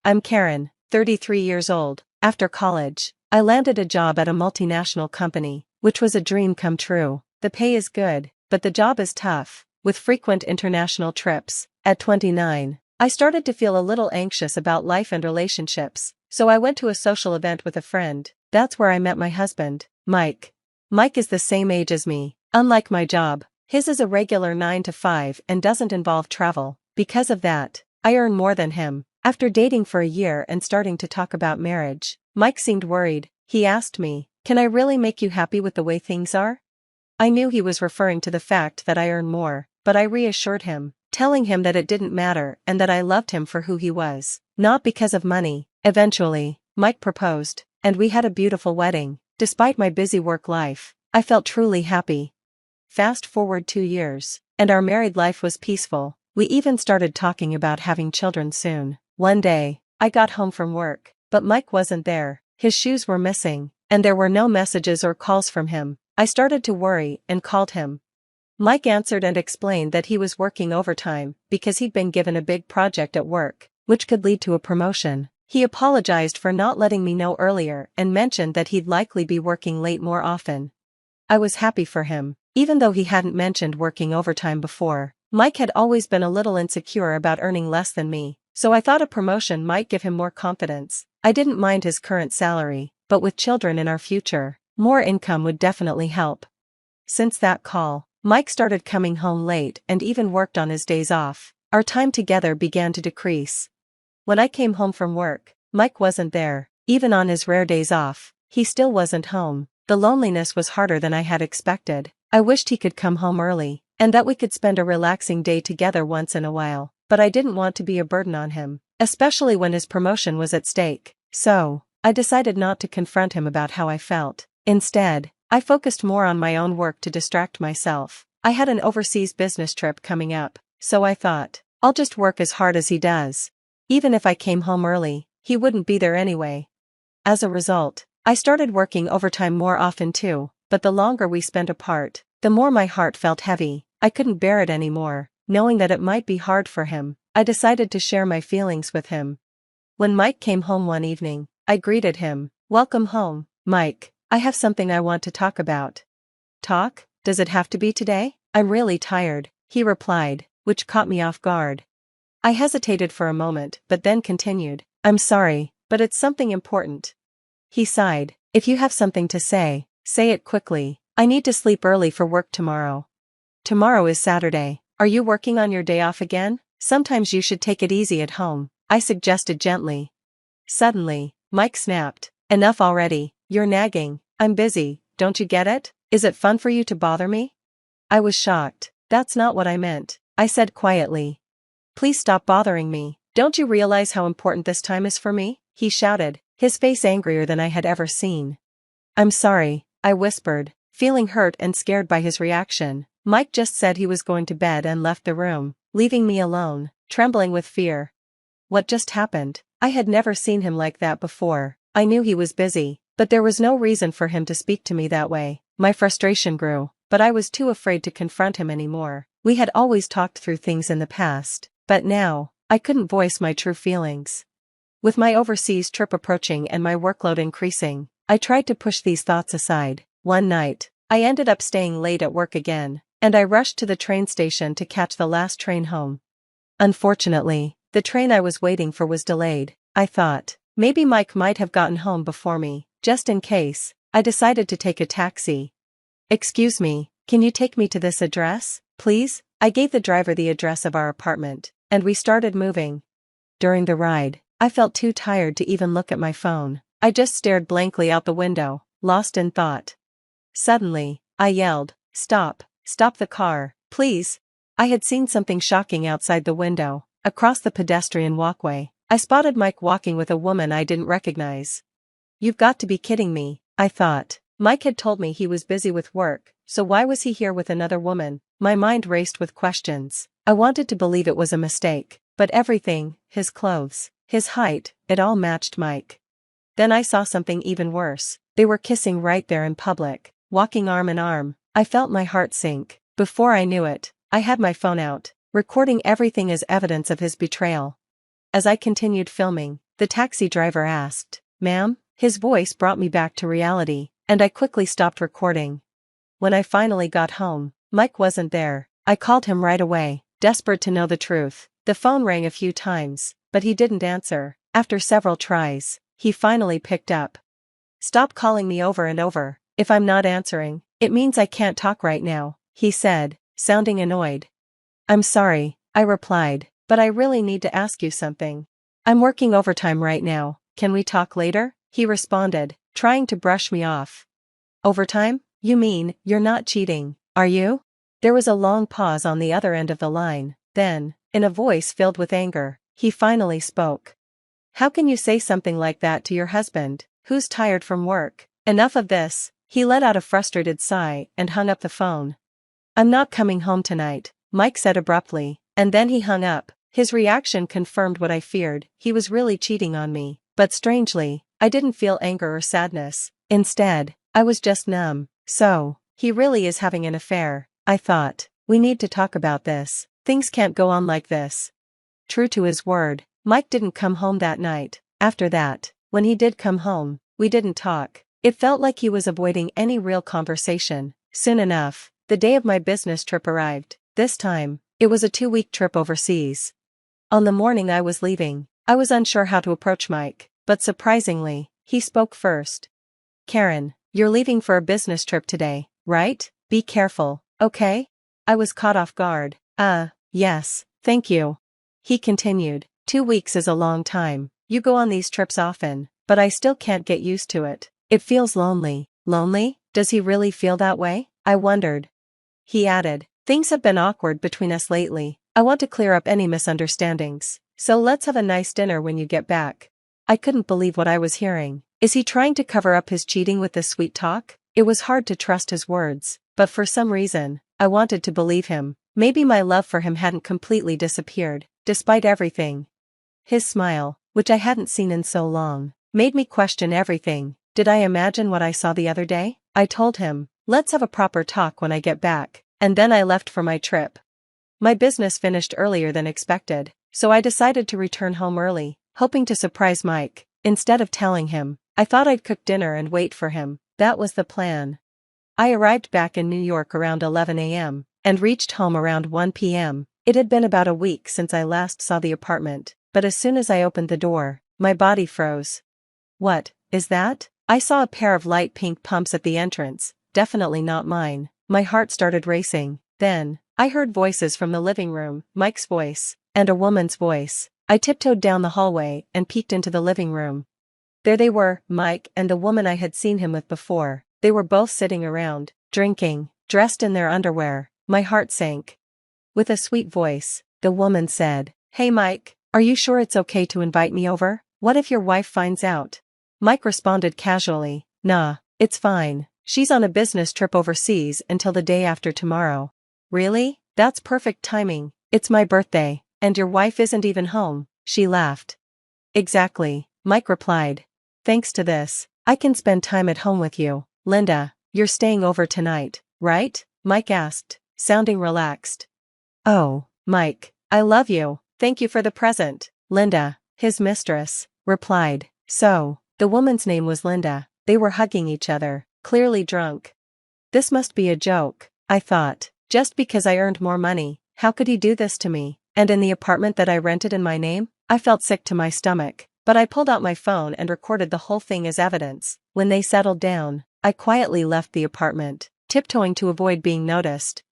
I'm Karen, 33 years old. After college, I landed a job at a multinational company, which was a dream come true. The pay is good, but the job is tough, with frequent international trips. At 29, I started to feel a little anxious about life and relationships, so I went to a social event with a friend. That's where I met my husband, Mike. Mike is the same age as me. Unlike my job, his is a regular 9 to 5 and doesn't involve travel. Because of that, I earn more than him. After dating for a year and starting to talk about marriage, Mike seemed worried. He asked me, "Can I really make you happy with the way things are?" I knew he was referring to the fact that I earn more, but I reassured him, telling him that it didn't matter and that I loved him for who he was, not because of money. Eventually, Mike proposed, and we had a beautiful wedding. Despite my busy work life, I felt truly happy. Fast forward 2 years, and our married life was peaceful. We even started talking about having children soon. One day, I got home from work, but Mike wasn't there. His shoes were missing, and there were no messages or calls from him. I started to worry and called him. Mike answered and explained that he was working overtime because he'd been given a big project at work, which could lead to a promotion. He apologized for not letting me know earlier and mentioned that he'd likely be working late more often. I was happy for him, even though he hadn't mentioned working overtime before. Mike had always been a little insecure about earning less than me, so I thought a promotion might give him more confidence. I didn't mind his current salary, but with children in our future, more income would definitely help. Since that call, Mike started coming home late and even worked on his days off. Our time together began to decrease. When I came home from work, Mike wasn't there. Even on his rare days off, he still wasn't home. The loneliness was harder than I had expected. I wished he could come home early, and that we could spend a relaxing day together once in a while, but I didn't want to be a burden on him, especially when his promotion was at stake. So, I decided not to confront him about how I felt. Instead, I focused more on my own work to distract myself. I had an overseas business trip coming up, so I thought, I'll just work as hard as he does. Even if I came home early, he wouldn't be there anyway. As a result, I started working overtime more often too, but the longer we spent apart, the more my heart felt heavy. I couldn't bear it anymore. Knowing that it might be hard for him, I decided to share my feelings with him. When Mike came home one evening, I greeted him. "Welcome home, Mike. I have something I want to talk about." "Talk? Does it have to be today? I'm really tired," he replied, which caught me off guard. I hesitated for a moment but then continued, "I'm sorry, but it's something important." He sighed. "If you have something to say, say it quickly. I need to sleep early for work tomorrow." "Tomorrow is Saturday. Are you working on your day off again? Sometimes you should take it easy at home," I suggested gently. Suddenly, Mike snapped, "Enough already, you're nagging. I'm busy, don't you get it? Is it fun for you to bother me?" I was shocked. "That's not what I meant," I said quietly. "Please stop bothering me. Don't you realize how important this time is for me?" he shouted, his face angrier than I had ever seen. "I'm sorry," I whispered, feeling hurt and scared by his reaction. Mike just said he was going to bed and left the room, leaving me alone, trembling with fear. What just happened? I had never seen him like that before. I knew he was busy, but there was no reason for him to speak to me that way. My frustration grew, but I was too afraid to confront him anymore. We had always talked through things in the past, but now, I couldn't voice my true feelings. With my overseas trip approaching and my workload increasing, I tried to push these thoughts aside. One night, I ended up staying late at work again, and I rushed to the train station to catch the last train home. Unfortunately, the train I was waiting for was delayed. I thought, maybe Mike might have gotten home before me. Just in case, I decided to take a taxi. "Excuse me, can you take me to this address, please?" I gave the driver the address of our apartment, and we started moving. During the ride, I felt too tired to even look at my phone. I just stared blankly out the window, lost in thought. Suddenly, I yelled, "Stop, stop the car, please." I had seen something shocking outside the window. Across the pedestrian walkway, I spotted Mike walking with a woman I didn't recognize. "You've got to be kidding me," I thought. Mike had told me he was busy with work, so why was he here with another woman? My mind raced with questions. I wanted to believe it was a mistake, but everything, his clothes, his height, it all matched Mike. Then I saw something even worse. They were kissing right there in public, walking arm in arm. I felt my heart sink. Before I knew it, I had my phone out, recording everything as evidence of his betrayal. As I continued filming, the taxi driver asked. Ma'am? His voice brought me back to reality, and I quickly stopped recording. When I finally got home, Mike wasn't there. I called him right away, desperate to know the truth. The phone rang a few times, but he didn't answer. After several tries, he finally picked up. Stop calling me over and over. If I'm not answering, it means I can't talk right now, he said, sounding annoyed. I'm sorry, I replied, but I really need to ask you something. I'm working overtime right now, can we talk later? He responded, trying to brush me off. Overtime? You mean, you're not cheating, are you? There was a long pause on the other end of the line, then, in a voice filled with anger, he finally spoke. How can you say something like that to your husband, who's tired from work? Enough of this, he let out a frustrated sigh and hung up the phone. I'm not coming home tonight, Mike said abruptly, and then he hung up. His reaction confirmed what I feared, he was really cheating on me, but strangely, I didn't feel anger or sadness. Instead, I was just numb. So, he really is having an affair, I thought. We need to talk about this. Things can't go on like this. True to his word, Mike didn't come home that night. After that, when he did come home, we didn't talk. It felt like he was avoiding any real conversation. Soon enough, the day of my business trip arrived. This time, it was a 2-week trip overseas. On the morning I was leaving, I was unsure how to approach Mike, but surprisingly, he spoke first. Karen, you're leaving for a business trip today, right? Be careful, okay? I was caught off guard. Yes, thank you. He continued, 2 weeks is a long time. You go on these trips often, but I still can't get used to it. It feels lonely. Lonely? Does he really feel that way? I wondered. He added, things have been awkward between us lately. I want to clear up any misunderstandings. So let's have a nice dinner when you get back. I couldn't believe what I was hearing. Is he trying to cover up his cheating with this sweet talk? It was hard to trust his words, but for some reason, I wanted to believe him. Maybe my love for him hadn't completely disappeared, despite everything. His smile, which I hadn't seen in so long, made me question everything. Did I imagine what I saw the other day? I told him, let's have a proper talk when I get back, and then I left for my trip. My business finished earlier than expected, so I decided to return home early, hoping to surprise Mike. Instead of telling him, I thought I'd cook dinner and wait for him. That was the plan. I arrived back in New York around 11 a.m. and reached home around 1 p.m. It had been about a week since I last saw the apartment, but as soon as I opened the door, my body froze. What is that? I saw a pair of light pink pumps at the entrance, definitely not mine. My heart started racing. Then, I heard voices from the living room, Mike's voice, and a woman's voice. I tiptoed down the hallway and peeked into the living room. There they were, Mike and the woman I had seen him with before. They were both sitting around, drinking, dressed in their underwear. My heart sank. With a sweet voice, the woman said, Hey Mike, are you sure it's okay to invite me over? What if your wife finds out? Mike responded casually, Nah, it's fine. She's on a business trip overseas until the day after tomorrow. Really? That's perfect timing. It's my birthday, and your wife isn't even home, she laughed. Exactly, Mike replied. Thanks to this, I can spend time at home with you. Linda, you're staying over tonight, right? Mike asked, sounding relaxed. Oh, Mike, I love you. Thank you for the present. Linda, his mistress, replied. So, the woman's name was Linda. They were hugging each other, clearly drunk. This must be a joke, I thought. Just because I earned more money, how could he do this to me? And in the apartment that I rented in my name? I felt sick to my stomach, but I pulled out my phone and recorded the whole thing as evidence. When they settled down, I quietly left the apartment, tiptoeing to avoid being noticed.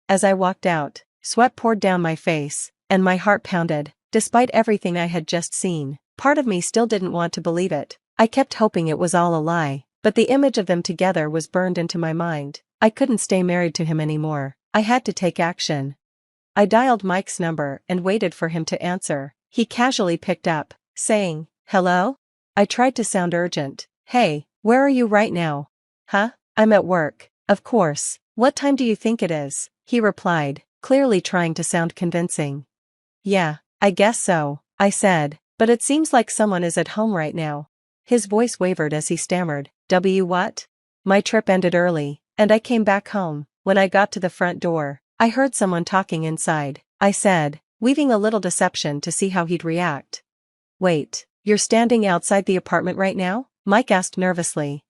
As I walked out, sweat poured down my face, and my heart pounded. Despite everything I had just seen, part of me still didn't want to believe it. I kept hoping it was all a lie, but the image of them together was burned into my mind. I couldn't stay married to him anymore. I had to take action. I dialed Mike's number and waited for him to answer. He casually picked up, saying, Hello? I tried to sound urgent. Hey, where are you right now? Huh? I'm at work. Of course. What time do you think it is? He replied, clearly trying to sound convincing. Yeah, I guess so, I said, but it seems like someone is at home right now. His voice wavered as he stammered, what? My trip ended early, and I came back home. When I got to the front door, I heard someone talking inside, I said, weaving a little deception to see how he'd react. Wait, You're standing outside the apartment right now? Mike asked nervously.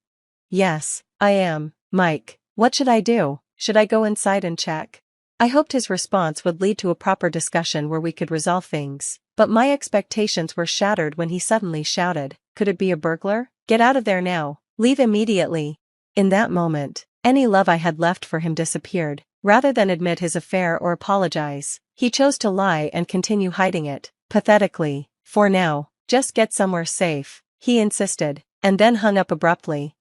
Yes, I am, Mike. What should I do? Should I go inside and check? I hoped his response would lead to a proper discussion where we could resolve things, but my expectations were shattered when he suddenly shouted, "Could it be a burglar? Get out of there now. Leave immediately." In that moment, any love I had left for him disappeared. Rather than admit his affair or apologize, he chose to lie and continue hiding it, pathetically. "For now, just get somewhere safe," he insisted, and then hung up abruptly.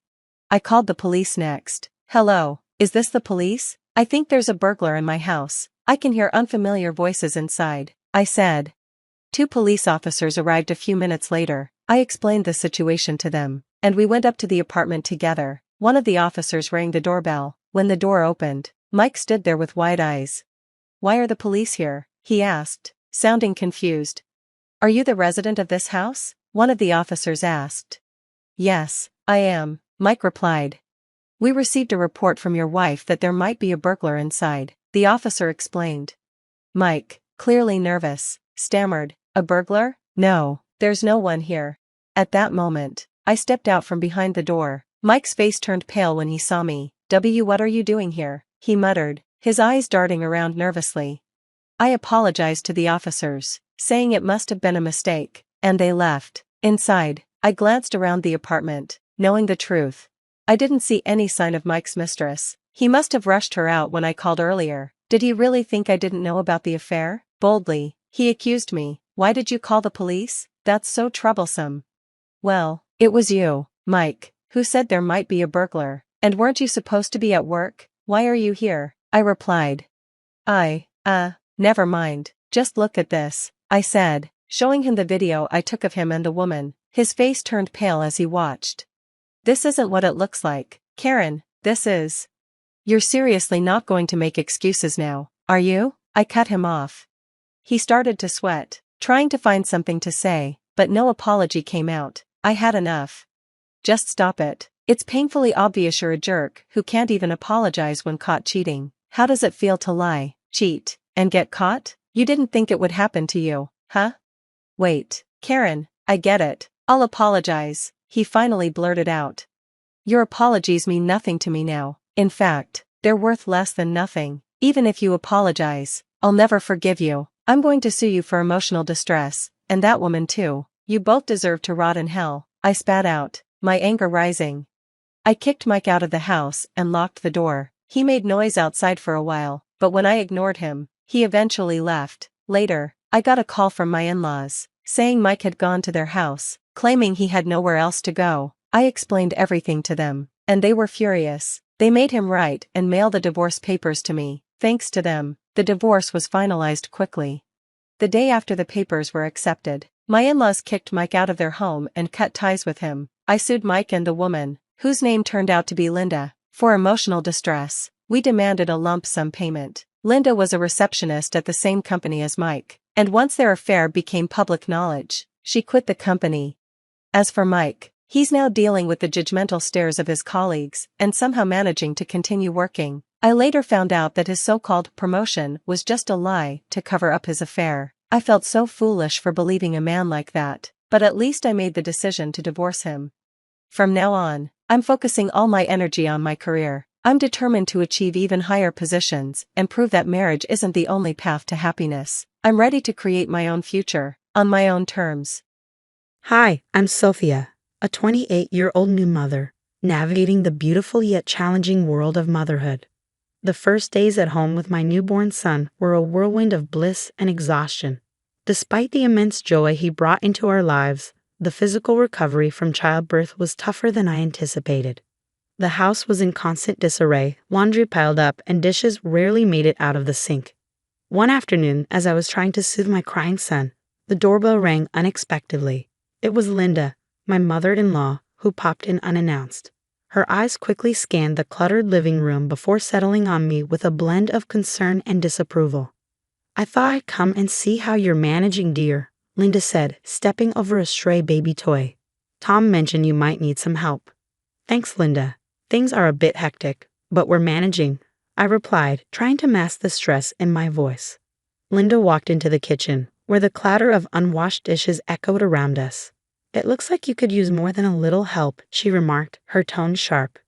I called the police next. "Hello, is this the police? I think there's a burglar in my house. I can hear unfamiliar voices inside," I said. 2 police officers arrived a few minutes later. I explained the situation to them, and we went up to the apartment together. One of the officers rang the doorbell. When the door opened, Mike stood there with wide eyes. "Why are the police here?" he asked, sounding confused. "Are you the resident of this house?" one of the officers asked. "Yes, I am," Mike replied. "We received a report from your wife that there might be a burglar inside," the officer explained. Mike, clearly nervous, stammered, "A burglar? No, there's no one here." At that moment, I stepped out from behind the door. Mike's face turned pale when he saw me. What are you doing here?" he muttered, his eyes darting around nervously. I apologized to the officers, saying it must have been a mistake, and they left. Inside, I glanced around the apartment, knowing the truth. I didn't see any sign of Mike's mistress. He must have rushed her out when I called earlier. Did he really think I didn't know about the affair? Boldly, he accused me. "Why did you call the police? That's so troublesome." "Well, it was you, Mike, who said there might be a burglar. And weren't you supposed to be at work? Why are you here?" I replied. Never mind, just look at this," I said, showing him the video I took of him and the woman. His face turned pale as he watched. "This isn't what it looks like, Karen, this is..." "You're seriously not going to make excuses now, are you?" I cut him off. He started to sweat, trying to find something to say, but no apology came out. I had enough. "Just stop it. It's painfully obvious you're a jerk who can't even apologize when caught cheating. How does it feel to lie, cheat, and get caught? You didn't think it would happen to you, huh?" "Wait, Karen, I get it. I'll apologize," he finally blurted out. "Your apologies mean nothing to me now. In fact, they're worth less than nothing. Even if you apologize, I'll never forgive you. I'm going to sue you for emotional distress, and that woman too. You both deserve to rot in hell," I spat out, my anger rising. I kicked Mike out of the house and locked the door. He made noise outside for a while, but when I ignored him, he eventually left. Later, I got a call from my in-laws, saying Mike had gone to their house, claiming he had nowhere else to go. I explained everything to them, and they were furious. They made him write and mail the divorce papers to me. Thanks to them, the divorce was finalized quickly. The day after the papers were accepted, my in-laws kicked Mike out of their home and cut ties with him. I sued Mike and the woman, whose name turned out to be Linda, for emotional distress. We demanded a lump sum payment. Linda was a receptionist at the same company as Mike, and once their affair became public knowledge, she quit the company. As for Mike, he's now dealing with the judgmental stares of his colleagues and somehow managing to continue working. I later found out that his so-called promotion was just a lie to cover up his affair. I felt so foolish for believing a man like that, but at least I made the decision to divorce him. From now on, I'm focusing all my energy on my career. I'm determined to achieve even higher positions and prove that marriage isn't the only path to happiness. I'm ready to create my own future, on my own terms. Hi, I'm Sophia, a 28-year-old new mother, navigating the beautiful yet challenging world of motherhood. The first days at home with my newborn son were a whirlwind of bliss and exhaustion. Despite the immense joy he brought into our lives, the physical recovery from childbirth was tougher than I anticipated. The house was in constant disarray, laundry piled up, and dishes rarely made it out of the sink. One afternoon, as I was trying to soothe my crying son, the doorbell rang unexpectedly. It was Linda, my mother-in-law, who popped in unannounced. Her eyes quickly scanned the cluttered living room before settling on me with a blend of concern and disapproval. "I thought I'd come and see how you're managing, dear," Linda said, stepping over a stray baby toy. "Tom mentioned you might need some help." "Thanks, Linda. Things are a bit hectic, but we're managing," I replied, trying to mask the stress in my voice. Linda walked into the kitchen, where the clatter of unwashed dishes echoed around us. It looks like you could use more than a little help, she remarked, her tone sharp.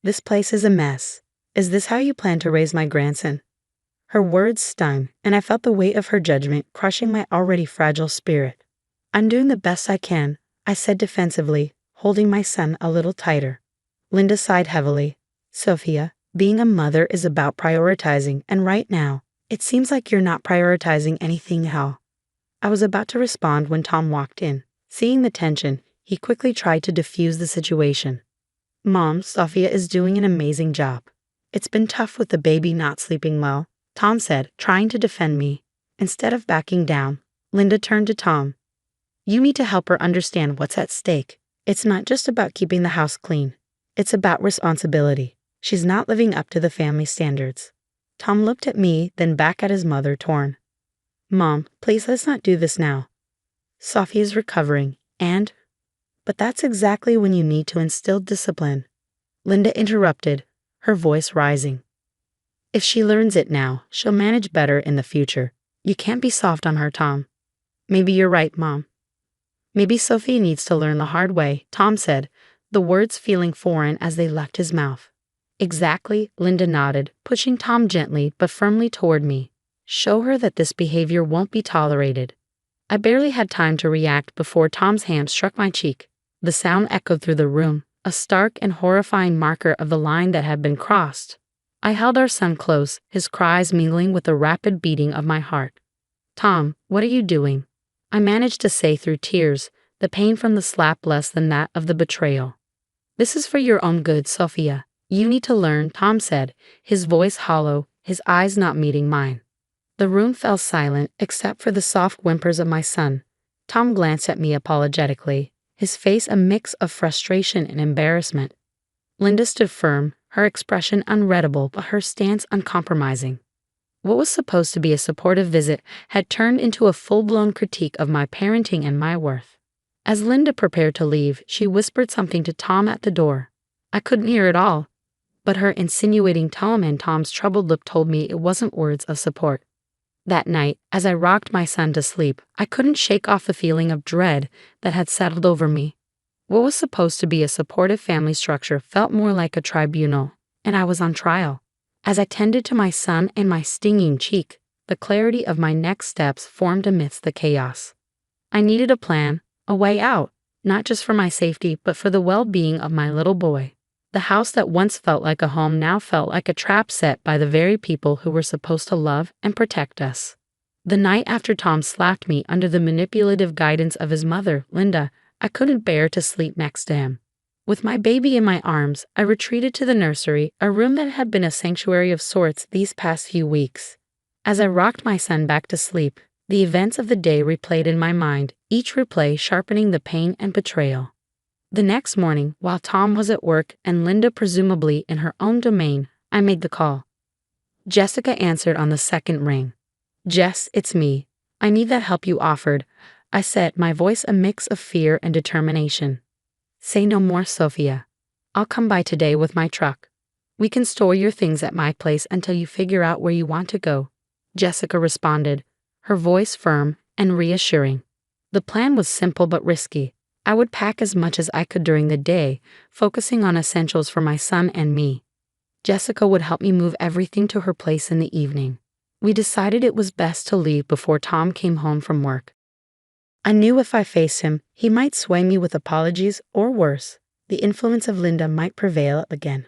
This place is a mess. Is this how you plan to raise my grandson? Her words stung, and I felt the weight of her judgment crushing my already fragile spirit. I'm doing the best I can, I said defensively, holding my son a little tighter. Linda sighed heavily. Sophia, being a mother is about prioritizing, and right now, it seems like you're not prioritizing anything at all. I was about to respond when Tom walked in. Seeing the tension, he quickly tried to defuse the situation. Mom, Sophia is doing an amazing job. It's been tough with the baby not sleeping well, Tom said, trying to defend me. Instead of backing down, Linda turned to Tom. You need to help her understand what's at stake. It's not just about keeping the house clean. It's about responsibility. She's not living up to the family standards. Tom looked at me, then back at his mother, torn. Mom, please let's not do this now. Sophia's recovering, but that's exactly when you need to instill discipline. Linda interrupted, her voice rising. If she learns it now, she'll manage better in the future. You can't be soft on her, Tom. Maybe you're right, Mom. Maybe Sophia needs to learn the hard way, Tom said, the words feeling foreign as they left his mouth. Exactly, Linda nodded, pushing Tom gently but firmly toward me. Show her that this behavior won't be tolerated. I barely had time to react before Tom's hand struck my cheek. The sound echoed through the room, a stark and horrifying marker of the line that had been crossed. I held our son close, his cries mingling with the rapid beating of my heart. Tom, what are you doing? I managed to say through tears, the pain from the slap less than that of the betrayal. This is for your own good, Sophia. You need to learn, Tom said, his voice hollow, his eyes not meeting mine. The room fell silent except for the soft whimpers of my son. Tom glanced at me apologetically, his face a mix of frustration and embarrassment. Linda stood firm, her expression unreadable but her stance uncompromising. What was supposed to be a supportive visit had turned into a full-blown critique of my parenting and my worth. As Linda prepared to leave, she whispered something to Tom at the door. I couldn't hear it all, but her insinuating tone and Tom's troubled look told me it wasn't words of support. That night, as I rocked my son to sleep, I couldn't shake off the feeling of dread that had settled over me. What was supposed to be a supportive family structure felt more like a tribunal, and I was on trial. As I tended to my son and my stinging cheek, the clarity of my next steps formed amidst the chaos. I needed a plan, a way out, not just for my safety but for the well-being of my little boy. The house that once felt like a home now felt like a trap set by the very people who were supposed to love and protect us. The night after Tom slapped me under the manipulative guidance of his mother, Linda, I couldn't bear to sleep next to him. With my baby in my arms, I retreated to the nursery, a room that had been a sanctuary of sorts these past few weeks. As I rocked my son back to sleep, the events of the day replayed in my mind, each replay sharpening the pain and betrayal. The next morning, while Tom was at work and Linda presumably in her own domain, I made the call. Jessica answered on the second ring. Jess, it's me. I need that help you offered, I said, my voice a mix of fear and determination. Say no more, Sophia. I'll come by today with my truck. We can store your things at my place until you figure out where you want to go, Jessica responded, her voice firm and reassuring. The plan was simple but risky. I would pack as much as I could during the day, focusing on essentials for my son and me. Jessica would help me move everything to her place in the evening. We decided it was best to leave before Tom came home from work. I knew if I faced him, he might sway me with apologies, or worse, the influence of Linda might prevail again.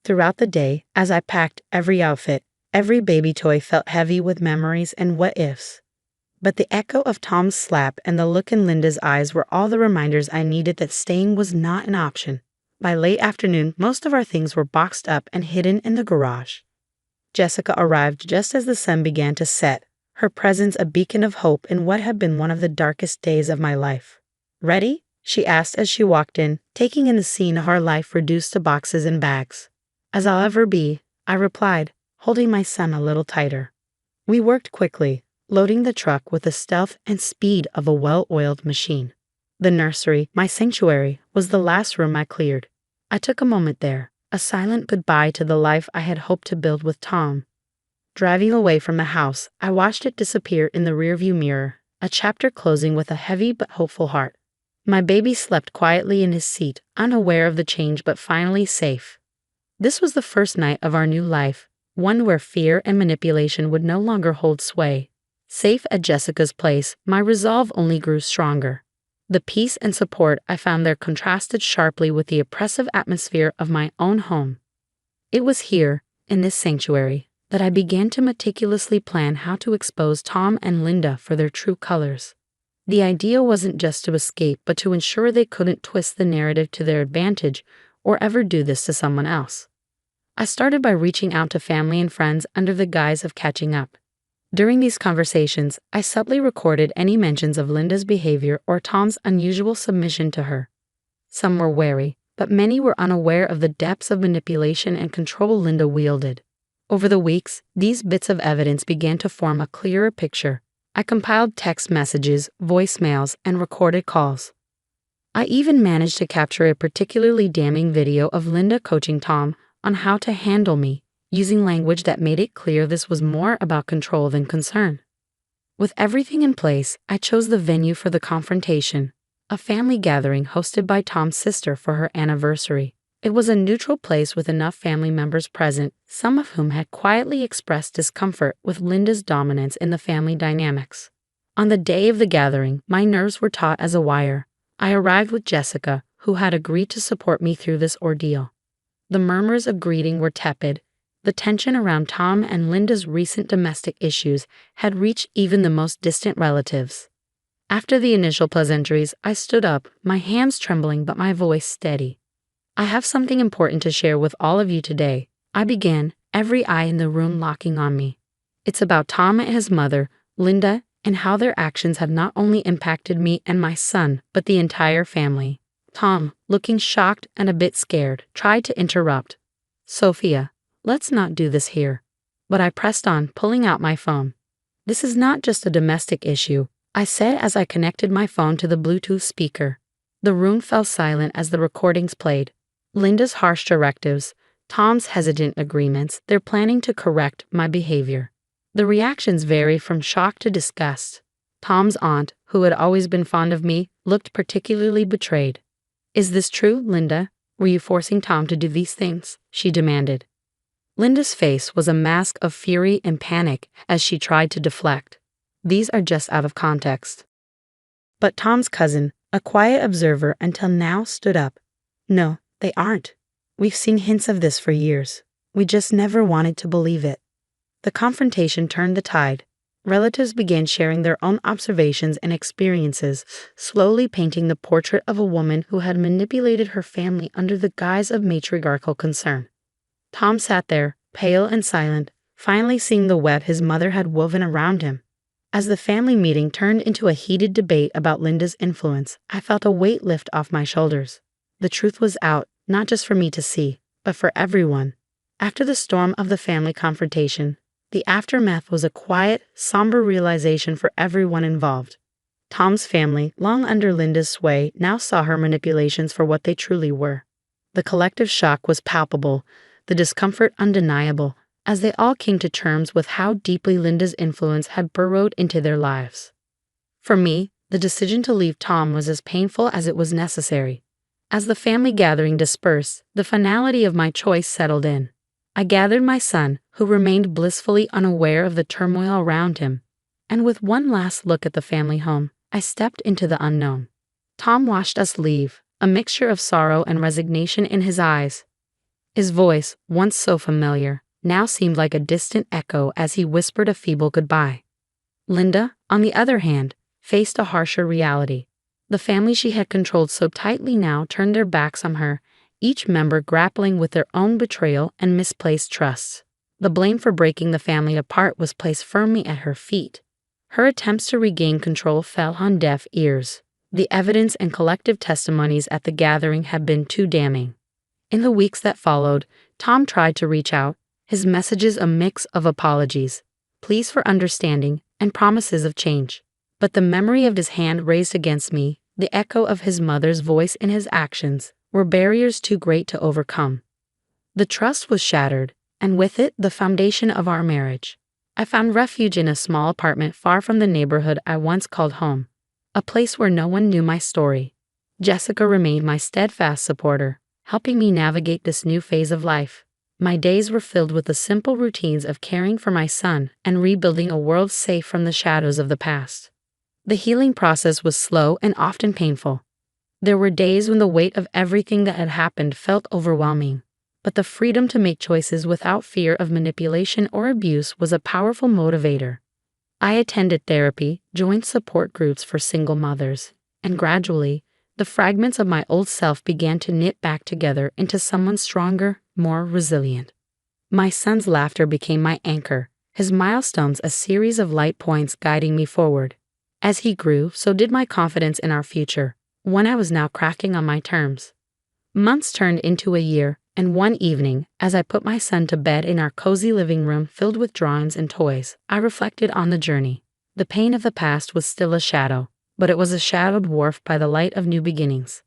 Throughout the day, as I packed every outfit, every baby toy felt heavy with memories and what-ifs. But the echo of Tom's slap and the look in Linda's eyes were all the reminders I needed that staying was not an option. By late afternoon, most of our things were boxed up and hidden in the garage. Jessica arrived just as the sun began to set, her presence a beacon of hope in what had been one of the darkest days of my life. Ready? She asked as she walked in, taking in the scene of our life reduced to boxes and bags. As I'll ever be, I replied, holding my son a little tighter. We worked quickly, loading the truck with the stealth and speed of a well-oiled machine. The nursery, my sanctuary, was the last room I cleared. I took a moment there, a silent goodbye to the life I had hoped to build with Tom. Driving away from the house, I watched it disappear in the rearview mirror, a chapter closing with a heavy but hopeful heart. My baby slept quietly in his seat, unaware of the change but finally safe. This was the first night of our new life, one where fear and manipulation would no longer hold sway. Safe at Jessica's place, my resolve only grew stronger. The peace and support I found there contrasted sharply with the oppressive atmosphere of my own home. It was here, in this sanctuary, that I began to meticulously plan how to expose Tom and Linda for their true colors. The idea wasn't just to escape, but to ensure they couldn't twist the narrative to their advantage or ever do this to someone else. I started by reaching out to family and friends under the guise of catching up. During these conversations, I subtly recorded any mentions of Linda's behavior or Tom's unusual submission to her. Some were wary, but many were unaware of the depths of manipulation and control Linda wielded. Over the weeks, these bits of evidence began to form a clearer picture. I compiled text messages, voicemails, and recorded calls. I even managed to capture a particularly damning video of Linda coaching Tom on how to handle me, using language that made it clear this was more about control than concern. With everything in place, I chose the venue for the confrontation, a family gathering hosted by Tom's sister for her anniversary. It was a neutral place with enough family members present, some of whom had quietly expressed discomfort with Linda's dominance in the family dynamics. On the day of the gathering, my nerves were taut as a wire. I arrived with Jessica, who had agreed to support me through this ordeal. The murmurs of greeting were tepid. The tension around Tom and Linda's recent domestic issues had reached even the most distant relatives. After the initial pleasantries, I stood up, my hands trembling but my voice steady. "I have something important to share with all of you today," I began, every eye in the room locking on me. "It's about Tom and his mother, Linda, and how their actions have not only impacted me and my son, but the entire family." Tom, looking shocked and a bit scared, tried to interrupt. "Sophia, let's not do this here." But I pressed on, pulling out my phone. "This is not just a domestic issue," I said as I connected my phone to the Bluetooth speaker. The room fell silent as the recordings played. Linda's harsh directives, Tom's hesitant agreements, their planning to correct my behavior. The reactions varied from shock to disgust. Tom's aunt, who had always been fond of me, looked particularly betrayed. "Is this true, Linda? Were you forcing Tom to do these things?" she demanded. Linda's face was a mask of fury and panic as she tried to deflect. "These are just out of context." But Tom's cousin, a quiet observer until now, stood up. "No, they aren't. We've seen hints of this for years. We just never wanted to believe it." The confrontation turned the tide. Relatives began sharing their own observations and experiences, slowly painting the portrait of a woman who had manipulated her family under the guise of matriarchal concern. Tom sat there, pale and silent, finally seeing the web his mother had woven around him. As the family meeting turned into a heated debate about Linda's influence, I felt a weight lift off my shoulders. The truth was out, not just for me to see, but for everyone. After the storm of the family confrontation, the aftermath was a quiet, somber realization for everyone involved. Tom's family, long under Linda's sway, now saw her manipulations for what they truly were. The collective shock was palpable, the discomfort undeniable, as they all came to terms with how deeply Linda's influence had burrowed into their lives. For me, the decision to leave Tom was as painful as it was necessary. As the family gathering dispersed, the finality of my choice settled in. I gathered my son, who remained blissfully unaware of the turmoil around him, and with one last look at the family home, I stepped into the unknown. Tom watched us leave, a mixture of sorrow and resignation in his eyes. His voice, once so familiar, now seemed like a distant echo as he whispered a feeble goodbye. Linda, on the other hand, faced a harsher reality. The family she had controlled so tightly now turned their backs on her, each member grappling with their own betrayal and misplaced trust. The blame for breaking the family apart was placed firmly at her feet. Her attempts to regain control fell on deaf ears. The evidence and collective testimonies at the gathering had been too damning. In the weeks that followed, Tom tried to reach out, his messages a mix of apologies, pleas for understanding, and promises of change. But the memory of his hand raised against me, the echo of his mother's voice in his actions, were barriers too great to overcome. The trust was shattered, and with it the foundation of our marriage. I found refuge in a small apartment far from the neighborhood I once called home, a place where no one knew my story. Jessica remained my steadfast supporter, helping me navigate this new phase of life. My days were filled with the simple routines of caring for my son and rebuilding a world safe from the shadows of the past. The healing process was slow and often painful. There were days when the weight of everything that had happened felt overwhelming, but the freedom to make choices without fear of manipulation or abuse was a powerful motivator. I attended therapy, joined support groups for single mothers, and gradually, the fragments of my old self began to knit back together into someone stronger, more resilient. My son's laughter became my anchor, his milestones a series of light points guiding me forward. As he grew, so did my confidence in our future, one I was now crafting on my terms. Months turned into a year, and one evening, as I put my son to bed in our cozy living room filled with drawings and toys, I reflected on the journey. The pain of the past was still a shadow, but it was a shadow dwarfed by the light of new beginnings.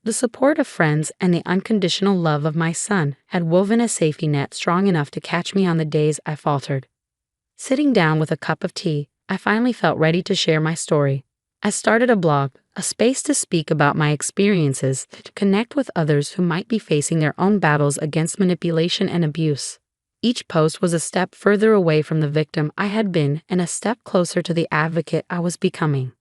The support of friends and the unconditional love of my son had woven a safety net strong enough to catch me on the days I faltered. Sitting down with a cup of tea, I finally felt ready to share my story. I started a blog, a space to speak about my experiences, to connect with others who might be facing their own battles against manipulation and abuse. Each post was a step further away from the victim I had been and a step closer to the advocate I was becoming.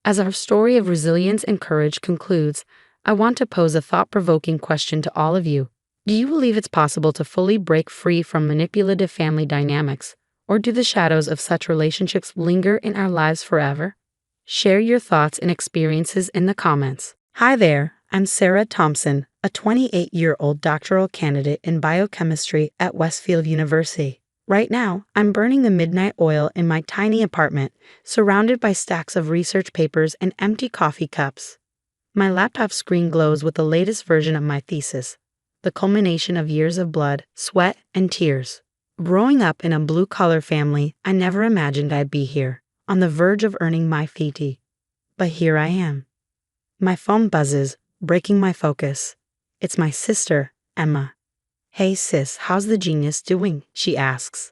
As our story of resilience and courage concludes, I want to pose a thought-provoking question to all of you. Do you believe it's possible to fully break free from manipulative family dynamics, or do the shadows of such relationships linger in our lives forever? Share your thoughts and experiences in the comments. Hi there, I'm Sarah Thompson, a 28-year-old doctoral candidate in biochemistry at Westfield University. Right now, I'm burning the midnight oil in my tiny apartment, surrounded by stacks of research papers and empty coffee cups. My laptop screen glows with the latest version of my thesis, the culmination of years of blood, sweat, and tears. Growing up in a blue-collar family, I never imagined I'd be here, on the verge of earning my FET. But here I am. My phone buzzes, breaking my focus. It's my sister, Emma. "Hey sis, how's the genius doing?" she asks.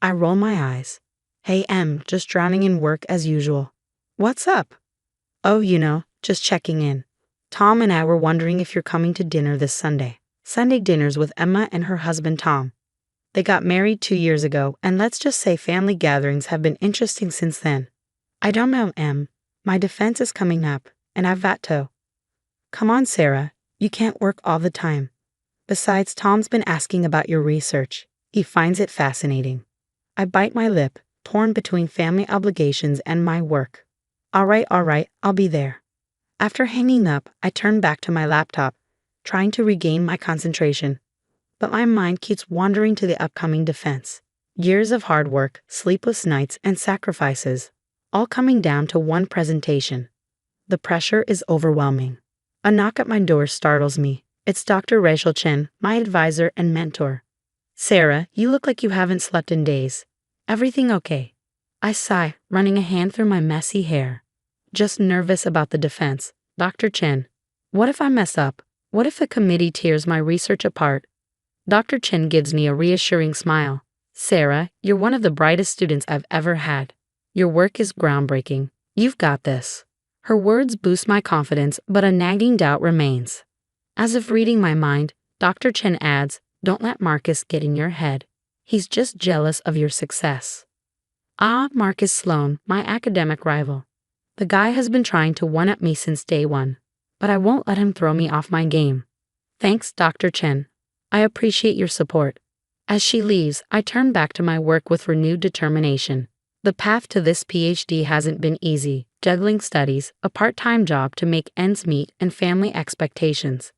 I roll my eyes. "Hey Em, just drowning in work as usual." "What's up?" "Oh, just checking in. Tom and I were wondering if you're coming to dinner this Sunday." Sunday dinners with Emma and her husband Tom. They got married 2 years ago, and let's just say family gatherings have been interesting since then. "I don't know, Em. My defense is coming up, and I've got to." "Come on, Sarah. You can't work all the time. Besides, Tom's been asking about your research. He finds it fascinating." I bite my lip, torn between family obligations and my work. All right, I'll be there." After hanging up, I turn back to my laptop, trying to regain my concentration. But my mind keeps wandering to the upcoming defense. Years of hard work, sleepless nights, and sacrifices, all coming down to one presentation. The pressure is overwhelming. A knock at my door startles me. It's Dr. Rachel Chen, my advisor and mentor. "Sarah, you look like you haven't slept in days. Everything okay?" I sigh, running a hand through my messy hair. "Just nervous about the defense, Dr. Chen. What if I mess up? What if the committee tears my research apart?" Dr. Chen gives me a reassuring smile. "Sarah, you're one of the brightest students I've ever had. Your work is groundbreaking. You've got this." Her words boost my confidence, but a nagging doubt remains. As if reading my mind, Dr. Chen adds, "Don't let Marcus get in your head. He's just jealous of your success." Marcus Sloan, my academic rival. The guy has been trying to one-up me since day one, but I won't let him throw me off my game. "Thanks, Dr. Chen. I appreciate your support." As she leaves, I turn back to my work with renewed determination. The path to this PhD hasn't been easy, juggling studies, a part-time job to make ends meet, and family expectations.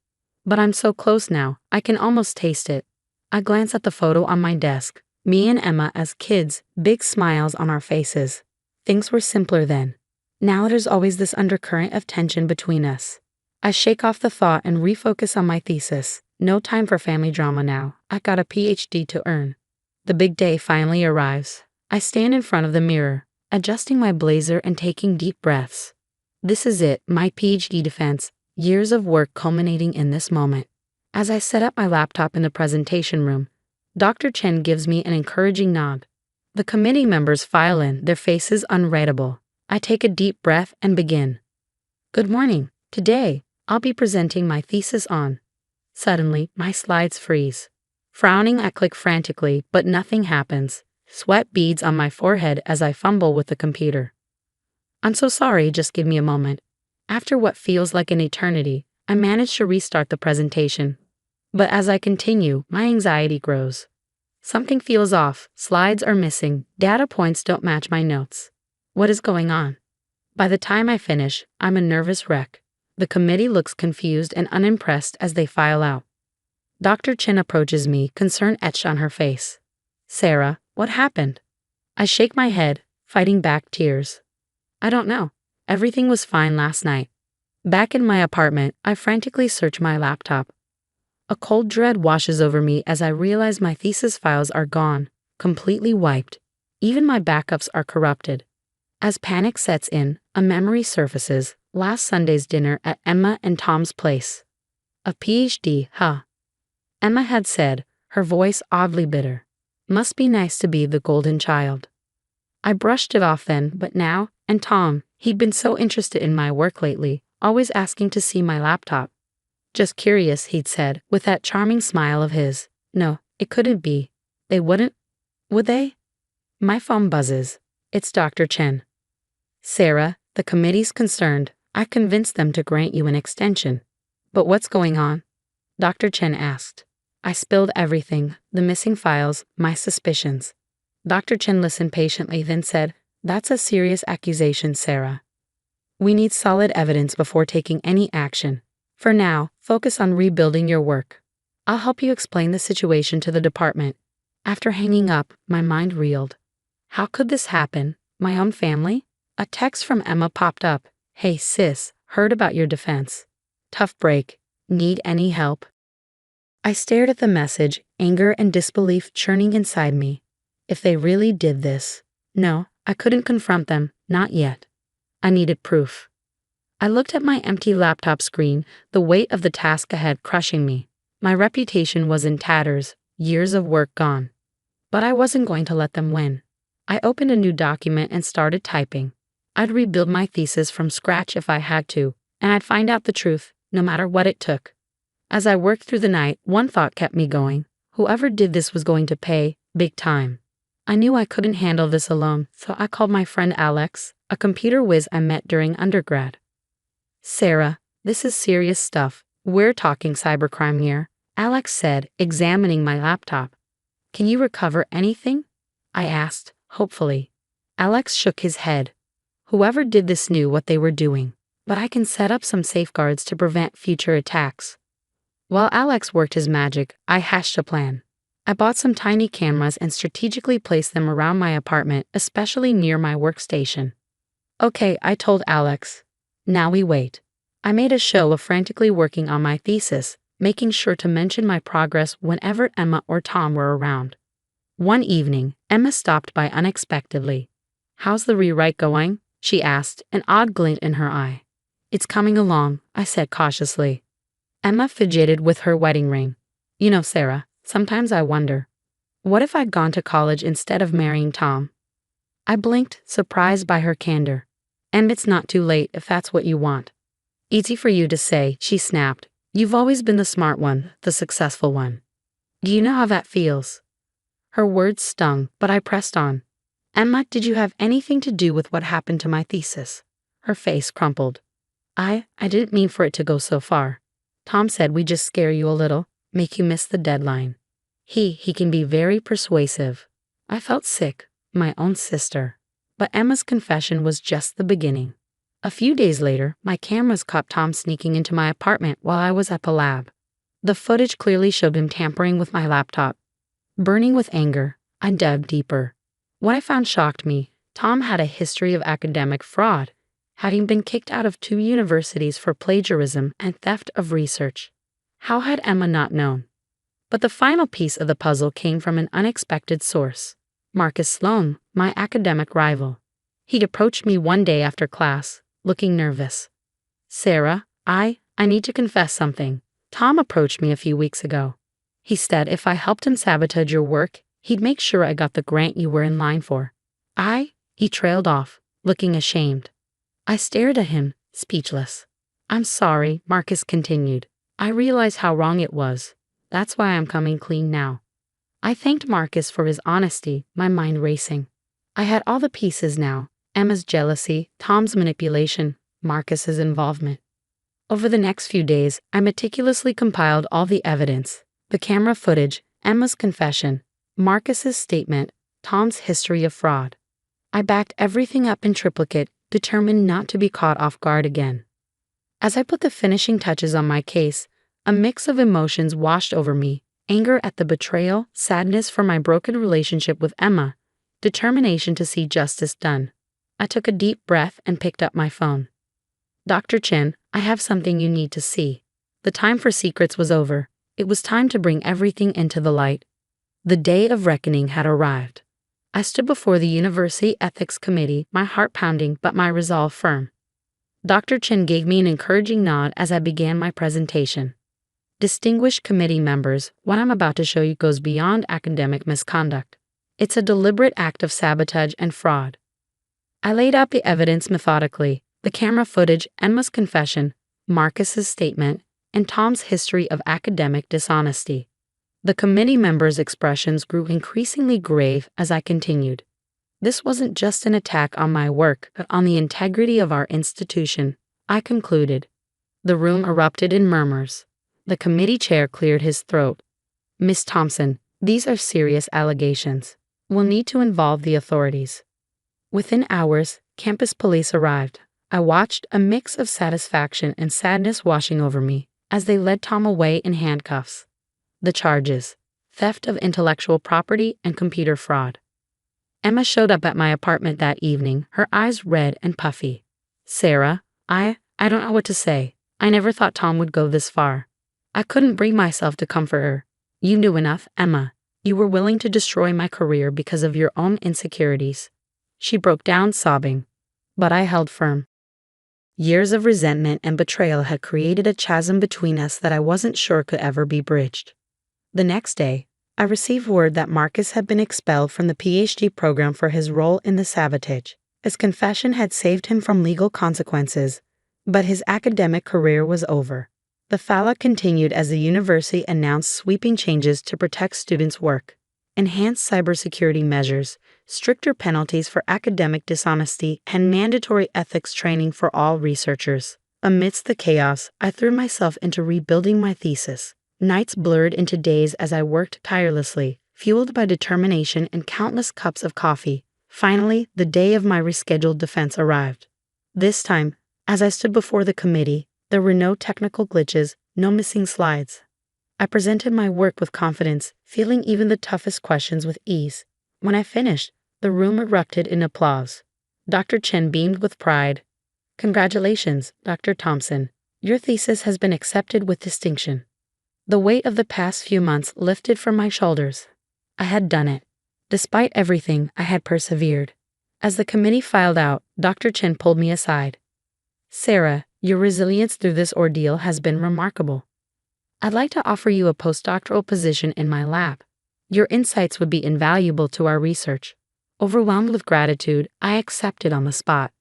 But I'm so close now, I can almost taste it. I glance at the photo on my desk. Me and Emma as kids, big smiles on our faces. Things were simpler then. Now there's always this undercurrent of tension between us. I shake off the thought and refocus on my thesis. No time for family drama now. I got a PhD to earn. The big day finally arrives. I stand in front of the mirror, adjusting my blazer and taking deep breaths. This is it, my PhD defense, years of work culminating in this moment. As I set up my laptop in the presentation room, Dr. Chen gives me an encouraging nod. The committee members file in, their faces unreadable. I take a deep breath and begin. "Good morning. Today, I'll be presenting my thesis on. Suddenly, my slides freeze. Frowning, I click frantically, but nothing happens. Sweat beads on my forehead as I fumble with the computer. I'm so sorry, just give me a moment. After what feels like an eternity, I manage to restart the presentation. But as I continue, my anxiety grows. Something feels off, slides are missing, data points don't match my notes. What is going on? By the time I finish, I'm a nervous wreck. The committee looks confused and unimpressed as they file out. Dr. Chin approaches me, concern etched on her face. Sarah, what happened? I shake my head, fighting back tears. I don't know. Everything was fine last night. Back in my apartment, I frantically search my laptop. A cold dread washes over me as I realize my thesis files are gone, completely wiped. Even my backups are corrupted. As panic sets in, a memory surfaces, last Sunday's dinner at Emma and Tom's place. A PhD, huh? Emma had said, her voice oddly bitter. Must be nice to be the golden child. I brushed it off then, but now, and Tom, he'd been so interested in my work lately, always asking to see my laptop. Just curious, he'd said, with that charming smile of his. No, it couldn't be. They wouldn't? Would they? My phone buzzes. It's Dr. Chen. Sarah, the committee's concerned. I convinced them to grant you an extension. But what's going on? Dr. Chen asked. I spilled everything, the missing files, my suspicions. Dr. Chen listened patiently, then said, That's a serious accusation, Sarah. We need solid evidence before taking any action. For now, focus on rebuilding your work. I'll help you explain the situation to the department. After hanging up, my mind reeled. How could this happen? My own family? A text from Emma popped up. Hey sis, heard about your defense. Tough break. Need any help? I stared at the message, anger and disbelief churning inside me. If they really did this. No, I couldn't confront them, not yet. I needed proof. I looked at my empty laptop screen, the weight of the task ahead crushing me. My reputation was in tatters, years of work gone. But I wasn't going to let them win. I opened a new document and started typing. I'd rebuild my thesis from scratch if I had to, and I'd find out the truth, no matter what it took. As I worked through the night, one thought kept me going. Whoever did this was going to pay, big time. I knew I couldn't handle this alone, so I called my friend Alex, a computer whiz I met during undergrad. Sarah, this is serious stuff. We're talking cybercrime here, Alex said, examining my laptop. Can you recover anything? I asked, hopefully. Alex shook his head. Whoever did this knew what they were doing, but I can set up some safeguards to prevent future attacks. While Alex worked his magic, I hatched a plan. I bought some tiny cameras and strategically placed them around my apartment, especially near my workstation. Okay, I told Alex. Now we wait. I made a show of frantically working on my thesis, making sure to mention my progress whenever Emma or Tom were around. One evening, Emma stopped by unexpectedly. How's the rewrite going? She asked, an odd glint in her eye. It's coming along, I said cautiously. Emma fidgeted with her wedding ring. You know, Sarah, sometimes I wonder. What if I'd gone to college instead of marrying Tom? I blinked, surprised by her candor. And it's not too late if that's what you want. Easy for you to say, she snapped. You've always been the smart one, the successful one. Do you know how that feels? Her words stung, but I pressed on. Emma, did you have anything to do with what happened to my thesis? Her face crumpled. I didn't mean for it to go so far. Tom said we'd just scare you a little, make you miss the deadline. He can be very persuasive. I felt sick, my own sister. But Emma's confession was just the beginning. A few days later, my cameras caught Tom sneaking into my apartment while I was at the lab. The footage clearly showed him tampering with my laptop. Burning with anger, I dug deeper. What I found shocked me. Tom had a history of academic fraud, having been kicked out of 2 universities for plagiarism and theft of research. How had Emma not known? But the final piece of the puzzle came from an unexpected source. Marcus Sloan, my academic rival. He'd approached me one day after class, looking nervous. Sarah, I need to confess something. Tom approached me a few weeks ago. He said if I helped him sabotage your work, he'd make sure I got the grant you were in line for. He trailed off, looking ashamed. I stared at him, speechless. I'm sorry, Marcus continued. I realize how wrong it was. That's why I'm coming clean now. I thanked Marcus for his honesty, my mind racing. I had all the pieces now: Emma's jealousy, Tom's manipulation, Marcus's involvement. Over the next few days, I meticulously compiled all the evidence: the camera footage, Emma's confession, Marcus's statement, Tom's history of fraud. I backed everything up in triplicate, determined not to be caught off guard again. As I put the finishing touches on my case, a mix of emotions washed over me: anger at the betrayal, sadness for my broken relationship with Emma, determination to see justice done. I took a deep breath and picked up my phone. Dr. Chen, I have something you need to see. The time for secrets was over. It was time to bring everything into the light. The day of reckoning had arrived. I stood before the University Ethics Committee, my heart pounding but my resolve firm. Dr. Chen gave me an encouraging nod as I began my presentation. Distinguished committee members, what I'm about to show you goes beyond academic misconduct. It's a deliberate act of sabotage and fraud. I laid out the evidence methodically: the camera footage, Emma's confession, Marcus's statement, and Tom's history of academic dishonesty. The committee members' expressions grew increasingly grave as I continued. This wasn't just an attack on my work, but on the integrity of our institution, I concluded. The room erupted in murmurs. The committee chair cleared his throat. Miss Thompson, these are serious allegations. We'll need to involve the authorities. Within hours, campus police arrived. I watched, a mix of satisfaction and sadness washing over me, as they led Tom away in handcuffs. The charges: theft of intellectual property and computer fraud. Emma showed up at my apartment that evening, her eyes red and puffy. Sarah, I don't know what to say. I never thought Tom would go this far. I couldn't bring myself to comfort her. You knew enough, Emma. You were willing to destroy my career because of your own insecurities. She broke down sobbing. But I held firm. Years of resentment and betrayal had created a chasm between us that I wasn't sure could ever be bridged. The next day, I received word that Marcus had been expelled from the PhD program for his role in the sabotage. His confession had saved him from legal consequences, but his academic career was over. The fallout continued as the university announced sweeping changes to protect students' work: enhanced cybersecurity measures, stricter penalties for academic dishonesty, and mandatory ethics training for all researchers. Amidst the chaos, I threw myself into rebuilding my thesis. Nights blurred into days as I worked tirelessly, fueled by determination and countless cups of coffee. Finally, the day of my rescheduled defense arrived. This time, as I stood before the committee, there were no technical glitches, no missing slides. I presented my work with confidence, feeling even the toughest questions with ease. When I finished, the room erupted in applause. Dr. Chen beamed with pride. Congratulations, Dr. Thompson. Your thesis has been accepted with distinction. The weight of the past few months lifted from my shoulders. I had done it. Despite everything, I had persevered. As the committee filed out, Dr. Chen pulled me aside. Sarah, your resilience through this ordeal has been remarkable. I'd like to offer you a postdoctoral position in my lab. Your insights would be invaluable to our research. Overwhelmed with gratitude, I accepted on the spot.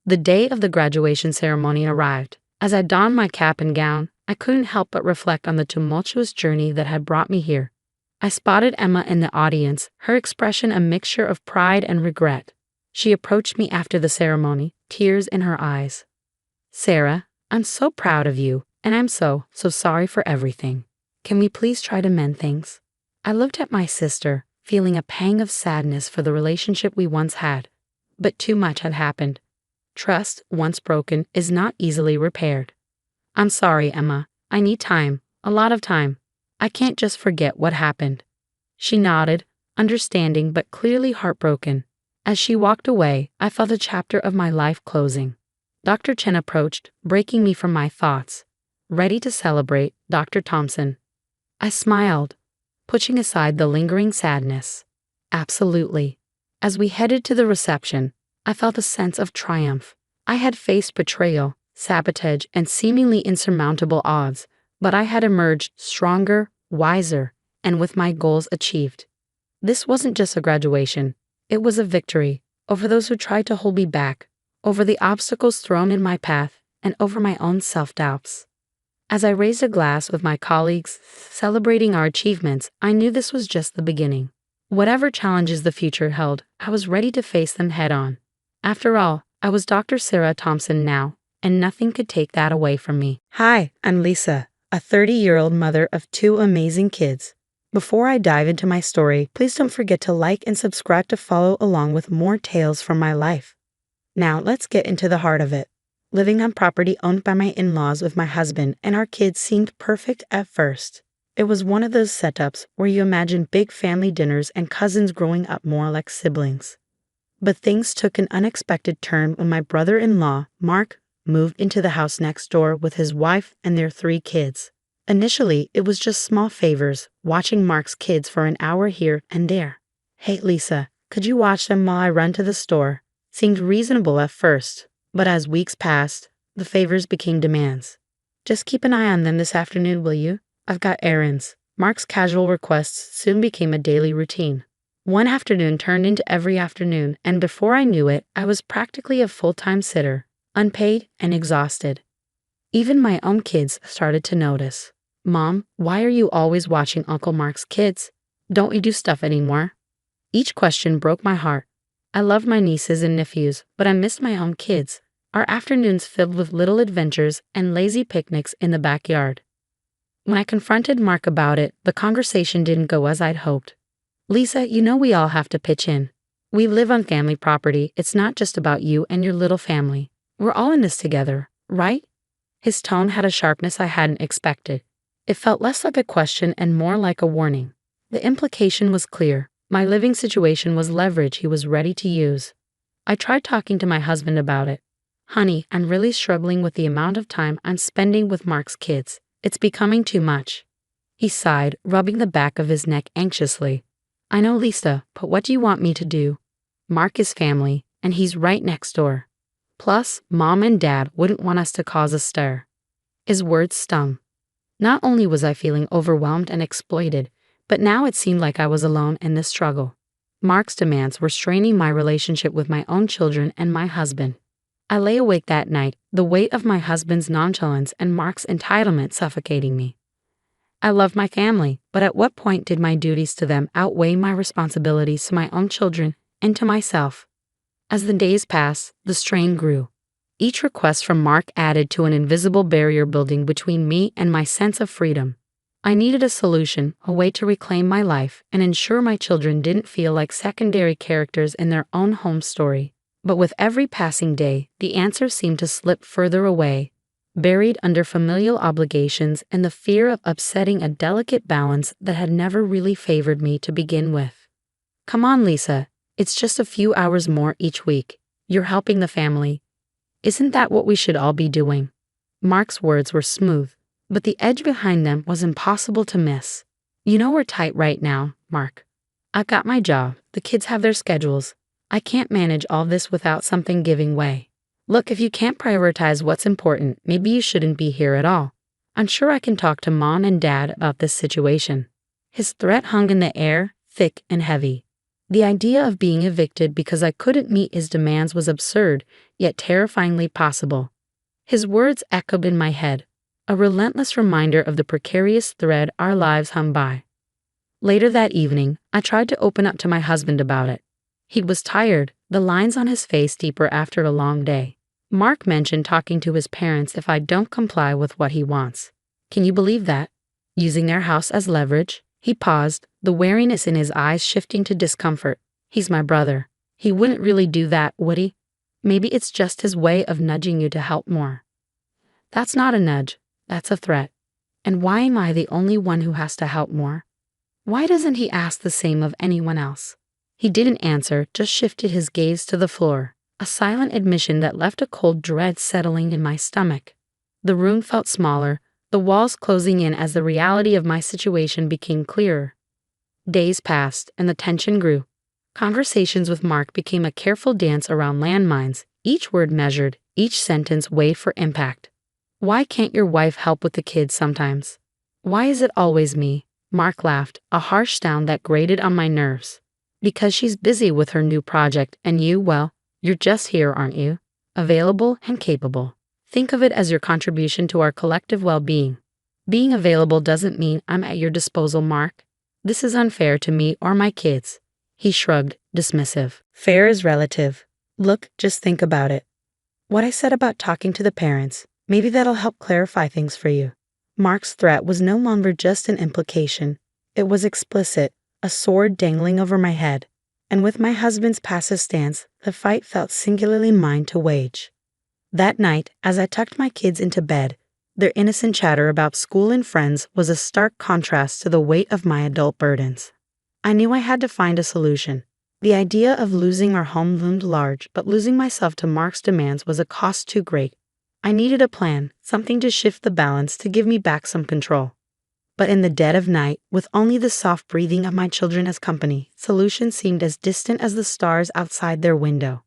The day of the graduation ceremony arrived. As I donned my cap and gown, I couldn't help but reflect on the tumultuous journey that had brought me here. I spotted Emma in the audience, her expression a mixture of pride and regret. She approached me after the ceremony, tears in her eyes. Sarah, I'm so proud of you, and I'm so sorry for everything. Can we please try to mend things? I looked at my sister, feeling a pang of sadness for the relationship we once had. But too much had happened. Trust, once broken, is not easily repaired. I'm sorry, Emma. I need time, a lot of time. I can't just forget what happened. She nodded, understanding but clearly heartbroken. As she walked away, I felt a chapter of my life closing. Dr. Chen approached, breaking me from my thoughts. Ready to celebrate, Dr. Thompson. I smiled, pushing aside the lingering sadness. Absolutely. As we headed to the reception, I felt a sense of triumph. I had faced betrayal, sabotage, and seemingly insurmountable odds, but I had emerged stronger, wiser, and with my goals achieved. This wasn't just a graduation. It was a victory over those who tried to hold me back, over the obstacles thrown in my path, and over my own self-doubts. As I raised a glass with my colleagues, celebrating our achievements, I knew this was just the beginning. Whatever challenges the future held, I was ready to face them head-on. After all, I was Dr. Sarah Thompson now, and nothing could take that away from me. Hi, I'm Lisa, a 30-year-old mother of 2 amazing kids. Before I dive into my story, please don't forget to like and subscribe to follow along with more tales from my life. Now, let's get into the heart of it. Living on property owned by my in-laws with my husband and our kids seemed perfect at first. It was one of those setups where you imagine big family dinners and cousins growing up more like siblings. But things took an unexpected turn when my brother-in-law, Mark, moved into the house next door with his wife and their 3 kids. Initially, it was just small favors, watching Mark's kids for an hour here and there. "Hey Lisa, could you watch them while I run to the store?" Seemed reasonable at first, but as weeks passed, the favors became demands. "Just keep an eye on them this afternoon, will you? I've got errands." Mark's casual requests soon became a daily routine. One afternoon turned into every afternoon, and before I knew it, I was practically a full-time sitter, unpaid and exhausted. Even my own kids started to notice. "Mom, why are you always watching Uncle Mark's kids? Don't you do stuff anymore?" Each question broke my heart. I loved my nieces and nephews, but I missed my own kids, our afternoons filled with little adventures and lazy picnics in the backyard. When I confronted Mark about it, the conversation didn't go as I'd hoped. "Lisa, you know we all have to pitch in. We live on family property. It's not just about you and your little family. We're all in this together, right?" His tone had a sharpness I hadn't expected. It felt less like a question and more like a warning. The implication was clear. My living situation was leverage he was ready to use. I tried talking to my husband about it. "Honey, I'm really struggling with the amount of time I'm spending with Mark's kids. It's becoming too much." He sighed, rubbing the back of his neck anxiously. "I know, Lisa, but what do you want me to do? Mark is family, and he's right next door. Plus, Mom and Dad wouldn't want us to cause a stir." His words stung. Not only was I feeling overwhelmed and exploited, but now it seemed like I was alone in this struggle. Mark's demands were straining my relationship with my own children and my husband. I lay awake that night, the weight of my husband's nonchalance and Mark's entitlement suffocating me. I love my family, but at what point did my duties to them outweigh my responsibilities to my own children and to myself? As the days passed, the strain grew. Each request from Mark added to an invisible barrier building between me and my sense of freedom. I needed a solution, a way to reclaim my life and ensure my children didn't feel like secondary characters in their own home story. But with every passing day, the answer seemed to slip further away, buried under familial obligations and the fear of upsetting a delicate balance that had never really favored me to begin with. "Come on, Lisa. It's just a few hours more each week. You're helping the family. Isn't that what we should all be doing?" Mark's words were smooth, but the edge behind them was impossible to miss. "You know we're tight right now, Mark. I've got my job, the kids have their schedules. I can't manage all this without something giving way. Look, if you can't prioritize what's important, maybe you shouldn't be here at all. I'm sure I can talk to Mom and Dad about this situation." His threat hung in the air, thick and heavy. The idea of being evicted because I couldn't meet his demands was absurd, yet terrifyingly possible. His words echoed in my head, a relentless reminder of the precarious thread our lives hung by. Later that evening, I tried to open up to my husband about it. He was tired, the lines on his face deeper after a long day. Mark mentioned talking to his parents if I don't comply with what he wants. Can you believe that? Using their house as leverage? He paused, the wariness in his eyes shifting to discomfort. "He's my brother. He wouldn't really do that, would he? Maybe it's just his way of nudging you to help more." "That's not a nudge. That's a threat. And why am I the only one who has to help more? Why doesn't he ask the same of anyone else?" He didn't answer, just shifted his gaze to the floor, a silent admission that left a cold dread settling in my stomach. The room felt smaller, the walls closing in as the reality of my situation became clearer. Days passed, and the tension grew. Conversations with Mark became a careful dance around landmines, each word measured, each sentence weighed for impact. "Why can't your wife help with the kids sometimes? Why is it always me?" Mark laughed, a harsh sound that grated on my nerves. "Because she's busy with her new project, and you, well, you're just here, aren't you? Available and capable. Think of it as your contribution to our collective well-being. Being available doesn't mean I'm at your disposal, Mark. This is unfair to me or my kids. He shrugged, dismissive. Fair is relative. Look, just think about it. What I said about talking to the parents, maybe that'll help clarify things for you. Mark's threat was no longer just an implication. It was explicit, a sword dangling over my head. And with my husband's passive stance, the fight felt singularly mine to wage. That night, as I tucked my kids into bed, their innocent chatter about school and friends was a stark contrast to the weight of my adult burdens. I knew I had to find a solution. The idea of losing our home loomed large, but losing myself to Mark's demands was a cost too great. I needed a plan, something to shift the balance to give me back some control. But in the dead of night, with only the soft breathing of my children as company, solutions seemed as distant as the stars outside their window.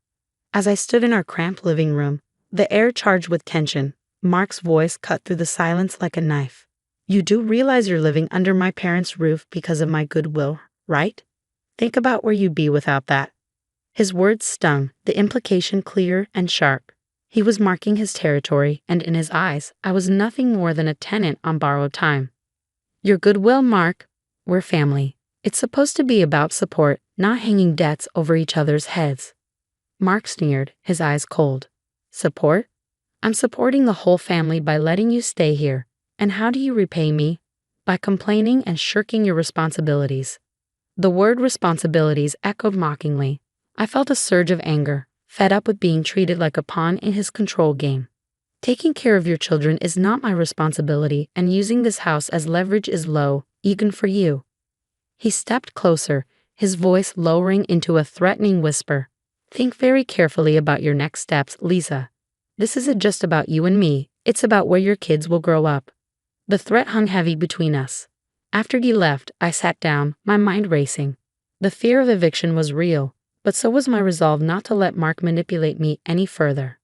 As I stood in our cramped living room, the air charged with tension, Mark's voice cut through the silence like a knife. You do realize you're living under my parents' roof because of my goodwill, right? Think about where you'd be without that. His words stung, the implication clear and sharp. He was marking his territory, and in his eyes, I was nothing more than a tenant on borrowed time. Your goodwill, Mark. We're family. It's supposed to be about support, not hanging debts over each other's heads. Mark sneered, his eyes cold. Support? I'm supporting the whole family by letting you stay here. And how do you repay me? By complaining and shirking your responsibilities. The word responsibilities echoed mockingly. I felt a surge of anger, fed up with being treated like a pawn in his control game. Taking care of your children is not my responsibility, and using this house as leverage is low, even for you. He stepped closer, his voice lowering into a threatening whisper. Think very carefully about your next steps, Lisa. This isn't just about you and me, it's about where your kids will grow up. The threat hung heavy between us. After he left, I sat down, my mind racing. The fear of eviction was real, but so was my resolve not to let Mark manipulate me any further.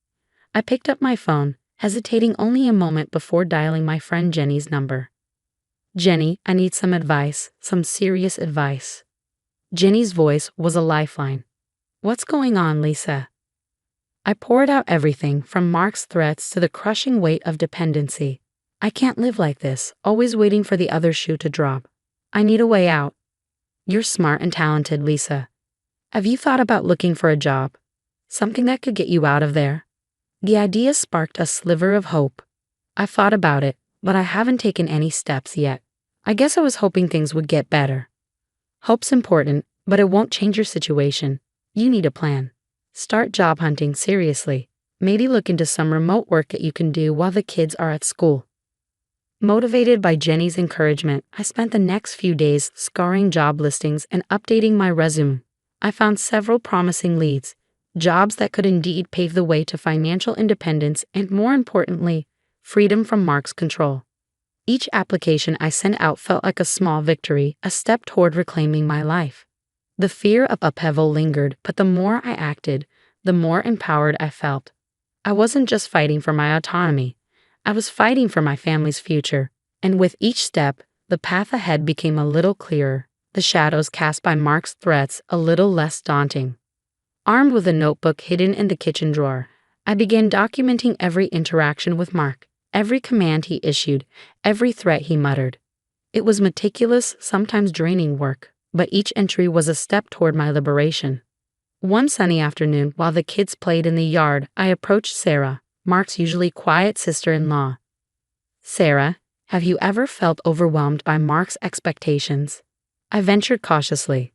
I picked up my phone, hesitating only a moment before dialing my friend Jenny's number. Jenny, I need some advice, some serious advice. Jenny's voice was a lifeline. What's going on, Lisa? I poured out everything from Mark's threats to the crushing weight of dependency. I can't live like this, always waiting for the other shoe to drop. I need a way out. You're smart and talented, Lisa. Have you thought about looking for a job? Something that could get you out of there? The idea sparked a sliver of hope. I thought about it, but I haven't taken any steps yet. I guess I was hoping things would get better. Hope's important, but it won't change your situation. You need a plan. Start job hunting seriously. Maybe look into some remote work that you can do while the kids are at school. Motivated by Jenny's encouragement, I spent the next few days scouring job listings and updating my resume. I found several promising leads, jobs that could indeed pave the way to financial independence and, more importantly, freedom from Mark's control. Each application I sent out felt like a small victory, a step toward reclaiming my life. The fear of upheaval lingered, but the more I acted, the more empowered I felt. I wasn't just fighting for my autonomy. I was fighting for my family's future, and with each step, the path ahead became a little clearer, the shadows cast by Mark's threats a little less daunting. Armed with a notebook hidden in the kitchen drawer, I began documenting every interaction with Mark, every command he issued, every threat he muttered. It was meticulous, sometimes draining work, but each entry was a step toward my liberation. One sunny afternoon, while the kids played in the yard, I approached Sarah, Mark's usually quiet sister-in-law. Sarah, have you ever felt overwhelmed by Mark's expectations? I ventured cautiously.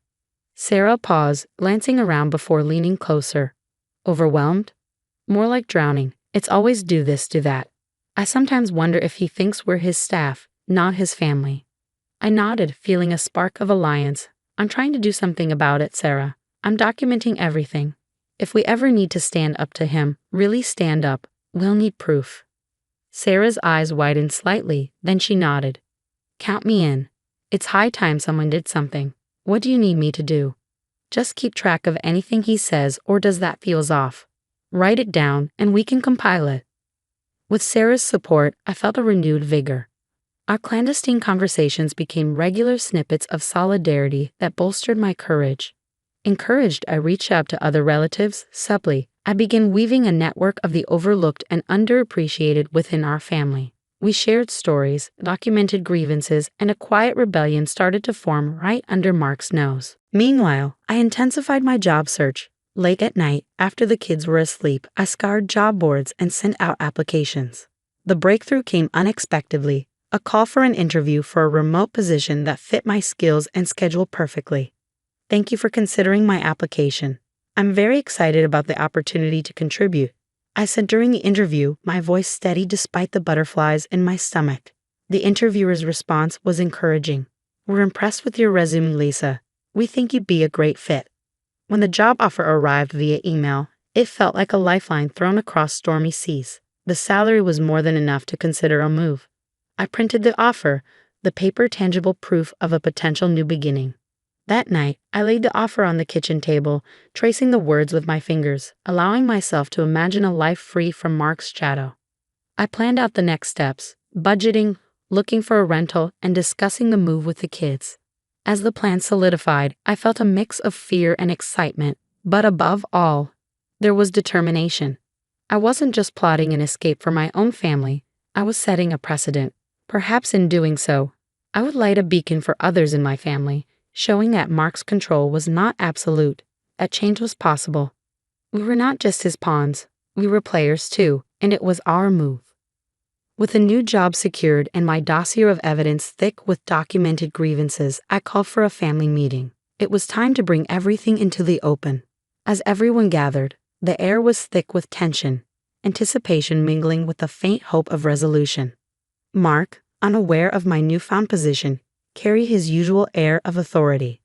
Sarah paused, glancing around before leaning closer. Overwhelmed? More like drowning. It's always do this, do that. I sometimes wonder if he thinks we're his staff, not his family. I nodded, feeling a spark of alliance. I'm trying to do something about it, Sarah. I'm documenting everything. If we ever need to stand up to him, really stand up, we'll need proof. Sarah's eyes widened slightly, then she nodded. Count me in. It's high time someone did something. What do you need me to do? Just keep track of anything he says, or does that feels off? Write it down, and we can compile it. With Sarah's support, I felt a renewed vigor. Our clandestine conversations became regular snippets of solidarity that bolstered my courage. Encouraged, I reached out to other relatives, subtly, I began weaving a network of the overlooked and underappreciated within our family. We shared stories, documented grievances, and a quiet rebellion started to form right under Mark's nose. Meanwhile, I intensified my job search. Late at night, after the kids were asleep, I scoured job boards and sent out applications. The breakthrough came unexpectedly, a call for an interview for a remote position that fit my skills and schedule perfectly. Thank you for considering my application. I'm very excited about the opportunity to contribute, I said during the interview, my voice steady despite the butterflies in my stomach. The interviewer's response was encouraging. We're impressed with your resume, Lisa. We think you'd be a great fit. When the job offer arrived via email, it felt like a lifeline thrown across stormy seas. The salary was more than enough to consider a move. I printed the offer, the paper tangible proof of a potential new beginning. That night, I laid the offer on the kitchen table, tracing the words with my fingers, allowing myself to imagine a life free from Mark's shadow. I planned out the next steps, budgeting, looking for a rental, and discussing the move with the kids. As the plan solidified, I felt a mix of fear and excitement, but above all, there was determination. I wasn't just plotting an escape for my own family, I was setting a precedent. Perhaps in doing so, I would light a beacon for others in my family, showing that Mark's control was not absolute, that change was possible. We were not just his pawns, we were players too, and it was our move. With a new job secured and my dossier of evidence thick with documented grievances, I called for a family meeting. It was time to bring everything into the open. As everyone gathered, the air was thick with tension, anticipation mingling with the faint hope of resolution. Mark, unaware of my newfound position, carried his usual air of authority.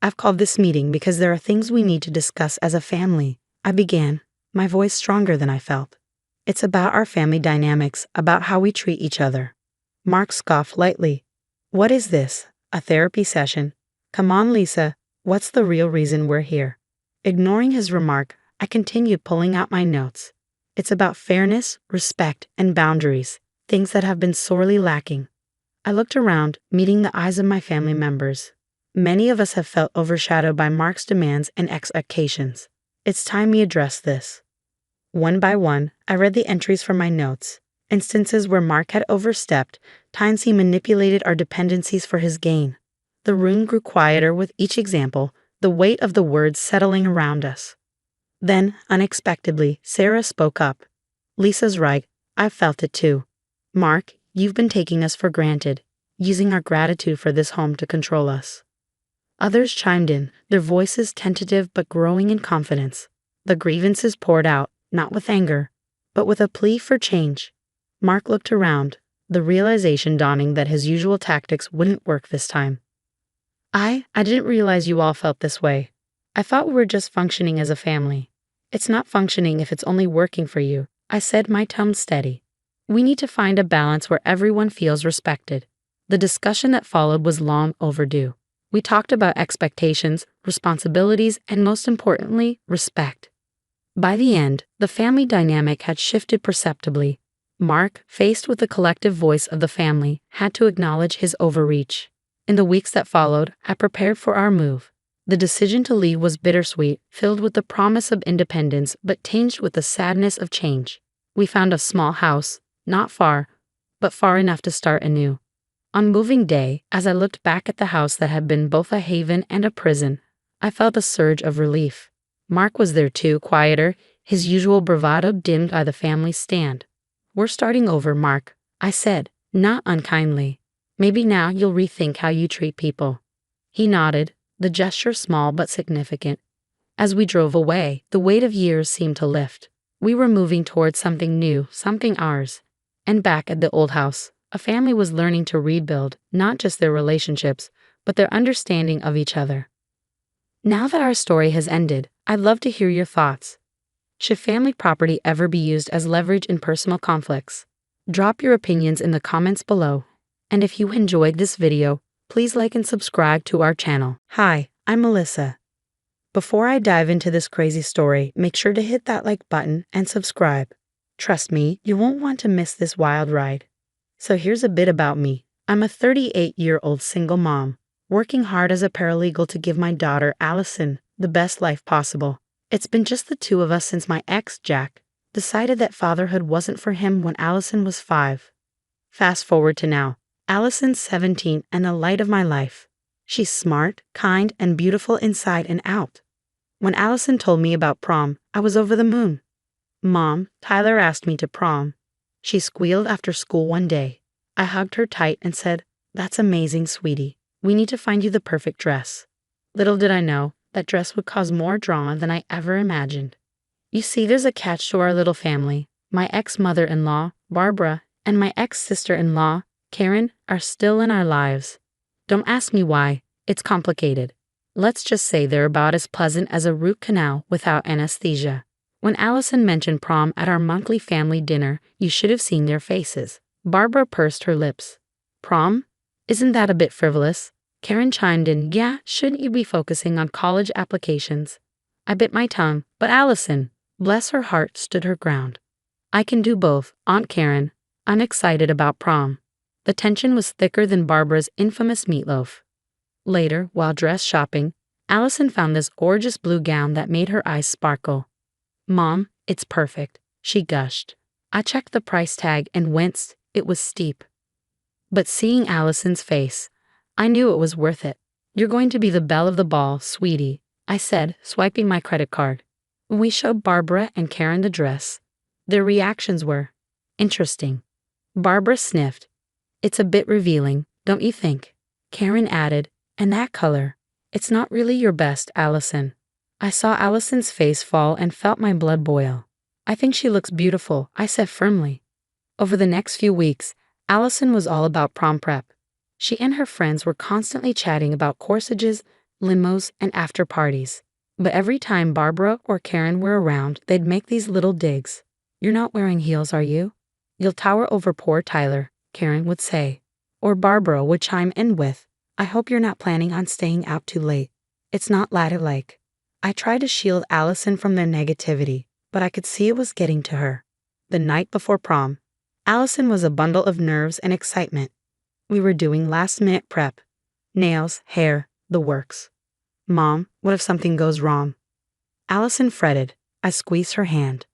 I've called this meeting because there are things we need to discuss as a family, I began, my voice stronger than I felt. It's about our family dynamics, about how we treat each other. Mark scoffed lightly. What is this? A therapy session? Come on, Lisa, what's the real reason we're here? Ignoring his remark, I continued pulling out my notes. It's about fairness, respect, and boundaries, things that have been sorely lacking. I looked around, meeting the eyes of my family members. Many of us have felt overshadowed by Mark's demands and expectations. It's time we address this. One by one, I read the entries from my notes, instances where Mark had overstepped, times he manipulated our dependencies for his gain. The room grew quieter with each example, the weight of the words settling around us. Then, unexpectedly, Sarah spoke up. Lisa's right, I've felt it too. Mark, you've been taking us for granted, using our gratitude for this home to control us. Others chimed in, their voices tentative but growing in confidence. The grievances poured out, not with anger, but with a plea for change. Mark looked around, the realization dawning that his usual tactics wouldn't work this time. I didn't realize you all felt this way. I thought we were just functioning as a family. It's not functioning if it's only working for you, I said, my tone steady. We need to find a balance where everyone feels respected. The discussion that followed was long overdue. We talked about expectations, responsibilities, and most importantly, respect. By the end, the family dynamic had shifted perceptibly. Mark, faced with the collective voice of the family, had to acknowledge his overreach. In the weeks that followed, I prepared for our move. The decision to leave was bittersweet, filled with the promise of independence but tinged with the sadness of change. We found a small house, not far, but far enough to start anew. On moving day, as I looked back at the house that had been both a haven and a prison, I felt a surge of relief. Mark was there too, quieter, his usual bravado dimmed by the family's stand. We're starting over, Mark, I said, not unkindly. Maybe now you'll rethink how you treat people. He nodded, the gesture small but significant. As we drove away, the weight of years seemed to lift. We were moving towards something new, something ours. And back at the old house, a family was learning to rebuild not just their relationships, but their understanding of each other. Now that our story has ended, I'd love to hear your thoughts. Should family property ever be used as leverage in personal conflicts? Drop your opinions in the comments below. And if you enjoyed this video, please like and subscribe to our channel. Hi, I'm Melissa. Before I dive into this crazy story, make sure to hit that like button and subscribe. Trust me, you won't want to miss this wild ride. So here's a bit about me. I'm a 38-year-old single mom, working hard as a paralegal to give my daughter, Allison, the best life possible. It's been just the two of us since my ex, Jack, decided that fatherhood wasn't for him when Allison was 5. Fast forward to now. Allison's 17 and the light of my life. She's smart, kind, and beautiful inside and out. When Allison told me about prom, I was over the moon. Mom, Tyler asked me to prom. She squealed after school one day. I hugged her tight and said, "That's amazing, sweetie. We need to find you the perfect dress." Little did I know, that dress would cause more drama than I ever imagined. You see, there's a catch to our little family. My ex-mother-in-law, Barbara, and my ex-sister-in-law, Karen, are still in our lives. Don't ask me why. It's complicated. Let's just say they're about as pleasant as a root canal without anesthesia. When Allison mentioned prom at our monthly family dinner, you should have seen their faces. Barbara pursed her lips. Prom? Isn't that a bit frivolous? Karen chimed in, yeah, shouldn't you be focusing on college applications? I bit my tongue, but Allison, bless her heart, stood her ground. I can do both, Aunt Karen. I'm excited about prom. The tension was thicker than Barbara's infamous meatloaf. Later, while dress shopping, Allison found this gorgeous blue gown that made her eyes sparkle. Mom, it's perfect, she gushed. I checked the price tag and winced. It was steep. But seeing Allison's face, I knew it was worth it. You're going to be the belle of the ball, sweetie, I said, swiping my credit card. When we showed Barbara and Karen the dress, their reactions were interesting. Barbara sniffed. It's a bit revealing, don't you think? Karen added, and that color. It's not really your best, Allison. I saw Allison's face fall and felt my blood boil. I think she looks beautiful, I said firmly. Over the next few weeks, Allison was all about prom prep. She and her friends were constantly chatting about corsages, limos, and after parties. But every time Barbara or Karen were around, they'd make these little digs. You're not wearing heels, are you? You'll tower over poor Tyler, Karen would say. Or Barbara would chime in with, I hope you're not planning on staying out too late. It's not ladylike. I tried to shield Allison from their negativity, but I could see it was getting to her. The night before prom, Allison was a bundle of nerves and excitement. We were doing last-minute prep. Nails, hair, the works. Mom, what if something goes wrong? Allison fretted. I squeezed her hand.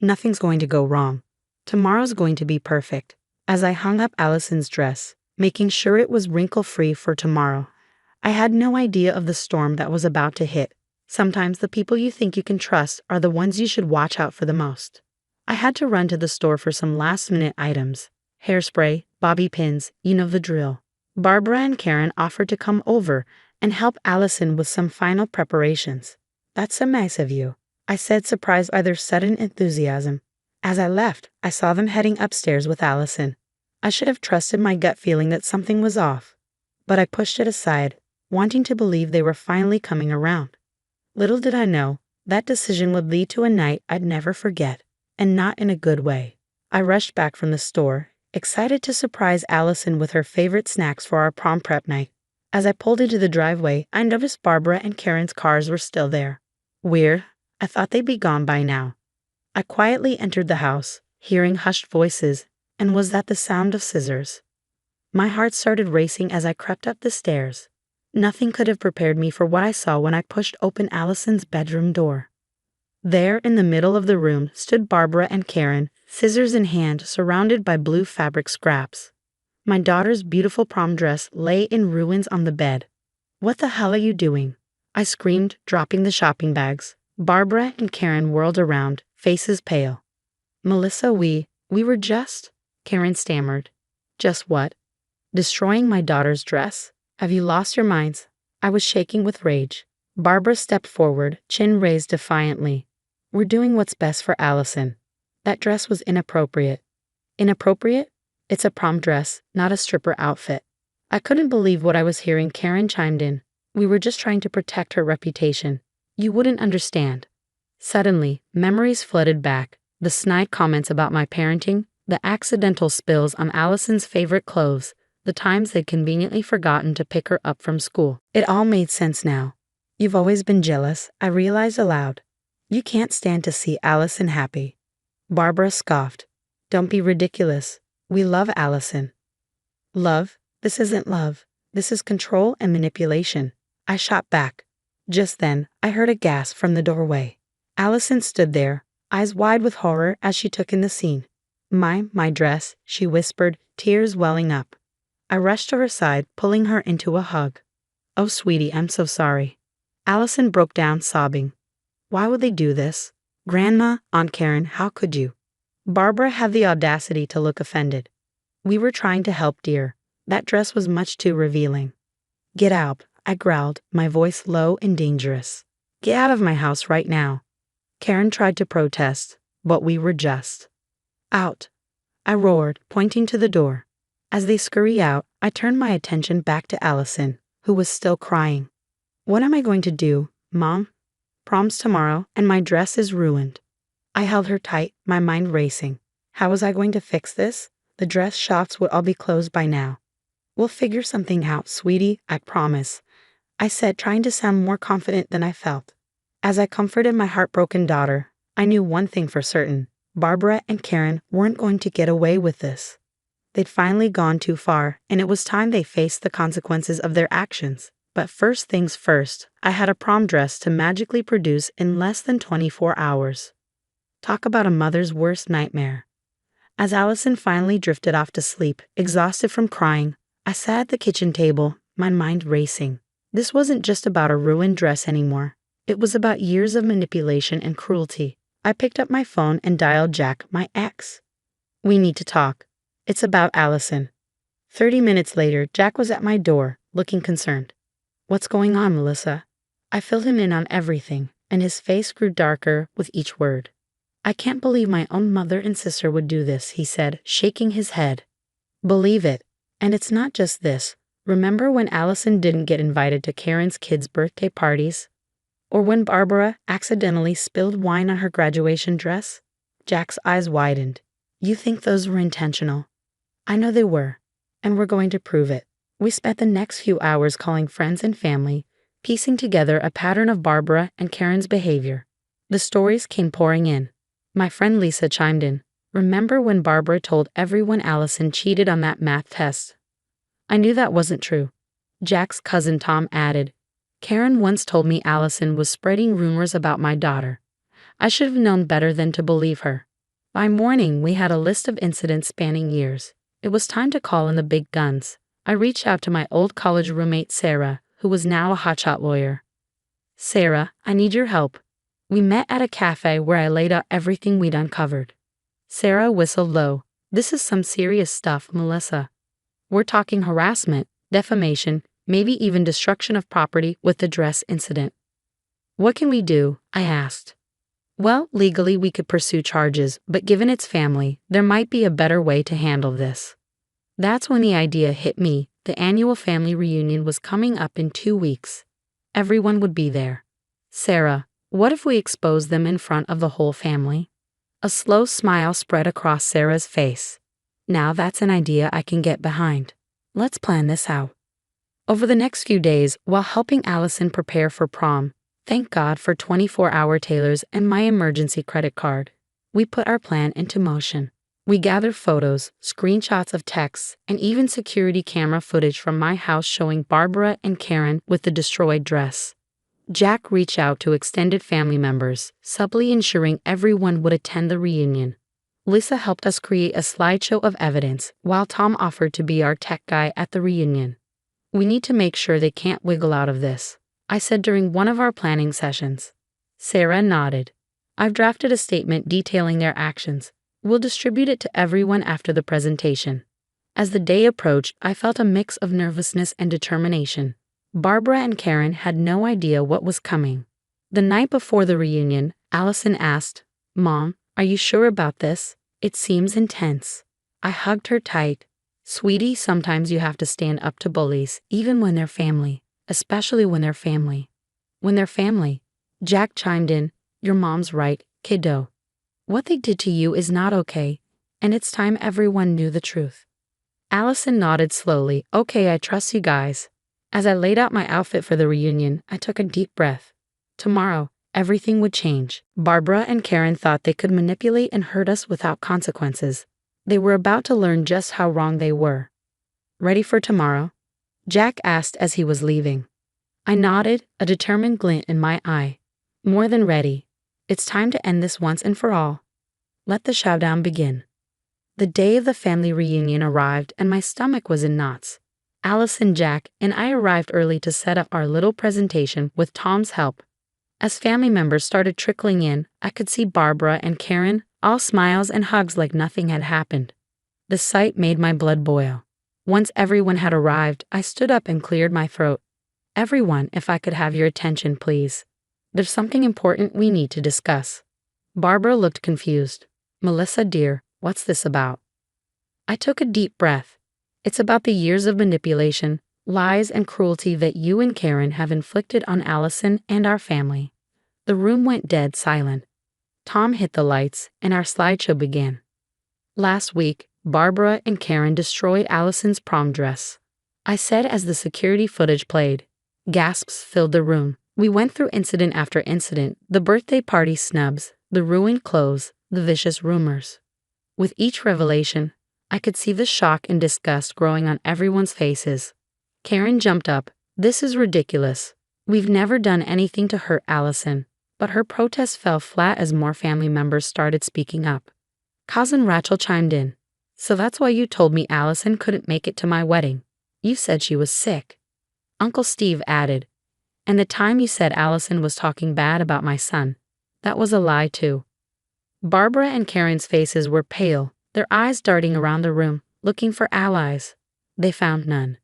Nothing's going to go wrong. Tomorrow's going to be perfect. As I hung up Allison's dress, making sure it was wrinkle-free for tomorrow, I had no idea of the storm that was about to hit. Sometimes the people you think you can trust are the ones you should watch out for the most. I had to run to the store for some last-minute items. Hairspray, bobby pins, you know the drill. Barbara and Karen offered to come over and help Allison with some final preparations. That's so nice of you, I said, surprised by their sudden enthusiasm. As I left, I saw them heading upstairs with Allison. I should have trusted my gut feeling that something was off, but I pushed it aside, wanting to believe they were finally coming around. Little did I know, that decision would lead to a night I'd never forget, and not in a good way. I rushed back from the store, excited to surprise Allison with her favorite snacks for our prom prep night. As I pulled into the driveway, I noticed Barbara and Karen's cars were still there. Weird, I thought they'd be gone by now. I quietly entered the house, hearing hushed voices, and was that the sound of scissors? My heart started racing as I crept up the stairs. Nothing could have prepared me for what I saw when I pushed open Allison's bedroom door. There, in the middle of the room, stood Barbara and Karen, scissors in hand, surrounded by blue fabric scraps. My daughter's beautiful prom dress lay in ruins on the bed. What the hell are you doing? I screamed, dropping the shopping bags. Barbara and Karen whirled around, faces pale. Melissa, we were just... Karen stammered. Just what? Destroying my daughter's dress? Have you lost your minds? I was shaking with rage. Barbara stepped forward, chin raised defiantly. We're doing what's best for Allison. That dress was inappropriate. Inappropriate? It's a prom dress, not a stripper outfit. I couldn't believe what I was hearing. Karen chimed in. We were just trying to protect her reputation. You wouldn't understand. Suddenly, memories flooded back. The snide comments about my parenting, the accidental spills on Allison's favorite clothes, the times they'd conveniently forgotten to pick her up from school. It all made sense now. You've always been jealous, I realized aloud. You can't stand to see Allison happy. Barbara scoffed. Don't be ridiculous. We love Allison. Love? This isn't love. This is control and manipulation. I shot back. Just then, I heard a gasp from the doorway. Allison stood there, eyes wide with horror as she took in the scene. My dress, she whispered, tears welling up. I rushed to her side, pulling her into a hug. Oh, sweetie, I'm so sorry. Allison broke down, sobbing. Why would they do this? Grandma, Aunt Karen, how could you? Barbara had the audacity to look offended. We were trying to help, dear. That dress was much too revealing. Get out, I growled, my voice low and dangerous. Get out of my house right now. Karen tried to protest, but we were just. Out, I roared, pointing to the door. As they scurried out, I turned my attention back to Allison, who was still crying. What am I going to do, Mom? Prom's tomorrow, and my dress is ruined. I held her tight, my mind racing. How was I going to fix this? The dress shops would all be closed by now. We'll figure something out, sweetie, I promise, I said, trying to sound more confident than I felt. As I comforted my heartbroken daughter, I knew one thing for certain. Barbara and Karen weren't going to get away with this. They'd finally gone too far, and it was time they faced the consequences of their actions. But first things first, I had a prom dress to magically produce in less than 24 hours. Talk about a mother's worst nightmare. As Allison finally drifted off to sleep, exhausted from crying, I sat at the kitchen table, my mind racing. This wasn't just about a ruined dress anymore. It was about years of manipulation and cruelty. I picked up my phone and dialed Jack, my ex. We need to talk. It's about Allison. 30 minutes later, Jack was at my door, looking concerned. What's going on, Melissa? I filled him in on everything, and his face grew darker with each word. I can't believe my own mother and sister would do this, he said, shaking his head. Believe it. And it's not just this. Remember when Allison didn't get invited to Karen's kids' birthday parties? Or when Barbara accidentally spilled wine on her graduation dress? Jack's eyes widened. You think those were intentional? I know they were, and we're going to prove it. We spent the next few hours calling friends and family, piecing together a pattern of Barbara and Karen's behavior. The stories came pouring in. My friend Lisa chimed in. Remember when Barbara told everyone Allison cheated on that math test? I knew that wasn't true. Jack's cousin Tom added. Karen once told me Allison was spreading rumors about my daughter. I should have known better than to believe her. By morning, we had a list of incidents spanning years. It was time to call in the big guns. I reached out to my old college roommate Sarah, who was now a hotshot lawyer. Sarah, I need your help. We met at a cafe where I laid out everything we'd uncovered. Sarah whistled low. This is some serious stuff, Melissa. We're talking harassment, defamation, maybe even destruction of property with the dress incident. What can we do? I asked. Well, legally we could pursue charges, but given its family, there might be a better way to handle this. That's when the idea hit me. The annual family reunion was coming up in 2 weeks. Everyone would be there. Sarah, what if we expose them in front of the whole family? A slow smile spread across Sarah's face. Now that's an idea I can get behind. Let's plan this out. Over the next few days, while helping Allison prepare for prom, thank God for 24-hour tailors and my emergency credit card, we put our plan into motion. We gathered photos, screenshots of texts, and even security camera footage from my house showing Barbara and Karen with the destroyed dress. Jack reached out to extended family members, subtly ensuring everyone would attend the reunion. Lisa helped us create a slideshow of evidence, while Tom offered to be our tech guy at the reunion. We need to make sure they can't wiggle out of this, I said during one of our planning sessions. Sarah nodded. I've drafted a statement detailing their actions. We'll distribute it to everyone after the presentation. As the day approached, I felt a mix of nervousness and determination. Barbara and Karen had no idea what was coming. The night before the reunion, Allison asked, Mom, are you sure about this? It seems intense. I hugged her tight. Sweetie, sometimes you have to stand up to bullies, even when they're family, especially when they're family. When they're family. Jack chimed in, your mom's right, kiddo. What they did to you is not okay, and it's time everyone knew the truth. Allison nodded slowly. Okay, I trust you guys. As I laid out my outfit for the reunion, I took a deep breath. Tomorrow, everything would change. Barbara and Karen thought they could manipulate and hurt us without consequences. They were about to learn just how wrong they were. Ready for tomorrow? Jack asked as he was leaving. I nodded, a determined glint in my eye. More than ready. It's time to end this once and for all. Let the showdown begin. The day of the family reunion arrived and my stomach was in knots. Allison, Jack, and I arrived early to set up our little presentation with Tom's help. As family members started trickling in, I could see Barbara and Karen, all smiles and hugs like nothing had happened. The sight made my blood boil. Once everyone had arrived, I stood up and cleared my throat. Everyone, if I could have your attention, please. There's something important we need to discuss. Barbara looked confused. Melissa, dear, what's this about? I took a deep breath. It's about the years of manipulation, lies, and cruelty that you and Karen have inflicted on Allison and our family. The room went dead silent. Tom hit the lights, and our slideshow began. Last week, Barbara and Karen destroyed Allison's prom dress. I said as the security footage played. Gasps filled the room. We went through incident after incident, the birthday party snubs, the ruined clothes, the vicious rumors. With each revelation, I could see the shock and disgust growing on everyone's faces. Karen jumped up. This is ridiculous. We've never done anything to hurt Allison. But her protest fell flat as more family members started speaking up. Cousin Rachel chimed in. So that's why you told me Allison couldn't make it to my wedding. You said she was sick. Uncle Steve added. And the time you said Allison was talking bad about my son. That was a lie too. Barbara and Karen's faces were pale, their eyes darting around the room, looking for allies. They found none.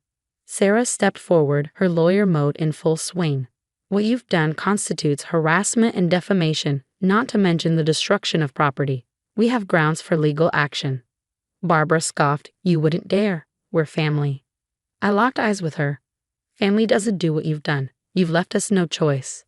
Sarah stepped forward, her lawyer mode in full swing. What you've done constitutes harassment and defamation, not to mention the destruction of property. We have grounds for legal action. Barbara scoffed. You wouldn't dare. We're family. I locked eyes with her. Family doesn't do what you've done. You've left us no choice.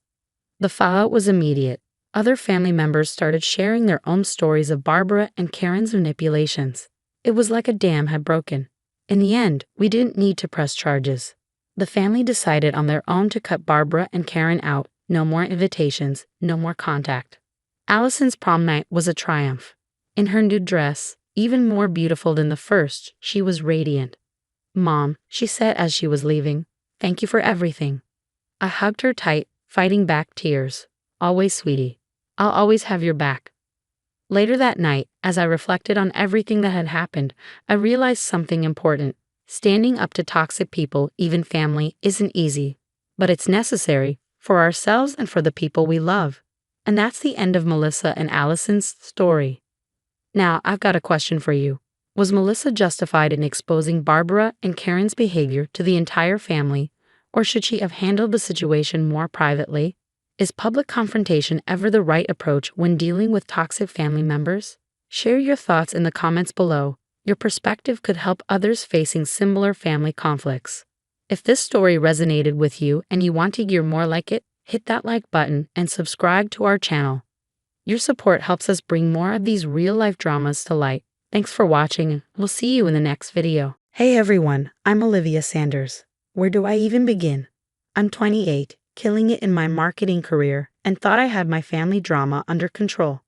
The fallout was immediate. Other family members started sharing their own stories of Barbara and Karen's manipulations. It was like a dam had broken. In the end, we didn't need to press charges. The family decided on their own to cut Barbara and Karen out. No more invitations, no more contact. Allison's prom night was a triumph. In her new dress, even more beautiful than the first, she was radiant. Mom, she said as she was leaving, thank you for everything. I hugged her tight, fighting back tears. Always, sweetie. I'll always have your back. Later that night, as I reflected on everything that had happened, I realized something important. Standing up to toxic people, even family, isn't easy. But it's necessary, for ourselves and for the people we love. And that's the end of Melissa and Allison's story. Now, I've got a question for you. Was Melissa justified in exposing Barbara and Karen's behavior to the entire family, or should she have handled the situation more privately? Is public confrontation ever the right approach when dealing with toxic family members? Share your thoughts in the comments below. Your perspective could help others facing similar family conflicts. If this story resonated with you and you want to hear more like it, hit that like button and subscribe to our channel. Your support helps us bring more of these real-life dramas to light. Thanks for watching, and we'll see you in the next video. Hey everyone, I'm Olivia Sanders. Where do I even begin? I'm 28, killing it in my marketing career, and thought I had my family drama under control.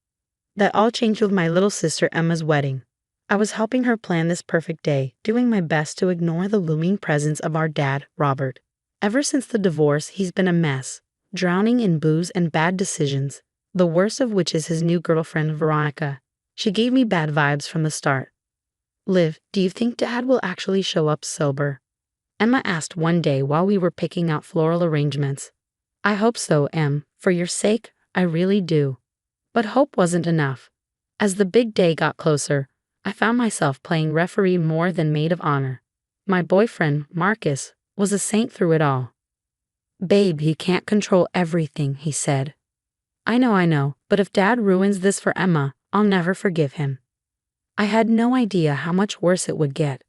That all changed with my little sister Emma's wedding. I was helping her plan this perfect day, doing my best to ignore the looming presence of our dad, Robert. Ever since the divorce, he's been a mess, drowning in booze and bad decisions, the worst of which is his new girlfriend, Veronica. She gave me bad vibes from the start. Liv, do you think Dad will actually show up sober? Emma asked one day while we were picking out floral arrangements. I hope so, Em. For your sake, I really do. But hope wasn't enough. As the big day got closer, I found myself playing referee more than maid of honor. My boyfriend, Marcus, was a saint through it all. Babe, he can't control everything, he said. I know, but if Dad ruins this for Emma, I'll never forgive him. I had no idea how much worse it would get.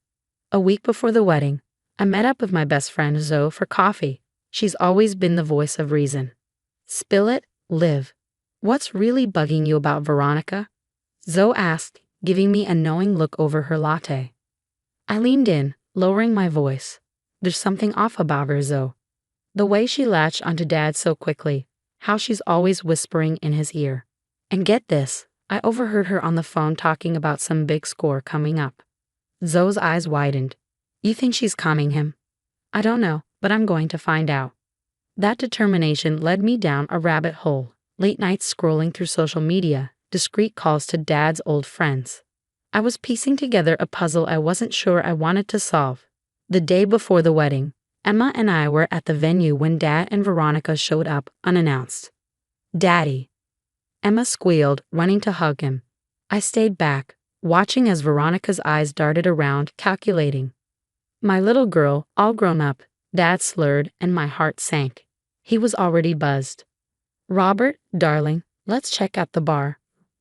A week before the wedding, I met up with my best friend Zoe for coffee. She's always been the voice of reason. Spill it, Liv. What's really bugging you about Veronica? Zoe asked, giving me a knowing look over her latte. I leaned in, lowering my voice. There's something off about her, Zoe. The way she latched onto Dad so quickly, how she's always whispering in his ear. And get this, I overheard her on the phone talking about some big score coming up. Zoe's eyes widened. You think she's conning him? I don't know, but I'm going to find out. That determination led me down a rabbit hole. late nights scrolling through social media, discreet calls to Dad's old friends. I was piecing together a puzzle I wasn't sure I wanted to solve. The day before the wedding, Emma and I were at the venue when Dad and Veronica showed up unannounced. "Daddy," Emma squealed, running to hug him. I stayed back, watching as Veronica's eyes darted around, calculating. "My little girl, all grown up," Dad slurred, and my heart sank. He was already buzzed. "Robert, darling, let's check out the bar,"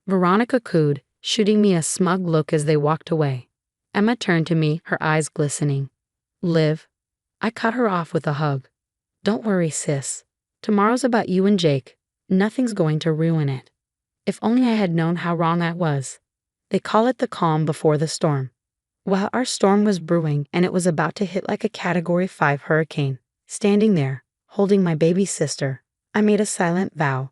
Veronica cooed, shooting me a smug look as they walked away. Emma turned to me, her eyes glistening. "Liv." I cut her off with a hug. "Don't worry, sis. Tomorrow's about you and Jake. Nothing's going to ruin it." If only I had known how wrong I was. They call it the calm before the storm. While our storm was brewing and it was about to hit like a Category 5 hurricane, standing there, holding my baby sister, I made a silent vow.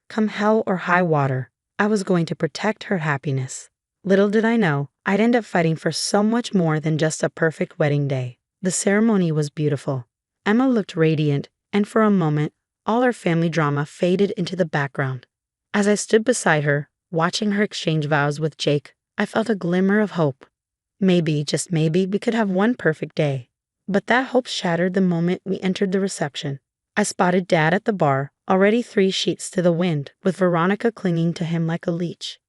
Come hell or high water, I was going to protect her happiness. Little did I know, I'd end up fighting for so much more than just a perfect wedding day. The ceremony was beautiful. Emma looked radiant, and for a moment, all our family drama faded into the background. As I stood beside her, watching her exchange vows with Jake, I felt a glimmer of hope. Maybe, just maybe, we could have one perfect day. But that hope shattered the moment we entered the reception. I spotted Dad at the bar, already 3 sheets to the wind, with Veronica clinging to him like a leech.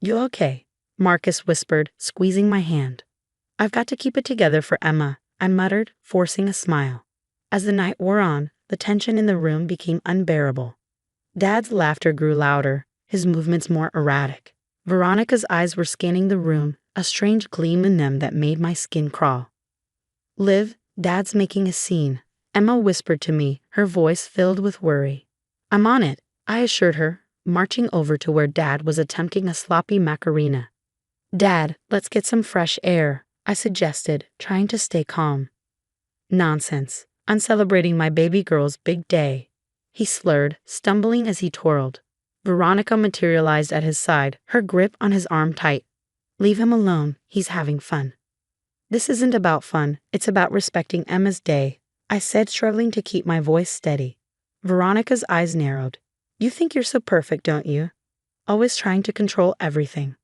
"You okay?" Marcus whispered, squeezing my hand. "I've got to keep it together for Emma," I muttered, forcing a smile. As the night wore on, the tension in the room became unbearable. Dad's laughter grew louder, his movements more erratic. Veronica's eyes were scanning the room, a strange gleam in them that made my skin crawl. "Liv, Dad's making a scene," Emma whispered to me, her voice filled with worry. "I'm on it," I assured her, marching over to where Dad was attempting a sloppy Macarena. "Dad, let's get some fresh air," I suggested, trying to stay calm. "Nonsense. I'm celebrating my baby girl's big day," he slurred, stumbling as he twirled. Veronica materialized at his side, her grip on his arm tight. "Leave him alone, he's having fun." "This isn't about fun, it's about respecting Emma's day," I said, struggling to keep my voice steady. Veronica's eyes narrowed. "You think you're so perfect, don't you? Always trying to control everything."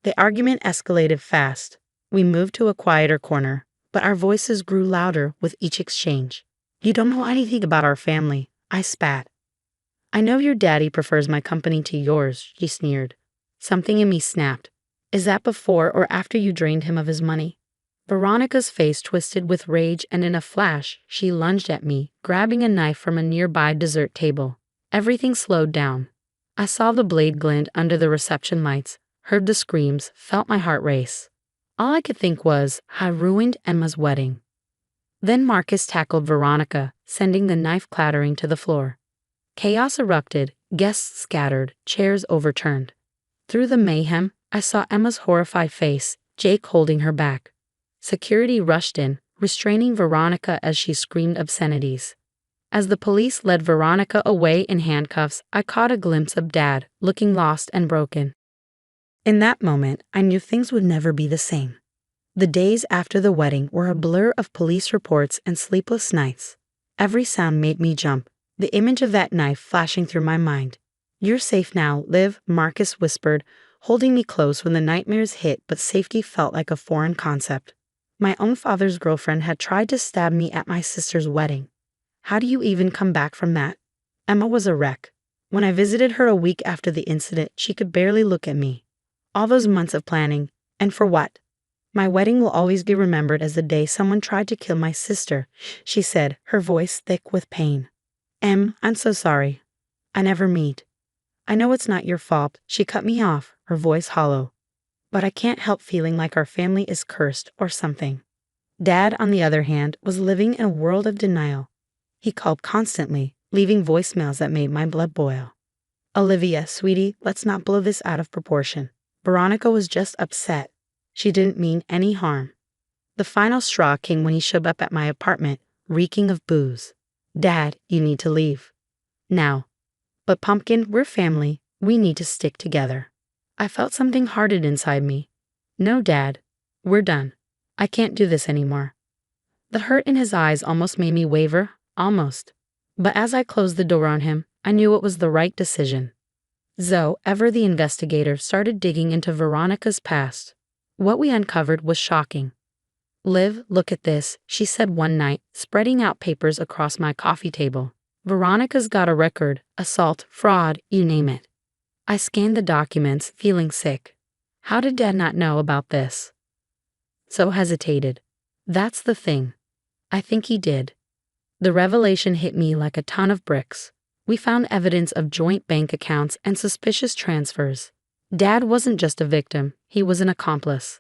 The argument escalated fast. We moved to a quieter corner, but our voices grew louder with each exchange. "You don't know anything about our family," I spat. "I know your daddy prefers my company to yours," she sneered. Something in me snapped. "Is that before or after you drained him of his money?" Veronica's face twisted with rage, and in a flash, she lunged at me, grabbing a knife from a nearby dessert table. Everything slowed down. I saw the blade glint under the reception lights, heard the screams, felt my heart race. All I could think was, I ruined Emma's wedding. Then Marcus tackled Veronica, sending the knife clattering to the floor. Chaos erupted, guests scattered, chairs overturned. Through the mayhem, I saw Emma's horrified face, Jake holding her back. Security rushed in, restraining Veronica as she screamed obscenities. As the police led Veronica away in handcuffs, I caught a glimpse of Dad, looking lost and broken. In that moment, I knew things would never be the same. The days after the wedding were a blur of police reports and sleepless nights. Every sound made me jump, the image of that knife flashing through my mind. "You're safe now, Liv," Marcus whispered, holding me close when the nightmares hit, but safety felt like a foreign concept. My own father's girlfriend had tried to stab me at my sister's wedding. How do you even come back from that? Emma was a wreck. When I visited her a week after the incident, she could barely look at me. All those months of planning, and for what? "My wedding will always be remembered as the day someone tried to kill my sister," she said, her voice thick with pain. I'm so sorry. I never meant. I know it's not your fault," she cut me off, her voice hollow. "But I can't help feeling like our family is cursed or something." Dad, on the other hand, was living in a world of denial. He called constantly, leaving voicemails that made my blood boil. "Olivia, sweetie, let's not blow this out of proportion. Veronica was just upset. She didn't mean any harm." The final straw came when he showed up at my apartment, reeking of booze. "Dad, you need to leave. Now." "But Pumpkin, we're family. We need to stick together." I felt something harden inside me. "No, Dad. We're done. I can't do this anymore." The hurt in his eyes almost made me waver, almost. But as I closed the door on him, I knew it was the right decision. Zoe, ever the investigator, started digging into Veronica's past. What we uncovered was shocking. "Liv, look at this," she said one night, spreading out papers across my coffee table. "Veronica's got a record, assault, fraud, you name it." I scanned the documents, feeling sick. How did Dad not know about this? Zoe hesitated. "That's the thing. I think he did." The revelation hit me like a ton of bricks. We found evidence of joint bank accounts and suspicious transfers. Dad wasn't just a victim, he was an accomplice.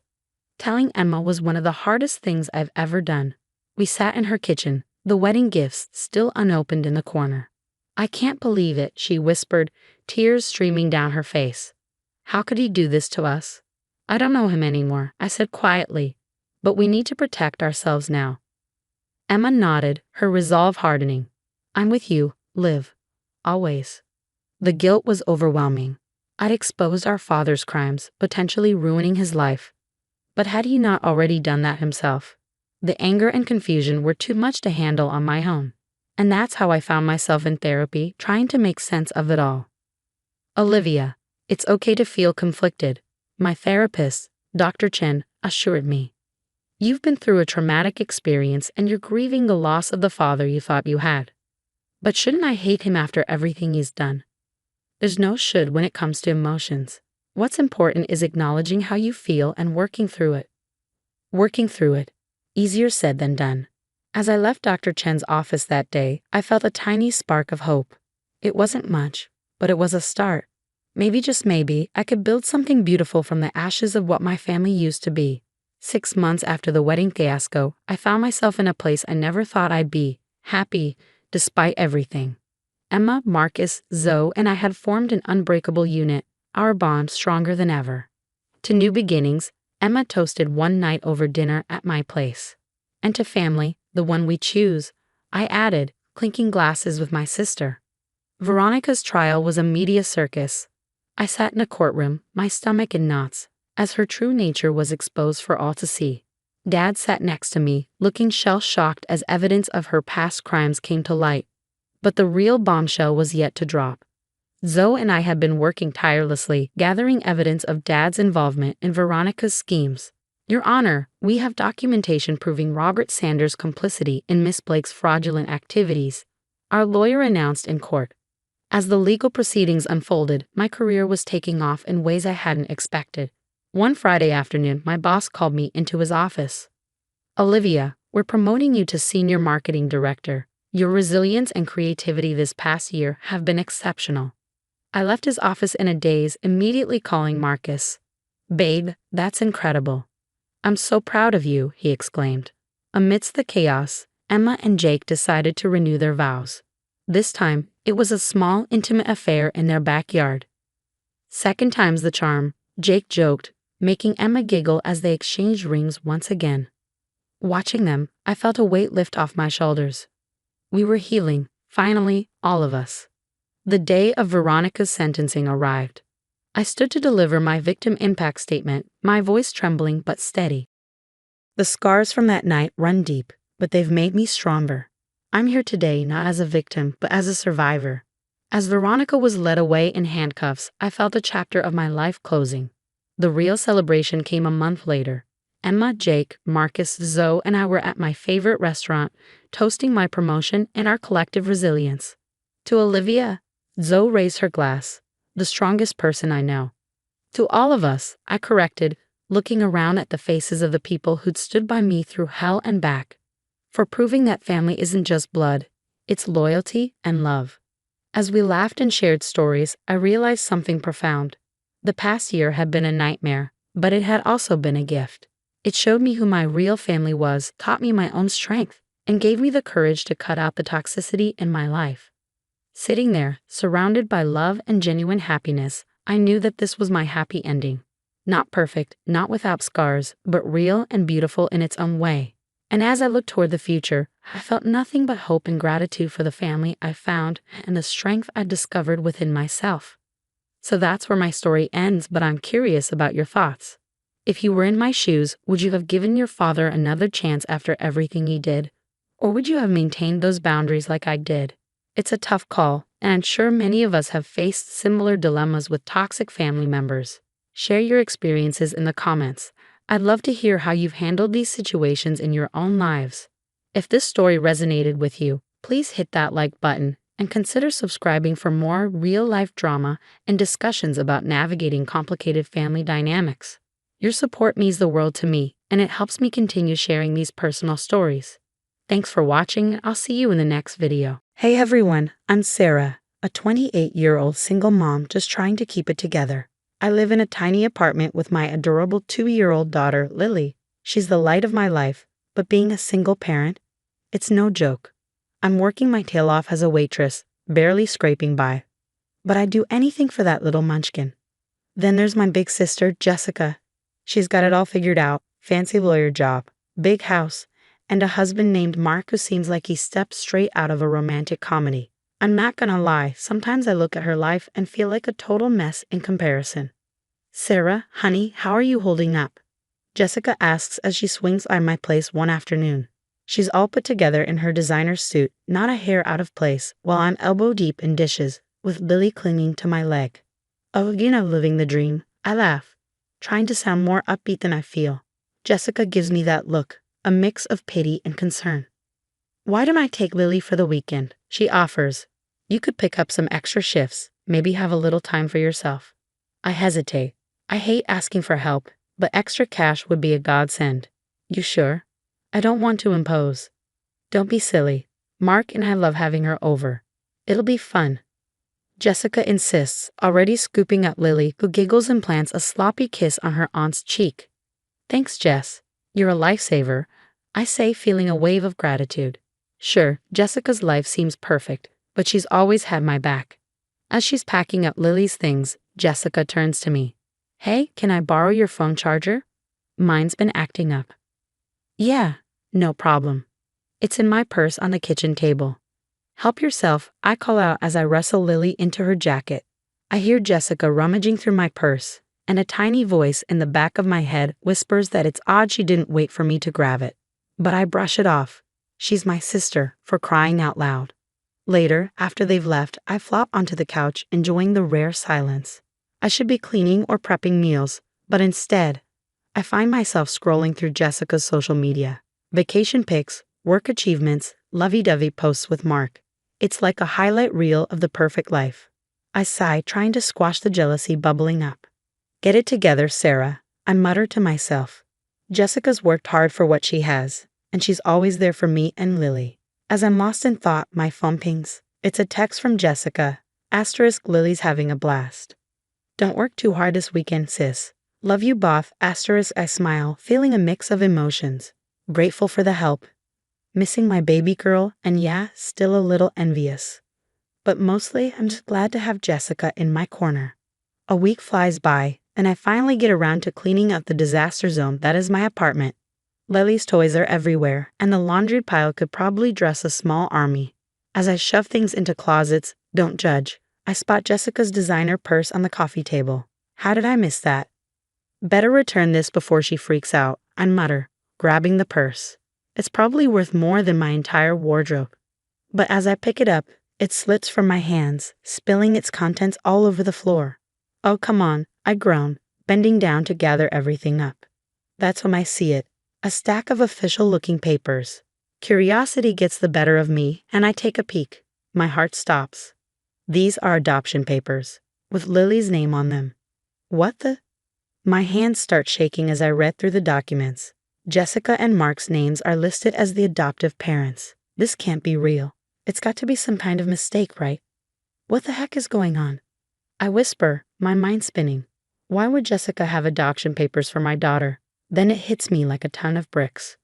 Telling Emma was one of the hardest things I've ever done. We sat in her kitchen, the wedding gifts still unopened in the corner. "I can't believe it," she whispered, tears streaming down her face. "How could he do this to us?" "I don't know him anymore," I said quietly, "but we need to protect ourselves now." Emma nodded, her resolve hardening. "I'm with you, Liv. Always." The guilt was overwhelming. I'd exposed our father's crimes, potentially ruining his life. But had he not already done that himself? The anger and confusion were too much to handle on my own. And that's how I found myself in therapy, trying to make sense of it all. "Olivia, it's okay to feel conflicted," my therapist, Dr. Chen, assured me. "You've been through a traumatic experience and you're grieving the loss of the father you thought you had. But shouldn't I hate him after everything he's done? There's no should when it comes to emotions. What's important is acknowledging how you feel and working through it." Working through it. Easier said than done. As I left Dr. Chen's office that day, I felt a tiny spark of hope. It wasn't much, but it was a start. Maybe, just maybe, I could build something beautiful from the ashes of what my family used to be. 6 months after the wedding fiasco, I found myself in a place I never thought I'd be, happy, despite everything. Emma, Marcus, Zoe, and I had formed an unbreakable unit, our bond stronger than ever. To new beginnings, Emma toasted one night over dinner at my place. And to family, the one we choose, I added, clinking glasses with my sister. Veronica's trial was a media circus. I sat in a courtroom, my stomach in knots, as her true nature was exposed for all to see. Dad sat next to me, looking shell-shocked as evidence of her past crimes came to light. But the real bombshell was yet to drop. Zoe and I had been working tirelessly, gathering evidence of Dad's involvement in Veronica's schemes. "Your Honor, we have documentation proving Robert Sanders' complicity in Miss Blake's fraudulent activities," our lawyer announced in court. As the legal proceedings unfolded, my career was taking off in ways I hadn't expected. One Friday afternoon, my boss called me into his office. "Olivia, we're promoting you to Senior Marketing Director. Your resilience and creativity this past year have been exceptional." I left his office in a daze, immediately calling Marcus. "Babe, that's incredible." "I'm so proud of you," he exclaimed. Amidst the chaos, Emma and Jake decided to renew their vows. This time, it was a small, intimate affair in their backyard. "Second time's the charm," Jake joked, making Emma giggle as they exchanged rings once again. Watching them, I felt a weight lift off my shoulders. We were healing, finally, all of us. The day of Veronica's sentencing arrived. I stood to deliver my victim impact statement, my voice trembling but steady. The scars from that night run deep, but they've made me stronger. I'm here today not as a victim, but as a survivor. As Veronica was led away in handcuffs, I felt a chapter of my life closing. The real celebration came a month later. Emma, Jake, Marcus, Zoe, and I were at my favorite restaurant, toasting my promotion and our collective resilience. To Olivia, Zoe raised her glass, the strongest person I know. To all of us, I corrected, looking around at the faces of the people who'd stood by me through hell and back. For proving that family isn't just blood, it's loyalty and love. As we laughed and shared stories, I realized something profound. The past year had been a nightmare, but it had also been a gift. It showed me who my real family was, taught me my own strength, and gave me the courage to cut out the toxicity in my life. Sitting there, surrounded by love and genuine happiness, I knew that this was my happy ending. Not perfect, not without scars, but real and beautiful in its own way. And as I looked toward the future, I felt nothing but hope and gratitude for the family I found and the strength I discovered within myself. So that's where my story ends, but I'm curious about your thoughts. If you were in my shoes, would you have given your father another chance after everything he did? Or would you have maintained those boundaries like I did? It's a tough call, and I'm sure many of us have faced similar dilemmas with toxic family members. Share your experiences in the comments. I'd love to hear how you've handled these situations in your own lives. If this story resonated with you, please hit that like button and consider subscribing for more real-life drama and discussions about navigating complicated family dynamics. Your support means the world to me, and it helps me continue sharing these personal stories. Thanks for watching, and I'll see you in the next video. Hey everyone, I'm Sarah, a 28-year-old single mom just trying to keep it together. I live in a tiny apartment with my adorable 2-year-old daughter, Lily. She's the light of my life, but being a single parent, it's no joke. I'm working my tail off as a waitress, barely scraping by. But I'd do anything for that little munchkin. Then there's my big sister, Jessica. She's got it all figured out, fancy lawyer job, big house, and a husband named Mark who seems like he stepped straight out of a romantic comedy. I'm not gonna lie, sometimes I look at her life and feel like a total mess in comparison. Sarah, honey, how are you holding up? Jessica asks as she swings by my place one afternoon. She's all put together in her designer suit, not a hair out of place, while I'm elbow deep in dishes, with Lily clinging to my leg. Oh, living the dream. I laugh, trying to sound more upbeat than I feel. Jessica gives me that look, a mix of pity and concern. Why don't I take Lily for the weekend? She offers. You could pick up some extra shifts, maybe have a little time for yourself. I hesitate. I hate asking for help, but extra cash would be a godsend. You sure? I don't want to impose. Don't be silly. Mark and I love having her over. It'll be fun. Jessica insists, already scooping up Lily, who giggles and plants a sloppy kiss on her aunt's cheek. Thanks, Jess. You're a lifesaver, I say, feeling a wave of gratitude. Sure, Jessica's life seems perfect, but she's always had my back. As she's packing up Lily's things, Jessica turns to me. Hey, can I borrow your phone charger? Mine's been acting up. Yeah, no problem. It's in my purse on the kitchen table. Help yourself, I call out as I wrestle Lily into her jacket. I hear Jessica rummaging through my purse, and a tiny voice in the back of my head whispers that it's odd she didn't wait for me to grab it. But I brush it off. She's my sister, for crying out loud. Later, after they've left, I flop onto the couch, enjoying the rare silence. I should be cleaning or prepping meals, but instead, I find myself scrolling through Jessica's social media. Vacation pics, work achievements, lovey-dovey posts with Mark. It's like a highlight reel of the perfect life. I sigh, trying to squash the jealousy bubbling up. Get it together, Sarah, I mutter to myself. Jessica's worked hard for what she has, and she's always there for me and Lily. As I'm lost in thought, my phone pings. It's a text from Jessica. * Lily's having a blast. Don't work too hard this weekend, sis. Love you both. * I smile, feeling a mix of emotions. Grateful for the help. Missing my baby girl, and yeah, still a little envious. But mostly, I'm just glad to have Jessica in my corner. A week flies by, and I finally get around to cleaning up the disaster zone that is my apartment. Lily's toys are everywhere, and the laundry pile could probably dress a small army. As I shove things into closets, don't judge, I spot Jessica's designer purse on the coffee table. How did I miss that? Better return this before she freaks out, I mutter, grabbing the purse. It's probably worth more than my entire wardrobe. But as I pick it up, it slips from my hands, spilling its contents all over the floor. Oh, come on, I groan, bending down to gather everything up. That's when I see it, a stack of official-looking papers. Curiosity gets the better of me, and I take a peek. My heart stops. These are adoption papers, with Lily's name on them. What the? My hands start shaking as I read through the documents. Jessica and Mark's names are listed as the adoptive parents. This can't be real. It's got to be some kind of mistake, right? What the heck is going on? I whisper, my mind spinning. Why would Jessica have adoption papers for my daughter? Then it hits me like a ton of bricks.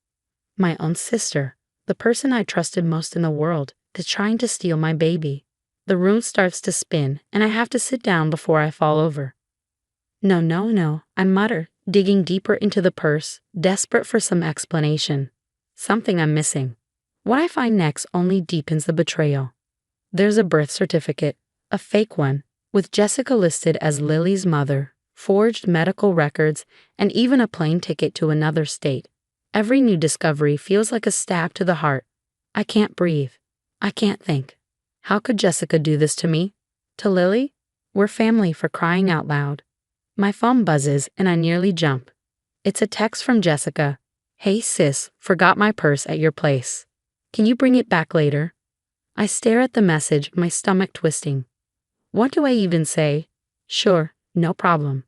My own sister, the person I trusted most in the world, is trying to steal my baby. The room starts to spin, and I have to sit down before I fall over. No, I mutter, digging deeper into the purse, desperate for some explanation. Something I'm missing. What I find next only deepens the betrayal. There's a birth certificate, a fake one, with Jessica listed as Lily's mother, forged medical records, and even a plane ticket to another state. Every new discovery feels like a stab to the heart. I can't breathe. I can't think. How could Jessica do this to me? To Lily? We're family, for crying out loud. My phone buzzes and I nearly jump. It's a text from Jessica. Hey sis, forgot my purse at your place. Can you bring it back later? I stare at the message, my stomach twisting. What do I even say? Sure, no problem.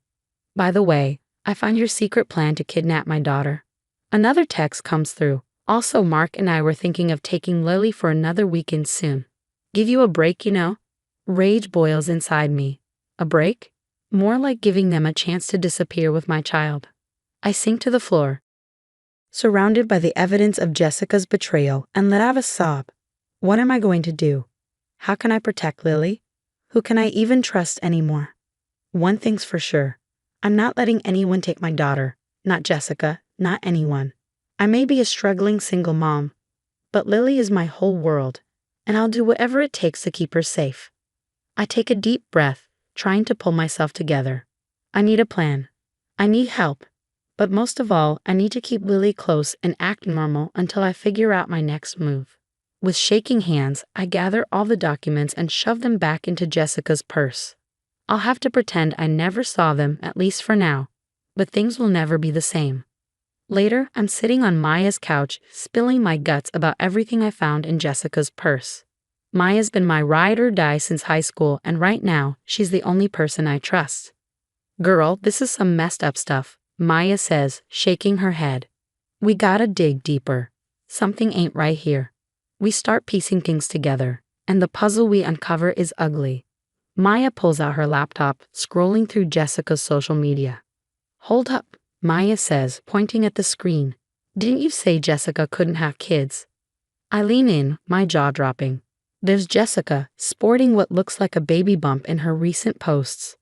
By the way, I found your secret plan to kidnap my daughter. Another text comes through. Also, Mark and I were thinking of taking Lily for another weekend soon. Give you a break, you know? Rage boils inside me. A break? More like giving them a chance to disappear with my child. I sink to the floor, surrounded by the evidence of Jessica's betrayal, and let out a sob. What am I going to do? How can I protect Lily? Who can I even trust anymore? One thing's for sure. I'm not letting anyone take my daughter. Not Jessica, not anyone. I may be a struggling single mom, but Lily is my whole world, and I'll do whatever it takes to keep her safe. I take a deep breath, trying to pull myself together. I need a plan. I need help. But most of all, I need to keep Lily close and act normal until I figure out my next move. With shaking hands, I gather all the documents and shove them back into Jessica's purse. I'll have to pretend I never saw them, at least for now. But things will never be the same. Later, I'm sitting on Maya's couch, spilling my guts about everything I found in Jessica's purse. Maya's been my ride or die since high school, and right now, she's the only person I trust. Girl, this is some messed up stuff, Maya says, shaking her head. We gotta dig deeper. Something ain't right here. We start piecing things together, and the puzzle we uncover is ugly. Maya pulls out her laptop, scrolling through Jessica's social media. Hold up, Maya says, pointing at the screen. Didn't you say Jessica couldn't have kids? I lean in, my jaw dropping. There's Jessica, sporting what looks like a baby bump in her recent posts.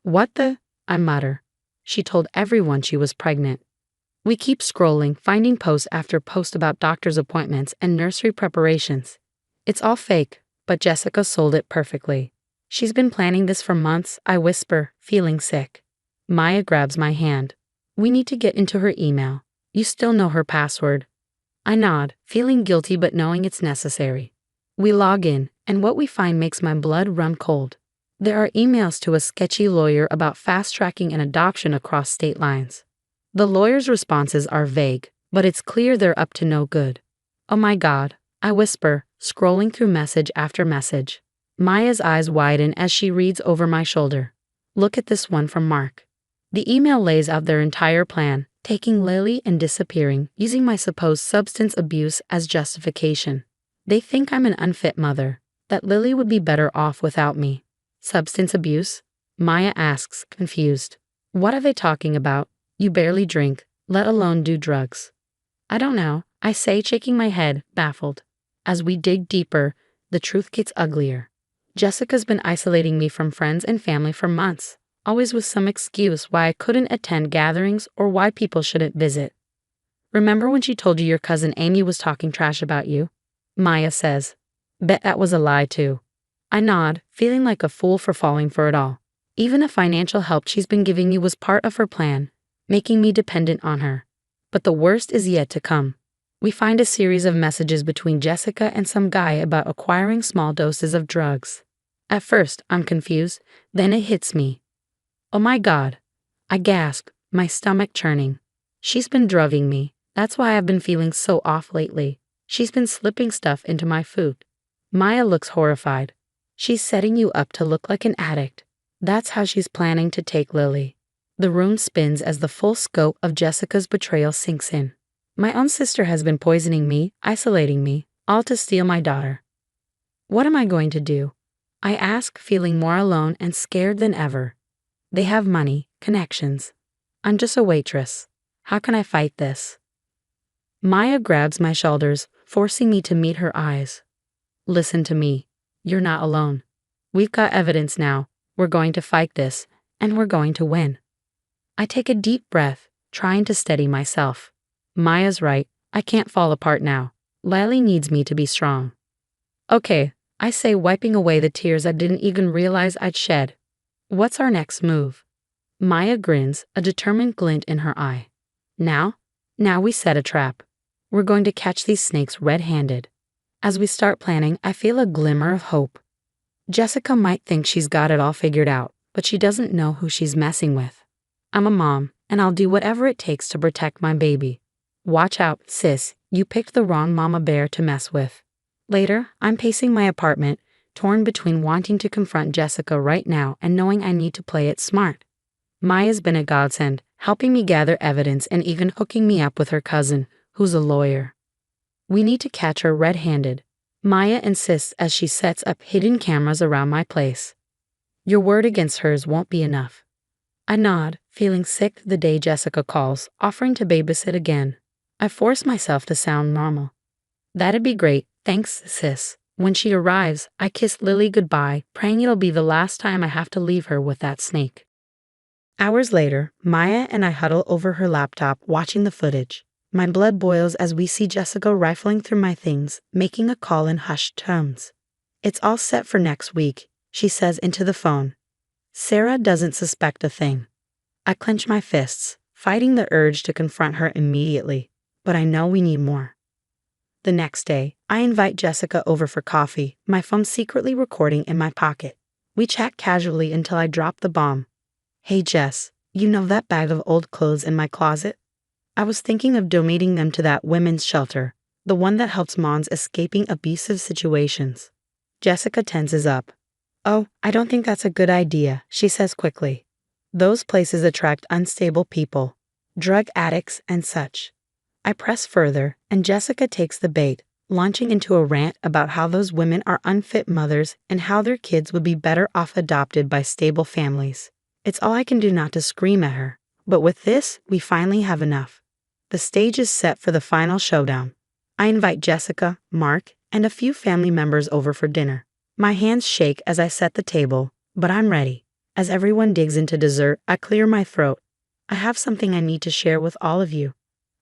What the? I mutter. She told everyone she was pregnant. We keep scrolling, finding post after post about doctor's appointments and nursery preparations. It's all fake, but Jessica sold it perfectly. She's been planning this for months, I whisper, feeling sick. Maya grabs my hand. We need to get into her email. You still know her password. I nod, feeling guilty but knowing it's necessary. We log in, and what we find makes my blood run cold. There are emails to a sketchy lawyer about fast-tracking an adoption across state lines. The lawyer's responses are vague, but it's clear they're up to no good. Oh my God, I whisper, scrolling through message after message. Maya's eyes widen as she reads over my shoulder. Look at this one from Mark. The email lays out their entire plan, taking Lily and disappearing, using my supposed substance abuse as justification. They think I'm an unfit mother, that Lily would be better off without me. Substance abuse? Maya asks, confused. What are they talking about? You barely drink, let alone do drugs. I don't know, I say, shaking my head, baffled. As we dig deeper, the truth gets uglier. Jessica's been isolating me from friends and family for months, always with some excuse why I couldn't attend gatherings or why people shouldn't visit. Remember when she told you your cousin Amy was talking trash about you? Maya says. Bet that was a lie too. I nod, feeling like a fool for falling for it all. Even the financial help she's been giving you was part of her plan, making me dependent on her. But the worst is yet to come. We find a series of messages between Jessica and some guy about acquiring small doses of drugs. At first, I'm confused, then it hits me. Oh my God. I gasp, my stomach churning. She's been drugging me. That's why I've been feeling so off lately. She's been slipping stuff into my food. Maya looks horrified. She's setting you up to look like an addict. That's how she's planning to take Lily. The room spins as the full scope of Jessica's betrayal sinks in. My own sister has been poisoning me, isolating me, all to steal my daughter. What am I going to do? I ask, feeling more alone and scared than ever. They have money, connections. I'm just a waitress. How can I fight this? Maya grabs my shoulders, forcing me to meet her eyes. Listen to me. You're not alone. We've got evidence now. We're going to fight this, and we're going to win. I take a deep breath, trying to steady myself. Maya's right. I can't fall apart now. Lily needs me to be strong. Okay, I say, wiping away the tears I didn't even realize I'd shed. What's our next move? Maya grins, a determined glint in her eye. Now we set a trap. We're going to catch these snakes red-handed. As we start planning, I feel a glimmer of hope. Jessica might think she's got it all figured out, but she doesn't know who she's messing with. I'm a mom, and I'll do whatever it takes to protect my baby. Watch out, sis, you picked the wrong mama bear to mess with. Later, I'm pacing my apartment, torn between wanting to confront Jessica right now and knowing I need to play it smart. Maya's been a godsend, helping me gather evidence and even hooking me up with her cousin, who's a lawyer. We need to catch her red-handed. Maya insists as she sets up hidden cameras around my place. Your word against hers won't be enough. I nod, feeling sick the day Jessica calls, offering to babysit again. I force myself to sound normal. That'd be great, thanks, sis. When she arrives, I kiss Lily goodbye, praying it'll be the last time I have to leave her with that snake. Hours later, Maya and I huddle over her laptop watching the footage. My blood boils as we see Jessica rifling through my things, making a call in hushed tones. It's all set for next week, she says into the phone. Sarah doesn't suspect a thing. I clench my fists, fighting the urge to confront her immediately, but I know we need more. The next day, I invite Jessica over for coffee, my phone secretly recording in my pocket. We chat casually until I drop the bomb. Hey Jess, you know that bag of old clothes in my closet? I was thinking of donating them to that women's shelter, the one that helps moms escaping abusive situations. Jessica tenses up. Oh, I don't think that's a good idea, she says quickly. Those places attract unstable people, drug addicts and such. I press further, and Jessica takes the bait, launching into a rant about how those women are unfit mothers and how their kids would be better off adopted by stable families. It's all I can do not to scream at her, but with this, we finally have enough. The stage is set for the final showdown. I invite Jessica, Mark, and a few family members over for dinner. My hands shake as I set the table, but I'm ready. As everyone digs into dessert, I clear my throat. I have something I need to share with all of you.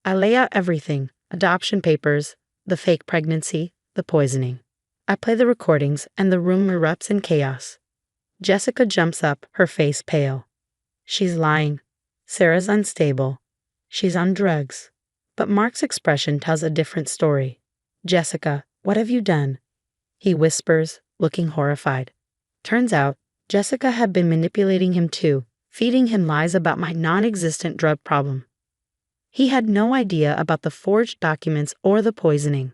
I lay out everything, adoption papers, the fake pregnancy, the poisoning. I play the recordings, and the room erupts in chaos. Jessica jumps up, her face pale. She's lying. Sarah's unstable. She's on drugs. But Mark's expression tells a different story. Jessica, what have you done? He whispers, looking horrified. Turns out, Jessica had been manipulating him too, feeding him lies about my non-existent drug problem. He had no idea about the forged documents or the poisoning.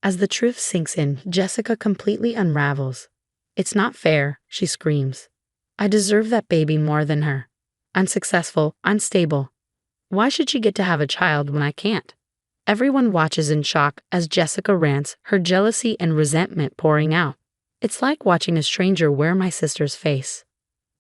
As the truth sinks in, Jessica completely unravels. It's not fair, she screams. I deserve that baby more than her. I'm successful, unstable. Why should she get to have a child when I can't? Everyone watches in shock as Jessica rants, her jealousy and resentment pouring out. It's like watching a stranger wear my sister's face.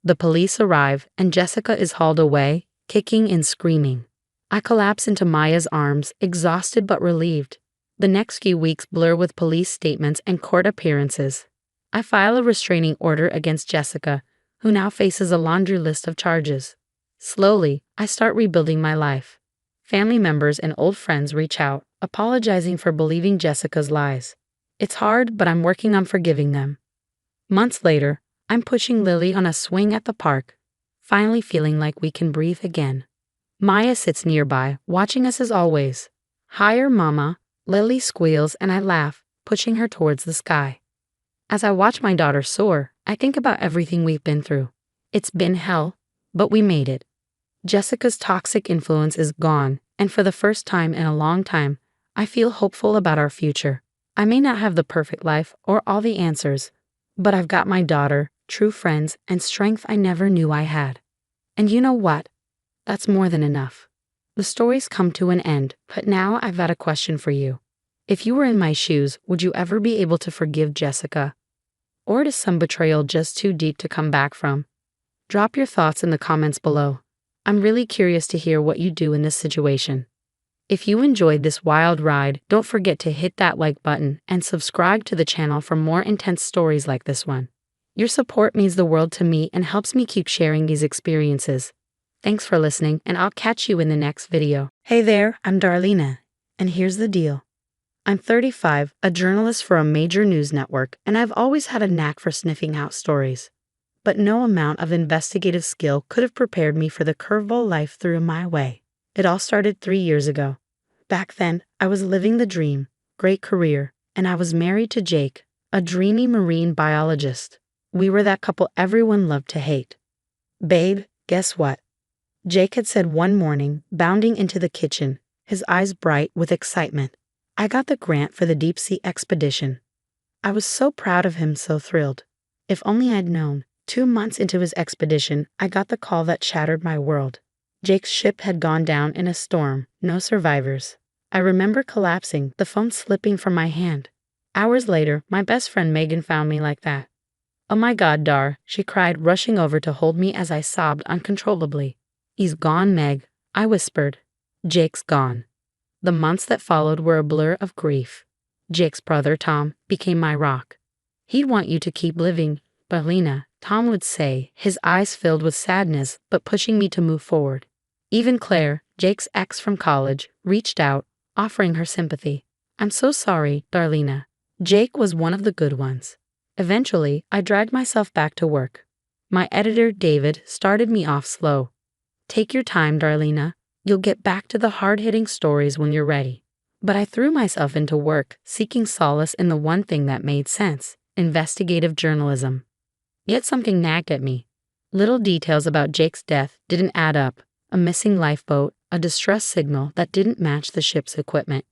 The police arrive, and Jessica is hauled away, kicking and screaming. I collapse into Maya's arms, exhausted but relieved. The next few weeks blur with police statements and court appearances. I file a restraining order against Jessica, who now faces a laundry list of charges. Slowly, I start rebuilding my life. Family members and old friends reach out, apologizing for believing Jessica's lies. It's hard, but I'm working on forgiving them. Months later, I'm pushing Lily on a swing at the park, finally feeling like we can breathe again. Maya sits nearby, watching us as always. Higher, Mama, Lily squeals, and I laugh, pushing her towards the sky. As I watch my daughter soar, I think about everything we've been through. It's been hell, but we made it. Jessica's toxic influence is gone, and for the first time in a long time, I feel hopeful about our future. I may not have the perfect life or all the answers, but I've got my daughter, true friends, and strength I never knew I had. And you know what? That's more than enough. The story's come to an end, but now I've got a question for you. If you were in my shoes, would you ever be able to forgive Jessica? Or is some betrayal just too deep to come back from? Drop your thoughts in the comments below. I'm really curious to hear what you do in this situation. If you enjoyed this wild ride, don't forget to hit that like button and subscribe to the channel for more intense stories like this one. Your support means the world to me and helps me keep sharing these experiences. Thanks for listening, and I'll catch you in the next video. Hey there, I'm Darlena, and here's the deal. I'm 35, a journalist for a major news network, and I've always had a knack for sniffing out stories. But no amount of investigative skill could have prepared me for the curveball life threw my way. It all started 3 years ago. Back then, I was living the dream, great career, And I was married to Jake, a dreamy marine biologist. We were that couple everyone loved to hate. Babe, guess what? Jake had said one morning, bounding into the kitchen, his eyes bright with excitement. I got the grant for the deep-sea expedition. I was so proud of him, so thrilled. If only I'd known. 2 months into his expedition, I got the call that shattered my world. Jake's ship had gone down in a storm, no survivors. I remember collapsing, the phone slipping from my hand. Hours later, my best friend Megan found me like that. "Oh my God, Dar," she cried, rushing over to hold me as I sobbed uncontrollably. "He's gone, Meg," I whispered. "Jake's gone." The months that followed were a blur of grief. Jake's brother, Tom, became my rock. "He'd want you to keep living, Berlina," Tom would say, his eyes filled with sadness but pushing me to move forward. Even Claire, Jake's ex from college, reached out, offering her sympathy. "I'm so sorry, Darlena. Jake was one of the good ones." Eventually, I dragged myself back to work. My editor, David, started me off slow. "Take your time, Darlena. You'll get back to the hard-hitting stories when you're ready." But I threw myself into work, seeking solace in the one thing that made sense: investigative journalism. Yet something nagged at me. Little details about Jake's death didn't add up: a missing lifeboat, a distress signal that didn't match the ship's equipment.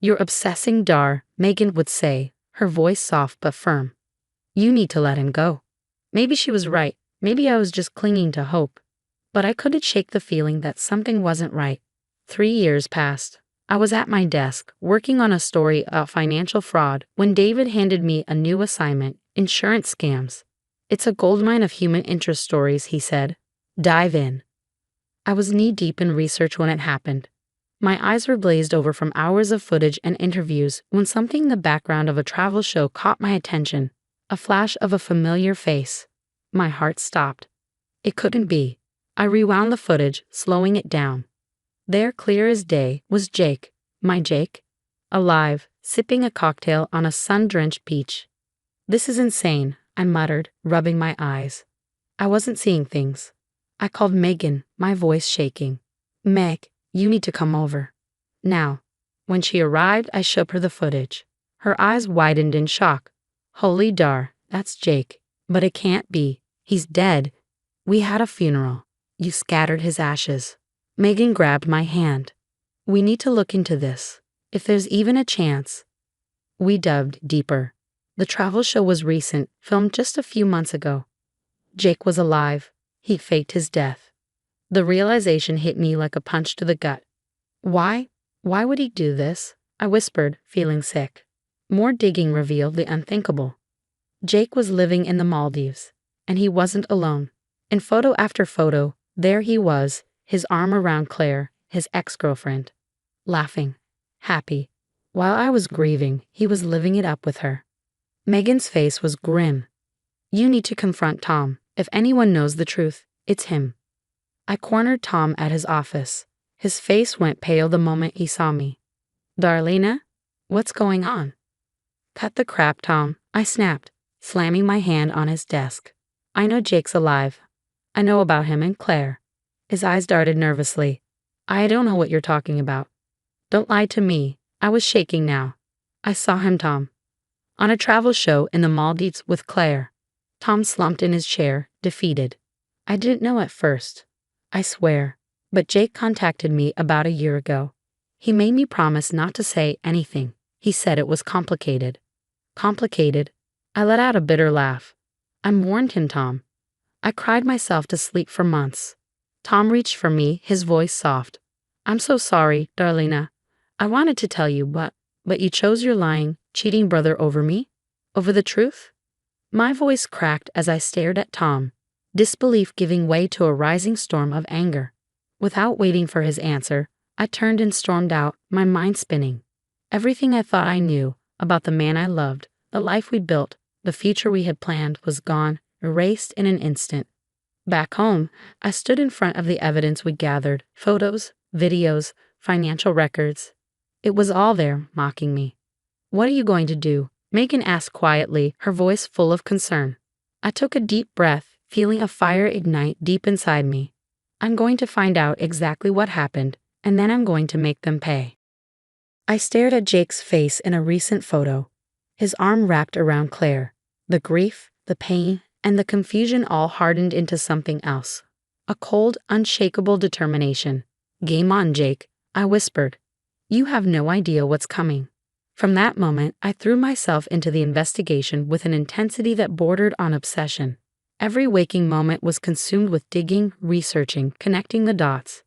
"You're obsessing, Dar," Megan would say, her voice soft but firm. "You need to let him go." Maybe she was right. Maybe I was just clinging to hope. But I couldn't shake the feeling that something wasn't right. 3 years passed. I was at my desk, working on a story about financial fraud, when David handed me a new assignment: insurance scams. "It's a goldmine of human interest stories," he said. "Dive in." I was knee-deep in research when it happened. My eyes were glazed over from hours of footage and interviews when something in the background of a travel show caught my attention. A flash of a familiar face. My heart stopped. It couldn't be. I rewound the footage, slowing it down. There, clear as day, was Jake, my Jake, alive, sipping a cocktail on a sun-drenched beach. "This is insane," I muttered, rubbing my eyes. I wasn't seeing things. I called Megan, my voice shaking. "Meg, you need to come over. Now." When she arrived, I showed her the footage. Her eyes widened in shock. "Holy Dar, that's Jake. But it can't be. He's dead. We had a funeral. You scattered his ashes." Megan grabbed my hand. "We need to look into this. If there's even a chance." We dove deeper. The travel show was recent, filmed just a few months ago. Jake was alive. He faked his death. The realization hit me like a punch to the gut. Why? Why would he do this? I whispered, feeling sick. More digging revealed the unthinkable. Jake was living in the Maldives, and he wasn't alone. In photo after photo, there he was, his arm around Claire, his ex-girlfriend. Laughing. Happy. While I was grieving, he was living it up with her. Megan's face was grim. "You need to confront Tom. If anyone knows the truth, it's him." I cornered Tom at his office. His face went pale the moment he saw me. "Darlena? What's going on?" "Cut the crap, Tom," I snapped, slamming my hand on his desk. "I know Jake's alive. I know about him and Claire." His eyes darted nervously. "I don't know what you're talking about." "Don't lie to me." I was shaking now. "I saw him, Tom. On a travel show in the Maldives with Claire." Tom slumped in his chair, defeated. "I didn't know at first. I swear. But Jake contacted me about a year ago. He made me promise not to say anything. He said it was complicated." "Complicated?" I let out a bitter laugh. "I warned him, Tom. I cried myself to sleep for months." Tom reached for me, his voice soft. "I'm so sorry, Darlena. I wanted to tell you, but you chose your lying, cheating brother over me? Over the truth?" My voice cracked as I stared at Tom, disbelief giving way to a rising storm of anger. Without waiting for his answer, I turned and stormed out, my mind spinning. Everything I thought I knew about the man I loved, the life we built, the future we had planned was gone, erased in an instant. Back home, I stood in front of the evidence we gathered: photos, videos, financial records. It was all there, mocking me. "What are you going to do?" Megan asked quietly, her voice full of concern. I took a deep breath, feeling a fire ignite deep inside me. "I'm going to find out exactly what happened, and then I'm going to make them pay." I stared at Jake's face in a recent photo. His arm wrapped around Claire. The grief, the pain, and the confusion all hardened into something else. A cold, unshakable determination. "Game on, Jake," I whispered. "You have no idea what's coming." From that moment, I threw myself into the investigation with an intensity that bordered on obsession. Every waking moment was consumed with digging, researching, connecting the dots.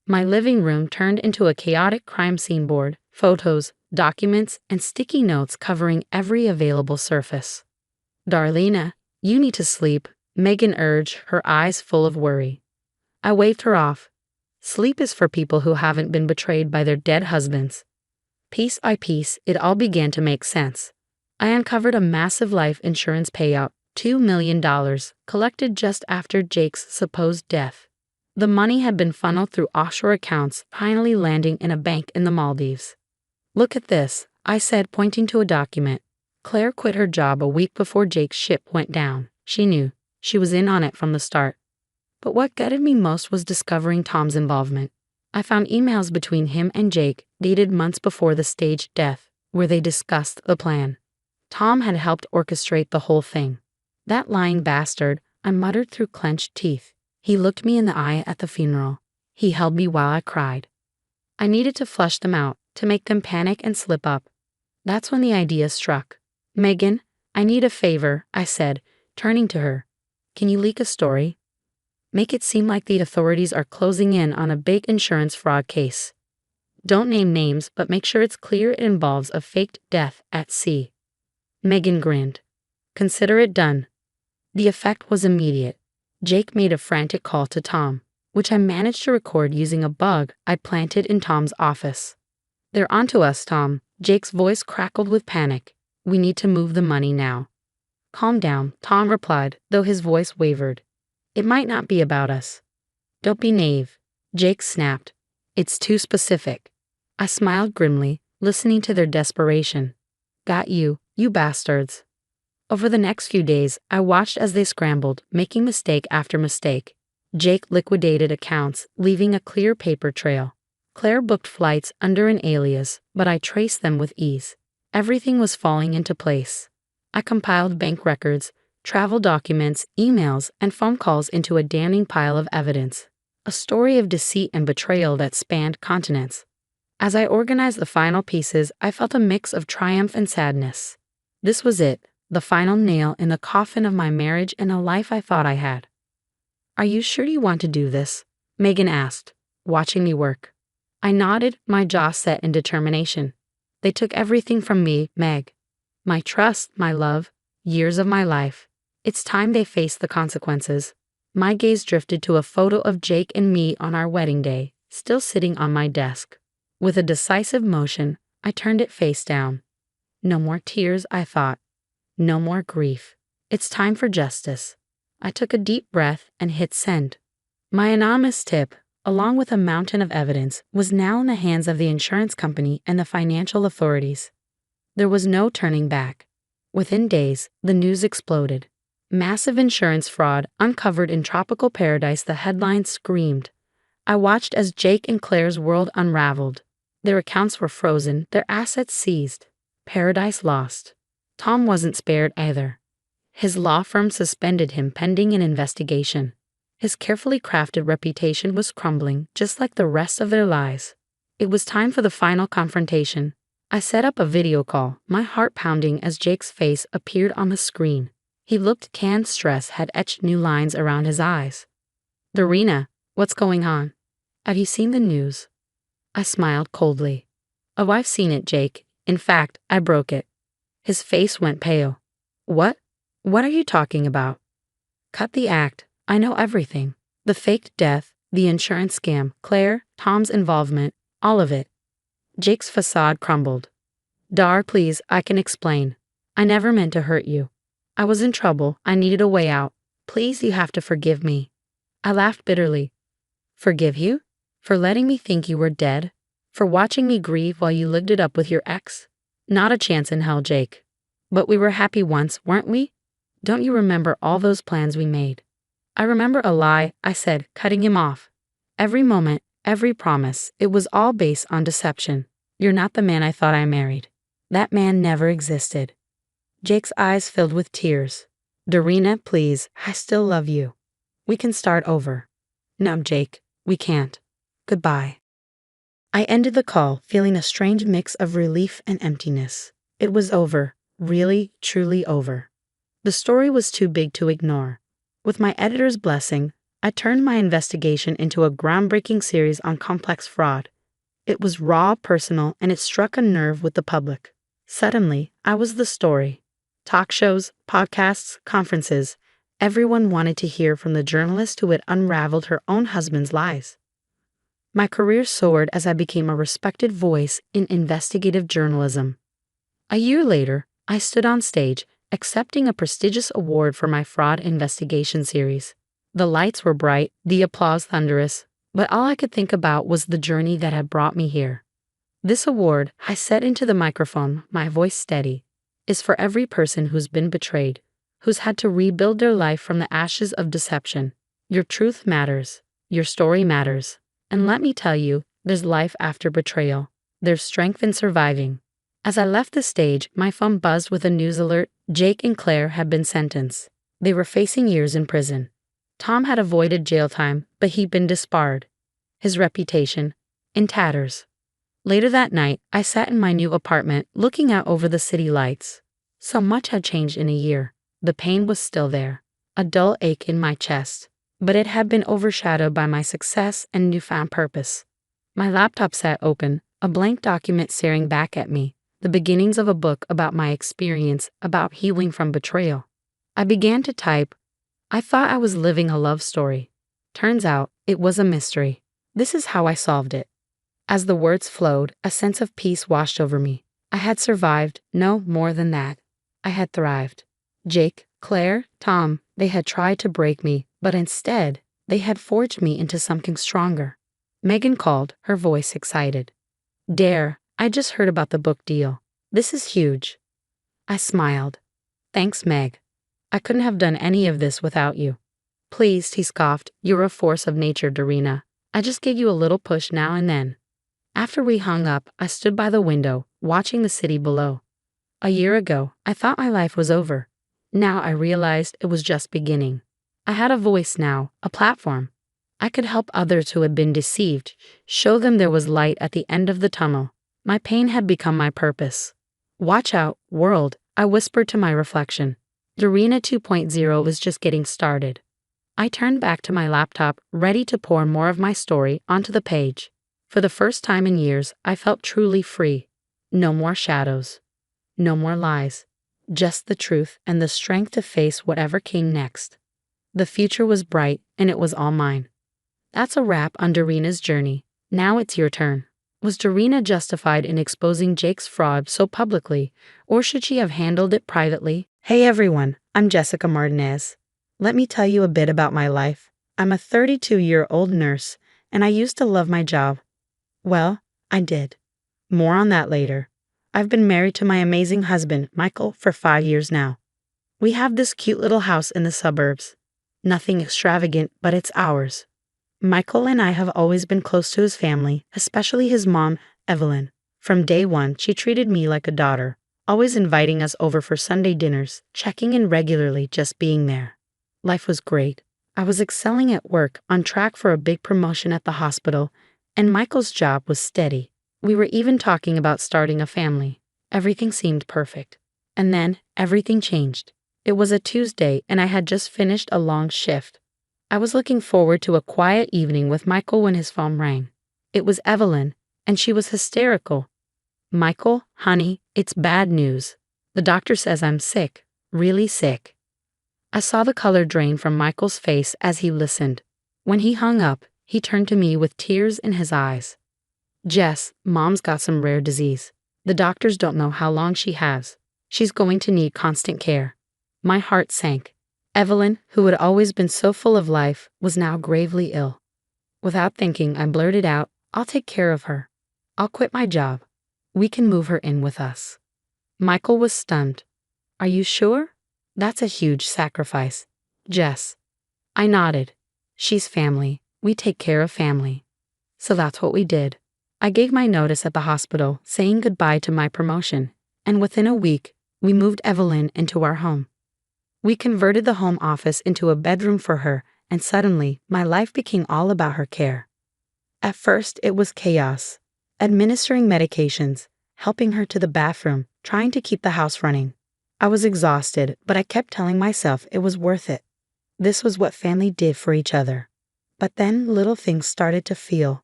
My living room turned into a chaotic crime scene board, photos, documents, and sticky notes covering every available surface. "Darlena, you need to sleep," Megan urged, her eyes full of worry. I waved her off. "Sleep is for people who haven't been betrayed by their dead husbands." Piece by piece, it all began to make sense. I uncovered a massive life insurance payout, $2 million, collected just after Jake's supposed death. The money had been funneled through offshore accounts, finally landing in a bank in the Maldives. "Look at this," I said, pointing to a document. Claire quit her job a week before Jake's ship went down. She knew. She was in on it from the start. But what gutted me most was discovering Tom's involvement. I found emails between him and Jake, dated months before the staged death, where they discussed the plan. Tom had helped orchestrate the whole thing. "That lying bastard," I muttered through clenched teeth. He looked me in the eye at the funeral. He held me while I cried. I needed to flush them out, to make them panic and slip up. That's when the idea struck. "Megan, I need a favor," I said, turning to her. "Can you leak a story? Make it seem like the authorities are closing in on a big insurance fraud case. Don't name names, but make sure it's clear it involves a faked death at sea." Megan grinned. "Consider it done." The effect was immediate. Jake made a frantic call to Tom, which I managed to record using a bug I'd planted in Tom's office. "They're onto us, Tom." Jake's voice crackled with panic. "We need to move the money now." "Calm down," Tom replied, though his voice wavered. "It might not be about us." "Don't be naive," Jake snapped. "It's too specific." I smiled grimly, listening to their desperation. "Got you, you bastards." Over the next few days, I watched as they scrambled, making mistake after mistake. Jake liquidated accounts, leaving a clear paper trail. Claire booked flights under an alias, but I traced them with ease. Everything was falling into place. I compiled bank records, travel documents, emails, and phone calls into a damning pile of evidence. A story of deceit and betrayal that spanned continents. As I organized the final pieces, I felt a mix of triumph and sadness. This was it, the final nail in the coffin of my marriage and a life I thought I had. "Are you sure you want to do this?" Megan asked, watching me work. I nodded, my jaw set in determination. "They took everything from me, Meg. My trust, my love, years of my life. It's time they faced the consequences." My gaze drifted to a photo of Jake and me on our wedding day, still sitting on my desk. With a decisive motion, I turned it face down. No more tears, I thought. No more grief. It's time for justice. I took a deep breath and hit send. My anonymous tip, along with a mountain of evidence, was now in the hands of the insurance company and the financial authorities. There was no turning back. Within days, the news exploded. "Massive insurance fraud uncovered in tropical paradise," the headlines screamed. I watched as Jake and Claire's world unraveled. Their accounts were frozen, their assets seized. Paradise lost. Tom wasn't spared either. His law firm suspended him pending an investigation. His carefully crafted reputation was crumbling, just like the rest of their lives. It was time for the final confrontation. I set up a video call, my heart pounding as Jake's face appeared on the screen. He looked canned, stress had etched new lines around his eyes. "Darlena, what's going on? Have you seen the news?" I smiled coldly. "Oh, I've seen it, Jake. In fact, I broke it." His face went pale. "What? What are you talking about?" "Cut the act. I know everything. The faked death, the insurance scam, Claire, Tom's involvement, all of it." Jake's facade crumbled. "Dar, please, I can explain. I never meant to hurt you. I was in trouble. I needed a way out. Please, you have to forgive me." I laughed bitterly. "Forgive you? For letting me think you were dead? For watching me grieve while you lived it up with your ex? Not a chance in hell, Jake. But we were happy once, weren't we? Don't you remember all those plans we made?" "I remember a lie," I said, cutting him off. "Every moment, every promise, it was all based on deception. You're not the man I thought I married. That man never existed. Jake's eyes filled with tears. Dorina, please, I still love you. We can start over. No, Jake, we can't. Goodbye. I ended the call feeling a strange mix of relief and emptiness. It was over, really, truly over. The story was too big to ignore. With my editor's blessing, I turned my investigation into a groundbreaking series on complex fraud. It was raw, personal, and it struck a nerve with the public. Suddenly, I was the story. Talk shows, podcasts, conferences, everyone wanted to hear from the journalist who had unraveled her own husband's lies. My career soared as I became a respected voice in investigative journalism. A year later, I stood on stage, accepting a prestigious award for my fraud investigation series. The lights were bright, the applause thunderous, but all I could think about was the journey that had brought me here. This award, I said into the microphone, my voice steady, is for every person who's been betrayed, who's had to rebuild their life from the ashes of deception. Your truth matters. Your story matters. And let me tell you, there's life after betrayal. There's strength in surviving. As I left the stage, my phone buzzed with a news alert. Jake and Claire had been sentenced. They were facing years in prison. Tom had avoided jail time, but he'd been disbarred. His reputation, in tatters. Later that night, I sat in my new apartment, looking out over the city lights. So much had changed in a year. The pain was still there, a dull ache in my chest, but it had been overshadowed by my success and newfound purpose. My laptop sat open, a blank document staring back at me, the beginnings of a book about my experience, about healing from betrayal. I began to type. I thought I was living a love story. Turns out, it was a mystery. This is how I solved it. As the words flowed, a sense of peace washed over me. I had survived, no more than that. I had thrived. Jake, Claire, Tom, they had tried to break me, but instead, they had forged me into something stronger. Megan called, her voice excited. Dare, I just heard about the book deal. This is huge. I smiled. Thanks, Meg. I couldn't have done any of this without you. Please, he scoffed, you're a force of nature, Dorina. I just give you a little push now and then. After we hung up, I stood by the window, watching the city below. A year ago, I thought my life was over. Now I realized it was just beginning. I had a voice now, a platform. I could help others who had been deceived, show them there was light at the end of the tunnel. My pain had become my purpose. Watch out, world, I whispered to my reflection. Dorina 2.0 was just getting started. I turned back to my laptop, ready to pour more of my story onto the page. For the first time in years, I felt truly free. No more shadows. No more lies. Just the truth and the strength to face whatever came next. The future was bright, and it was all mine. That's a wrap on Dorina's journey. Now it's your turn. Was Dorina justified in exposing Jake's fraud so publicly, or should she have handled it privately? Hey everyone, I'm Jessica Martinez. Let me tell you a bit about my life. I'm a 32-year-old nurse, and I used to love my job. Well, I did. More on that later. I've been married to my amazing husband, Michael, for 5 years now. We have this cute little house in the suburbs. Nothing extravagant, but it's ours. Michael and I have always been close to his family, especially his mom, Evelyn. From day one, she treated me like a daughter, always inviting us over for Sunday dinners, checking in regularly, just being there. Life was great. I was excelling at work, on track for a big promotion at the hospital, and Michael's job was steady. We were even talking about starting a family. Everything seemed perfect. And then, everything changed. It was a Tuesday, and I had just finished a long shift. I was looking forward to a quiet evening with Michael when his phone rang. It was Evelyn, and she was hysterical. Michael, honey, it's bad news. The doctor says I'm sick, really sick. I saw the color drain from Michael's face as he listened. When he hung up, he turned to me with tears in his eyes. Jess, Mom's got some rare disease. The doctors don't know how long she has. She's going to need constant care. My heart sank. Evelyn, who had always been so full of life, was now gravely ill. Without thinking, I blurted out, I'll take care of her. I'll quit my job. We can move her in with us. Michael was stunned. Are you sure? That's a huge sacrifice. Jess. I nodded. She's family. We take care of family. So that's what we did. I gave my notice at the hospital, saying goodbye to my promotion, and within a week, We moved Evelyn into our home. We converted the home office into a bedroom for her, and suddenly, my life became all about her care. At first, it was chaos. Administering medications, helping her to the bathroom, trying to keep the house running. I was exhausted, but I kept telling myself it was worth it. This was what family did for each other. But then little things started to feel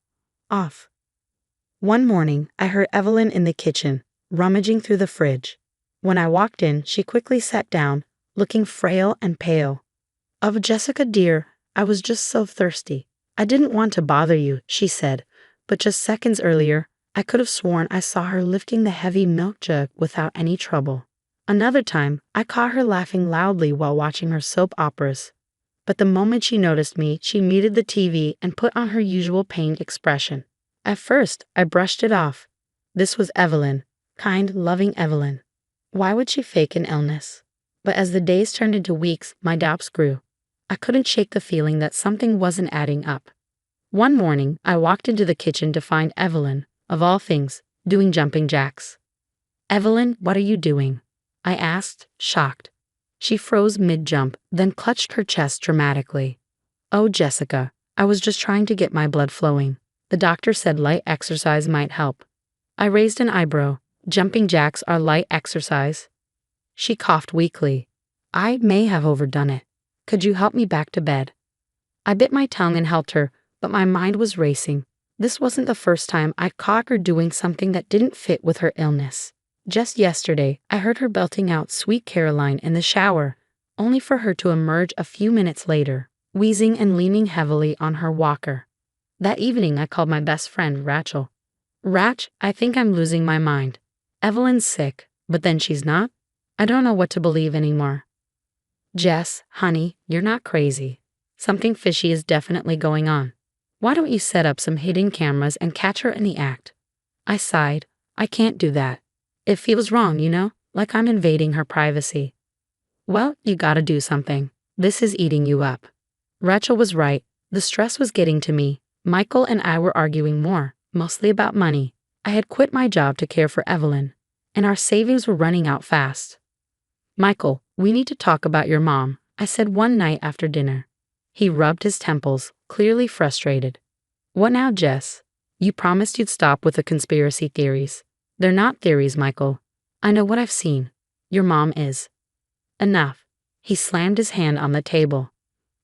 off. One morning, I heard Evelyn in the kitchen, rummaging through the fridge. When I walked in, she quickly sat down, looking frail and pale. "Oh, Jessica dear, I was just so thirsty. I didn't want to bother you," she said, but just seconds earlier, I could have sworn I saw her lifting the heavy milk jug without any trouble. Another time, I caught her laughing loudly while watching her soap operas. But the moment she noticed me, she muted the TV and put on her usual pained expression. At first, I brushed it off. This was Evelyn, kind, loving Evelyn. Why would she fake an illness? But as the days turned into weeks, my doubts grew. I couldn't shake the feeling that something wasn't adding up. One morning, I walked into the kitchen to find Evelyn, of all things, doing jumping jacks. "Evelyn, what are you doing?" I asked, shocked. She froze mid-jump, then clutched her chest dramatically. "Oh, Jessica, I was just trying to get my blood flowing. The doctor said light exercise might help." I raised an eyebrow. "Jumping jacks are light exercise?" She coughed weakly. "I may have overdone it. Could you help me back to bed?" I bit my tongue and helped her, but my mind was racing. This wasn't the first time I'd caught her doing something that didn't fit with her illness. Just yesterday, I heard her belting out Sweet Caroline in the shower, only for her to emerge a few minutes later, wheezing and leaning heavily on her walker. That evening, I called my best friend, Rachel. "Rach, I think I'm losing my mind. Evelyn's sick, but then she's not. I don't know what to believe anymore." "Jess, honey, you're not crazy. Something fishy is definitely going on. Why don't you set up some hidden cameras and catch her in the act?" I sighed. "I can't do that. It feels wrong, like I'm invading her privacy." "Well, you gotta do something. This is eating you up." Rachel was right. The stress was getting to me. Michael and I were arguing more, mostly about money. I had quit my job to care for Evelyn, and our savings were running out fast. "Michael, we need to talk about your mom," I said one night after dinner. He rubbed his temples, clearly frustrated. "What now, Jess? You promised you'd stop with the conspiracy theories." "They're not theories, Michael. I know what I've seen. Your mom is." "Enough." He slammed his hand on the table.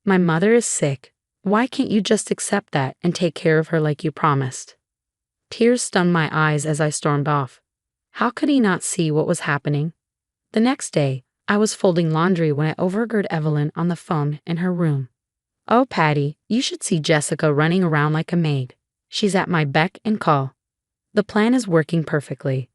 "My mother is sick. Why can't you just accept that and take care of her like you promised?" Tears stung my eyes as I stormed off. How could he not see what was happening? The next day, I was folding laundry when I overheard Evelyn on the phone in her room. "Oh, Patty, you should see Jessica running around like a maid. She's at my beck and call. The plan is working perfectly."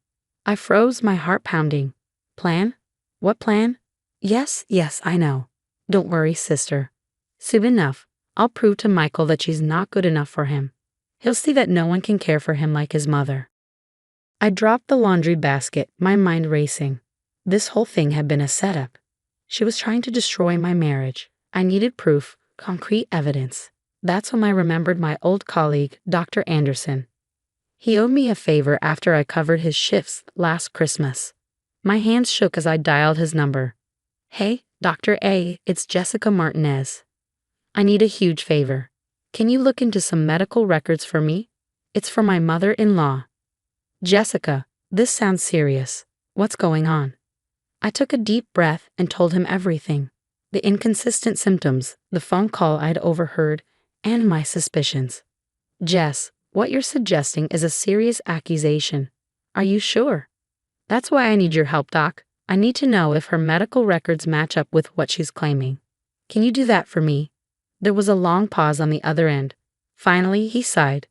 I froze, my heart pounding. "Plan? What plan?" Yes, I know. Don't worry, sister. Soon enough, I'll prove to Michael that she's not good enough for him. He'll see that no one can care for him like his mother." I dropped the laundry basket, my mind racing. This whole thing had been a setup. She was trying to destroy my marriage. I needed proof, concrete evidence. That's when I remembered my old colleague, Dr. Anderson. He owed me a favor after I covered his shifts last Christmas. My hands shook as I dialed his number. "Hey, Dr. A, it's Jessica Martinez. I need a huge favor. Can you look into some medical records for me? It's for my mother-in-law." "Jessica, this sounds serious. What's going on?" I took a deep breath and told him everything. The inconsistent symptoms, the phone call I'd overheard, and my suspicions. "Jess, what you're suggesting is a serious accusation. Are you sure?" "That's why I need your help, Doc. I need to know if her medical records match up with what she's claiming. Can you do that for me?" There was a long pause on the other end. Finally, he sighed.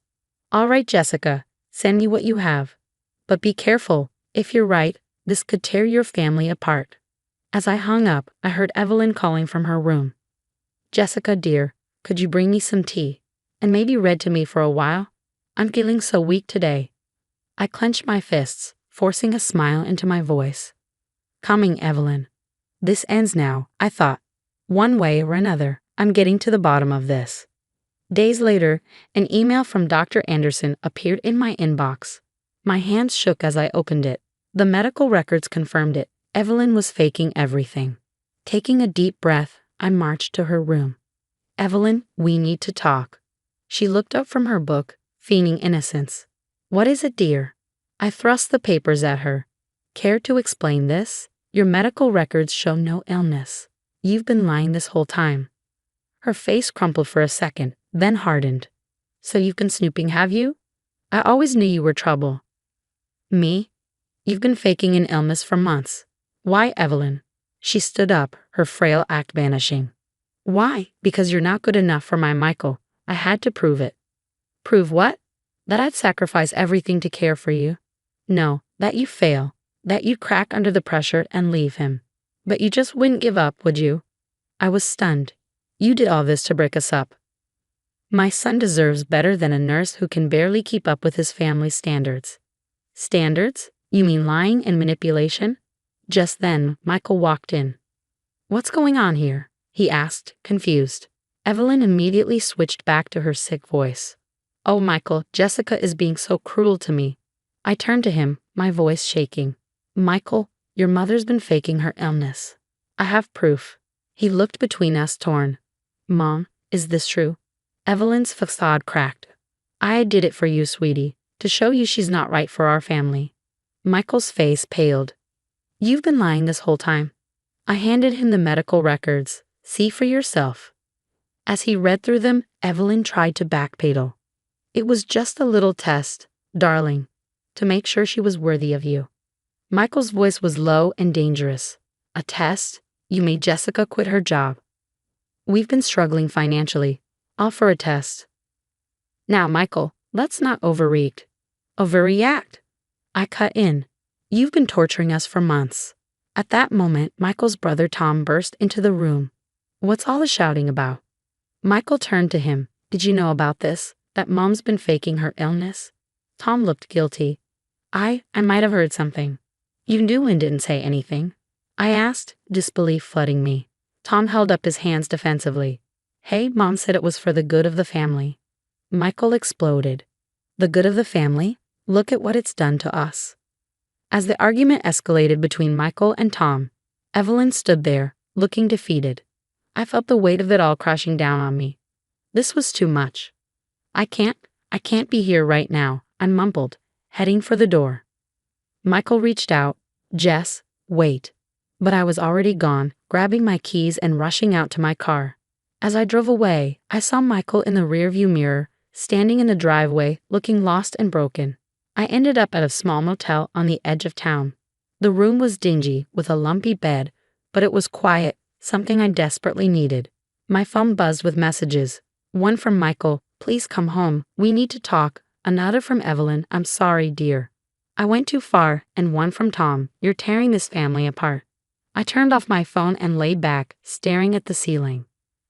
"All right, Jessica, send me what you have. But be careful. If you're right, this could tear your family apart." As I hung up, I heard Evelyn calling from her room. "Jessica, dear, could you bring me some tea? And maybe read to me for a while? I'm feeling so weak today." I clenched my fists, forcing a smile into my voice. "Coming, Evelyn. This ends now," I thought. One way or another, I'm getting to the bottom of this. Days later, an email from Dr. Anderson appeared in my inbox. My hands shook as I opened it. The medical records confirmed it. Evelyn was faking everything. Taking a deep breath, I marched to her room. Evelyn, we need to talk. She looked up from her book, feigning innocence. What is it, dear? I thrust the papers at her. Care to explain this? Your medical records show no illness. You've been lying this whole time. Her face crumpled for a second, then hardened. So you've been snooping, have you? I always knew you were trouble. Me? You've been faking an illness for months. Why, Evelyn? She stood up, her frail act vanishing. Why? Because you're not good enough for my Michael. I had to prove it. Prove what? That I'd sacrifice everything to care for you. No, that you fail. That you'd crack under the pressure and leave him. But you just wouldn't give up, would you? I was stunned. You did all this to break us up. My son deserves better than a nurse who can barely keep up with his family's standards. Standards? You mean lying and manipulation? Just then, Michael walked in. What's going on here? He asked, confused. Evelyn immediately switched back to her sick voice. Oh, Michael, Jessica is being so cruel to me. I turned to him, my voice shaking. Michael, your mother's been faking her illness. I have proof. He looked between us, torn. Mom, is this true? Evelyn's facade cracked. I did it for you, sweetie, to show you she's not right for our family. Michael's face paled. You've been lying this whole time. I handed him the medical records. See for yourself. As he read through them, Evelyn tried to backpedal. It was just a little test, darling, to make sure she was worthy of you. Michael's voice was low and dangerous. A test? You made Jessica quit her job. We've been struggling financially. Offer a test. Now, Michael, let's not overreact. Overreact? I cut in. You've been torturing us for months. At that moment, Michael's brother Tom burst into the room. What's all the shouting about? Michael turned to him. Did you know about this? That Mom's been faking her illness? Tom looked guilty. I might have heard something. You knew and didn't say anything. I asked, disbelief flooding me. Tom held up his hands defensively. Hey, Mom said it was for the good of the family. Michael exploded. The good of the family? Look at what it's done to us. As the argument escalated between Michael and Tom, Evelyn stood there, looking defeated. I felt the weight of it all crashing down on me. This was too much. I can't be here right now, I mumbled, heading for the door. Michael reached out. Jess, wait. But I was already gone, grabbing my keys and rushing out to my car. As I drove away, I saw Michael in the rearview mirror, standing in the driveway, looking lost and broken. I ended up at a small motel on the edge of town. The room was dingy, with a lumpy bed, but it was quiet, something I desperately needed. My phone buzzed with messages. One from Michael, please come home, we need to talk. Another from Evelyn, I'm sorry, dear. I went too far, and one from Tom, you're tearing this family apart. I turned off my phone and lay back, staring at the ceiling.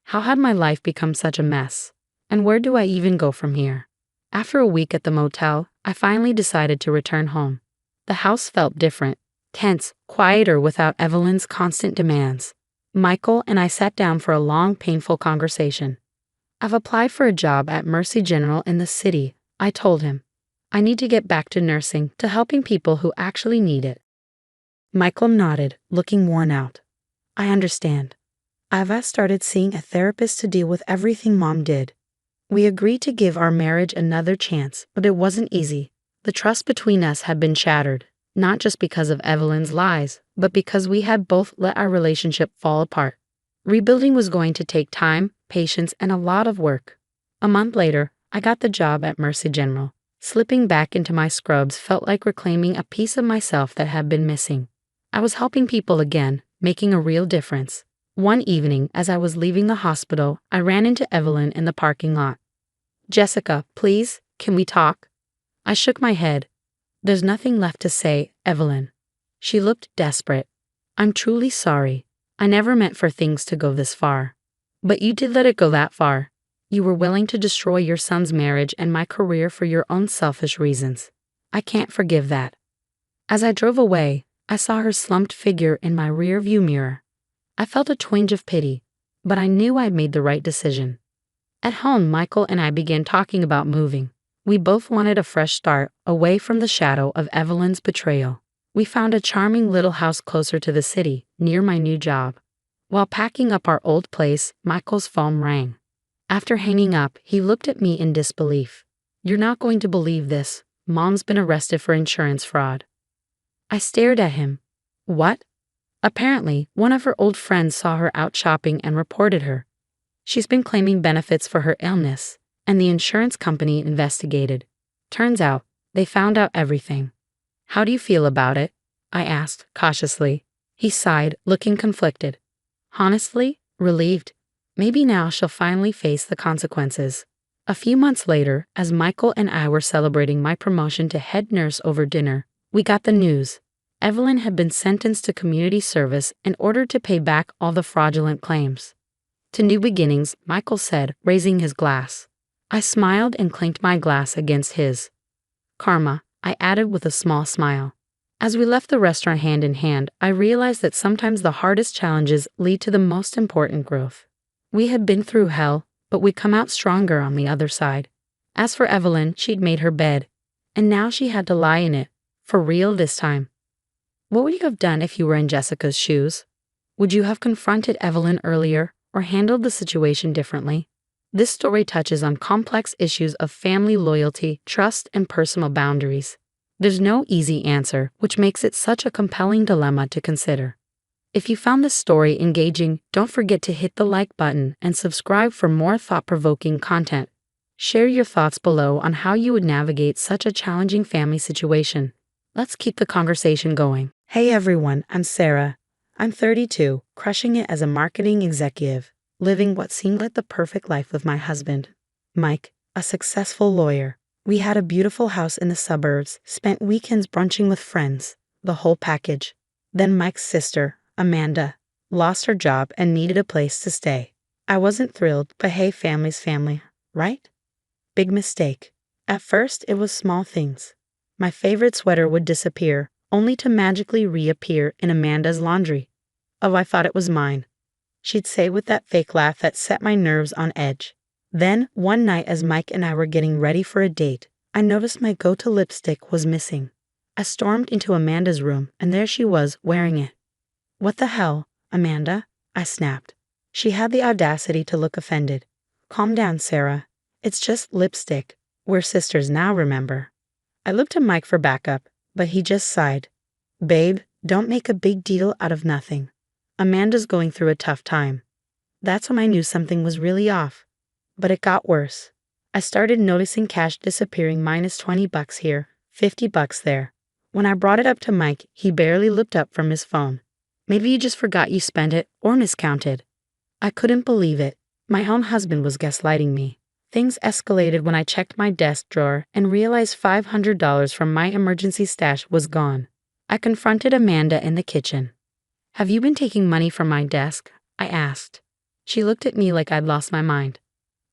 How had my life become such a mess? And where do I even go from here? After a week at the motel, I finally decided to return home. The house felt different, tense, quieter without Evelyn's constant demands. Michael and I sat down for a long, painful conversation. I've applied for a job at Mercy General in the city, I told him. I need to get back to nursing, to helping people who actually need it. Michael nodded, looking worn out. I understand. I've started seeing a therapist to deal with everything Mom did. We agreed to give our marriage another chance, but it wasn't easy. The trust between us had been shattered, not just because of Evelyn's lies, but because we had both let our relationship fall apart. Rebuilding was going to take time, patience, and a lot of work. A month later, I got the job at Mercy General. Slipping back into my scrubs felt like reclaiming a piece of myself that had been missing. I was helping people again, making a real difference. One evening, as I was leaving the hospital, I ran into Evelyn in the parking lot. Jessica, please, can we talk? I shook my head. There's nothing left to say, Evelyn. She looked desperate. I'm truly sorry. I never meant for things to go this far. But you did let it go that far. You were willing to destroy your son's marriage and my career for your own selfish reasons. I can't forgive that. As I drove away, I saw her slumped figure in my rear-view mirror. I felt a twinge of pity, but I knew I'd made the right decision. At home, Michael and I began talking about moving. We both wanted a fresh start, away from the shadow of Evelyn's betrayal. We found a charming little house closer to the city, near my new job. While packing up our old place, Michael's phone rang. After hanging up, he looked at me in disbelief. "You're not going to believe this. Mom's been arrested for insurance fraud." I stared at him. "What?" Apparently, one of her old friends saw her out shopping and reported her. She's been claiming benefits for her illness, and the insurance company investigated. Turns out, they found out everything. "How do you feel about it?" I asked, cautiously. He sighed, looking conflicted. "Honestly, relieved. Maybe now she'll finally face the consequences." A few months later, as Michael and I were celebrating my promotion to head nurse over dinner, we got the news. Evelyn had been sentenced to community service in order to pay back all the fraudulent claims. "To new beginnings," Michael said, raising his glass. I smiled and clinked my glass against his. "Karma," I added with a small smile. As we left the restaurant hand in hand, I realized that sometimes the hardest challenges lead to the most important growth. We had been through hell, but we come out stronger on the other side. As for Evelyn, she'd made her bed, and now she had to lie in it, for real this time. What would you have done if you were in Jessica's shoes? Would you have confronted Evelyn earlier or handled the situation differently? This story touches on complex issues of family loyalty, trust, and personal boundaries. There's no easy answer, which makes it such a compelling dilemma to consider. If you found this story engaging, don't forget to hit the like button and subscribe for more thought-provoking content. Share your thoughts below on how you would navigate such a challenging family situation. Let's keep the conversation going. Hey everyone, I'm Sarah. I'm 32, crushing it as a marketing executive, living what seemed like the perfect life with my husband, Mike, a successful lawyer. We had a beautiful house in the suburbs, spent weekends brunching with friends, the whole package. Then Mike's sister, Amanda, lost her job and needed a place to stay. I wasn't thrilled, but hey, family's family, right? Big mistake. At first, it was small things. My favorite sweater would disappear, only to magically reappear in Amanda's laundry. Oh, I thought it was mine, she'd say with that fake laugh that set my nerves on edge. Then, one night as Mike and I were getting ready for a date, I noticed my go-to lipstick was missing. I stormed into Amanda's room, and there she was, wearing it. "What the hell, Amanda?" I snapped. She had the audacity to look offended. "Calm down, Sarah. It's just lipstick. We're sisters now, remember?" I looked to Mike for backup, but he just sighed. "Babe, don't make a big deal out of nothing. Amanda's going through a tough time." That's when I knew something was really off. But it got worse. I started noticing cash disappearing, minus $20 here, $50 there. When I brought it up to Mike, he barely looked up from his phone. "Maybe you just forgot you spent it or miscounted." I couldn't believe it. My own husband was gaslighting me. Things escalated when I checked my desk drawer and realized $500 from my emergency stash was gone. I confronted Amanda in the kitchen. "Have you been taking money from my desk?" I asked. She looked at me like I'd lost my mind.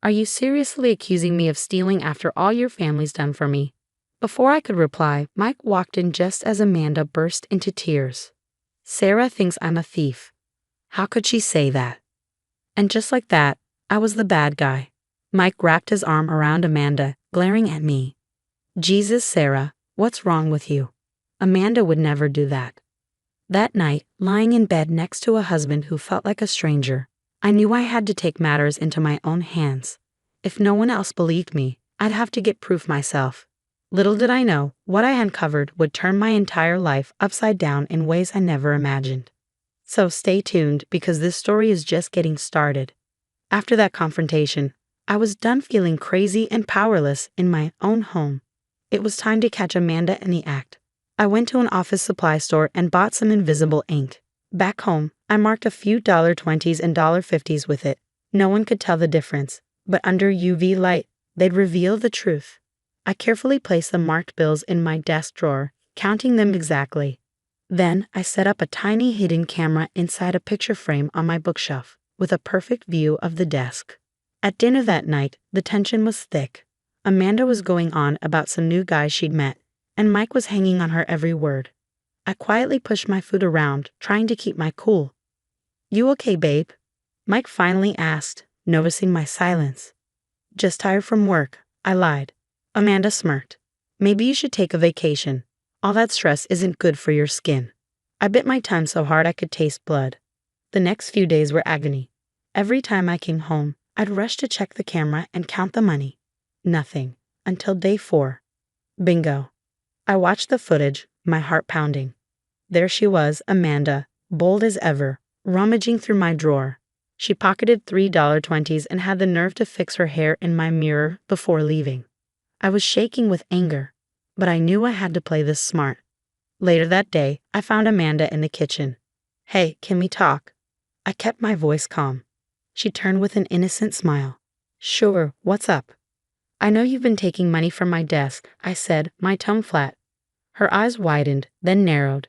"Are you seriously accusing me of stealing after all your family's done for me?" Before I could reply, Mike walked in just as Amanda burst into tears. "Sarah thinks I'm a thief. How could she say that?" And just like that, I was the bad guy. Mike wrapped his arm around Amanda, glaring at me. "Jesus, Sarah, what's wrong with you? Amanda would never do that." That night, lying in bed next to a husband who felt like a stranger, I knew I had to take matters into my own hands. If no one else believed me, I'd have to get proof myself. Little did I know, what I uncovered would turn my entire life upside down in ways I never imagined. So stay tuned, because this story is just getting started. After that confrontation, I was done feeling crazy and powerless in my own home. It was time to catch Amanda in the act. I went to an office supply store and bought some invisible ink. Back home, I marked a few $20s and $50s with it. No one could tell the difference, but under UV light, they'd reveal the truth. I carefully placed the marked bills in my desk drawer, counting them exactly. Then I set up a tiny hidden camera inside a picture frame on my bookshelf, with a perfect view of the desk. At dinner that night, the tension was thick. Amanda was going on about some new guy she'd met, and Mike was hanging on her every word. I quietly pushed my food around, trying to keep my cool. "You okay, babe?" Mike finally asked, noticing my silence. "Just tired from work," I lied. Amanda smirked. "Maybe you should take a vacation. All that stress isn't good for your skin. I bit my tongue so hard I could taste blood. The next few days were agony. Every time I came home, I'd rush to check the camera and count the money. Nothing. Until day 4. Bingo. I watched the footage, my heart pounding. There she was, Amanda, bold as ever, rummaging through my drawer. She pocketed $3.20s and had the nerve to fix her hair in my mirror before leaving. I was shaking with anger, but I knew I had to play this smart. Later that day, I found Amanda in the kitchen. "Hey, can we talk?" I kept my voice calm. She turned with an innocent smile. "Sure, what's up?" "I know you've been taking money from my desk," I said, my tongue flat. Her eyes widened, then narrowed.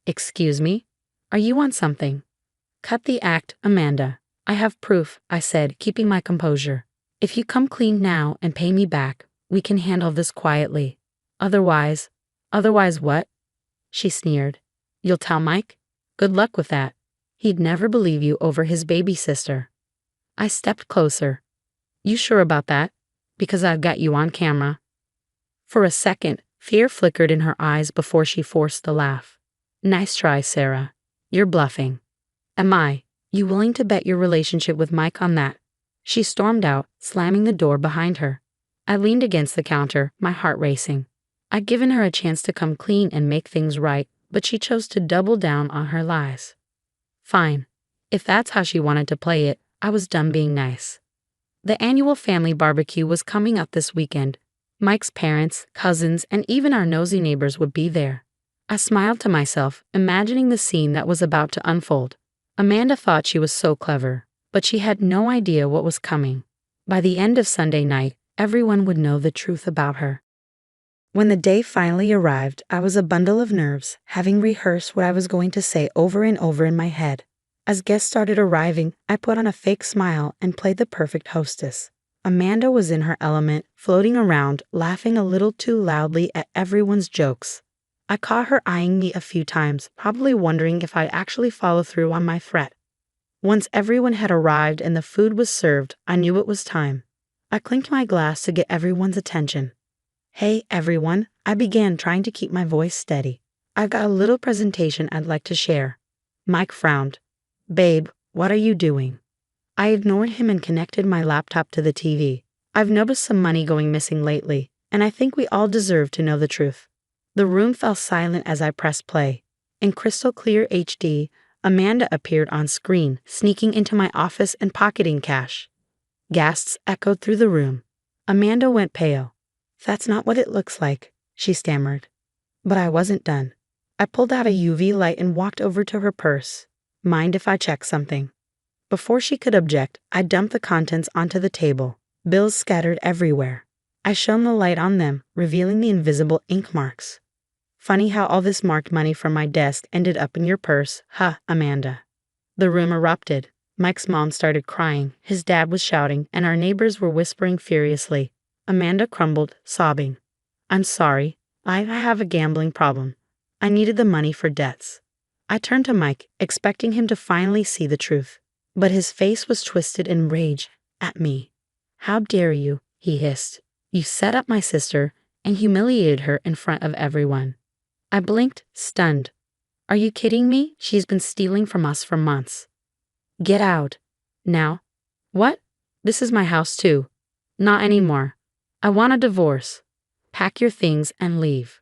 "Excuse me? Are you on something?" "Cut the act, Amanda. I have proof," I said, keeping my composure. "If you come clean now and pay me back, we can handle this quietly. Otherwise..." "Otherwise what?" She sneered. "You'll tell Mike? Good luck with that. He'd never believe you over his baby sister." I stepped closer. "You sure about that? Because I've got you on camera." For a second, fear flickered in her eyes before she forced a laugh. "Nice try, Sarah. You're bluffing." "Am I? You willing to bet your relationship with Mike on that?" She stormed out, slamming the door behind her. I leaned against the counter, my heart racing. I'd given her a chance to come clean and make things right, but she chose to double down on her lies. Fine. If that's how she wanted to play it, I was done being nice. The annual family barbecue was coming up this weekend. Mike's parents, cousins, and even our nosy neighbors would be there. I smiled to myself, imagining the scene that was about to unfold. Amanda thought she was so clever, but she had no idea what was coming. By the end of Sunday night, everyone would know the truth about her. When the day finally arrived, I was a bundle of nerves, having rehearsed what I was going to say over and over in my head. As guests started arriving, I put on a fake smile and played the perfect hostess. Amanda was in her element, floating around, laughing a little too loudly at everyone's jokes. I caught her eyeing me a few times, probably wondering if I'd actually follow through on my threat. Once everyone had arrived and the food was served, I knew it was time. I clinked my glass to get everyone's attention. "Hey, everyone," I began, trying to keep my voice steady. "I've got a little presentation I'd like to share." Mike frowned. "Babe, what are you doing?" I ignored him and connected my laptop to the TV. "I've noticed some money going missing lately, and I think we all deserve to know the truth." The room fell silent as I pressed play. In crystal clear HD, Amanda appeared on screen, sneaking into my office and pocketing cash. Gasps echoed through the room. Amanda went pale. "That's not what it looks like," she stammered. But I wasn't done. I pulled out a UV light and walked over to her purse. "Mind if I check something?" Before she could object, I dumped the contents onto the table, bills scattered everywhere. I shone the light on them, revealing the invisible ink marks. "Funny how all this marked money from my desk ended up in your purse, huh, Amanda?" The room erupted. Mike's mom started crying, his dad was shouting, and our neighbors were whispering furiously. Amanda crumbled, sobbing. "I'm sorry. I have a gambling problem. I needed the money for debts." I turned to Mike, expecting him to finally see the truth. But his face was twisted in rage at me. "How dare you?" he hissed. "You set up my sister and humiliated her in front of everyone." I blinked, stunned. "Are you kidding me? She's been stealing from us for months." "Get out. Now." "What? This is my house too." "Not anymore. I want a divorce. Pack your things and leave."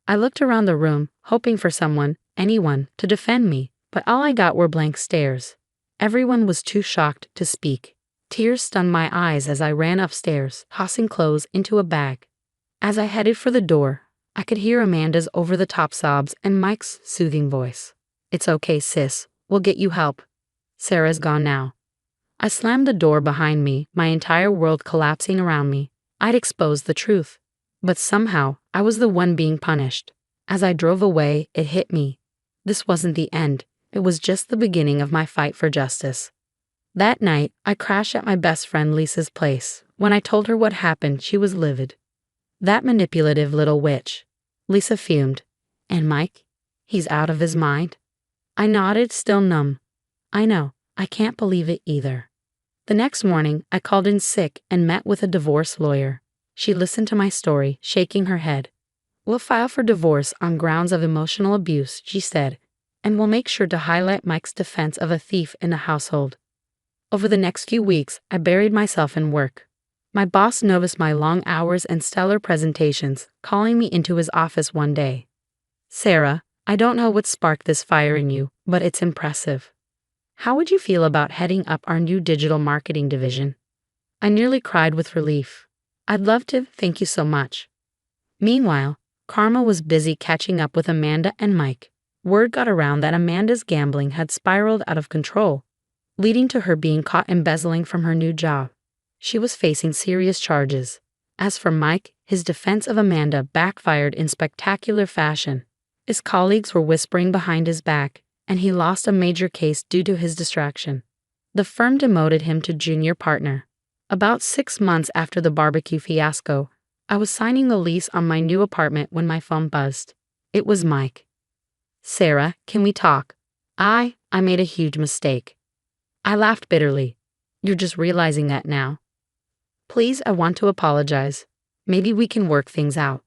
I looked around the room, hoping for someone, anyone, to defend me, but all I got were blank stares. Everyone was too shocked to speak. Tears stung my eyes as I ran upstairs, tossing clothes into a bag. As I headed for the door, I could hear Amanda's over-the-top sobs and Mike's soothing voice. "It's okay, sis. We'll get you help. Sarah's gone now." I slammed the door behind me, my entire world collapsing around me. I'd exposed the truth. But somehow, I was the one being punished. As I drove away, it hit me. This wasn't the end. It was just the beginning of my fight for justice. That night, I crashed at my best friend Lisa's place. When I told her what happened, she was livid. "That manipulative little witch." Lisa fumed. "And Mike? He's out of his mind?" I nodded, still numb. "I know. I can't believe it either." The next morning, I called in sick and met with a divorce lawyer. She listened to my story, shaking her head. We'll file for divorce on grounds of emotional abuse, she said, and we'll make sure to highlight Mike's defense of a thief in the household. Over the next few weeks, I buried myself in work. My boss noticed my long hours and stellar presentations, calling me into his office one day. Sarah, I don't know what sparked this fire in you, but it's impressive. How would you feel about heading up our new digital marketing division? I nearly cried with relief. I'd love to, thank you so much. Meanwhile, Karma was busy catching up with Amanda and Mike. Word got around that Amanda's gambling had spiraled out of control, leading to her being caught embezzling from her new job. She was facing serious charges. As for Mike, his defense of Amanda backfired in spectacular fashion. His colleagues were whispering behind his back, and he lost a major case due to his distraction. The firm demoted him to junior partner. About 6 months after the barbecue fiasco, I was signing the lease on my new apartment when my phone buzzed. It was Mike. Sarah, can we talk? I made a huge mistake. I laughed bitterly. You're just realizing that now. Please, I want to apologize. Maybe we can work things out.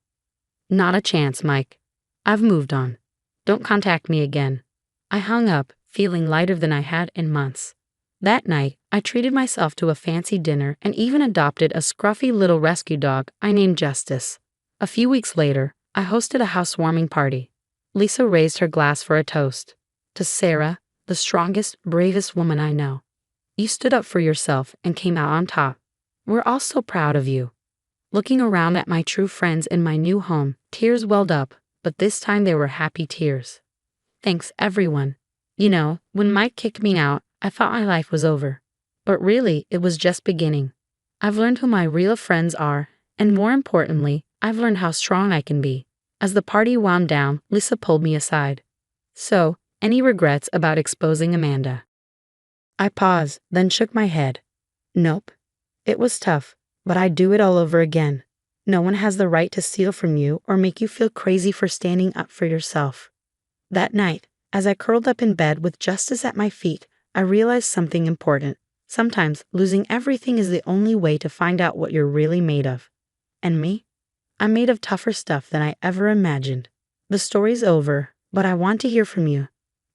Not a chance, Mike. I've moved on. Don't contact me again. I hung up, feeling lighter than I had in months. That night, I treated myself to a fancy dinner and even adopted a scruffy little rescue dog I named Justice. A few weeks later, I hosted a housewarming party. Lisa raised her glass for a toast. To Sarah, the strongest, bravest woman I know. You stood up for yourself and came out on top. We're all so proud of you. Looking around at my true friends in my new home, tears welled up, but this time they were happy tears. Thanks, everyone. You know, when Mike kicked me out, I thought my life was over. But really, it was just beginning. I've learned who my real friends are, and more importantly, I've learned how strong I can be. As the party wound down, Lisa pulled me aside. So, any regrets about exposing Amanda? I paused, then shook my head. Nope. It was tough, but I'd do it all over again. No one has the right to steal from you or make you feel crazy for standing up for yourself. That night, as I curled up in bed with Justice at my feet, I realized something important. Sometimes losing everything is the only way to find out what you're really made of. And me? I'm made of tougher stuff than I ever imagined. The story's over, but I want to hear from you.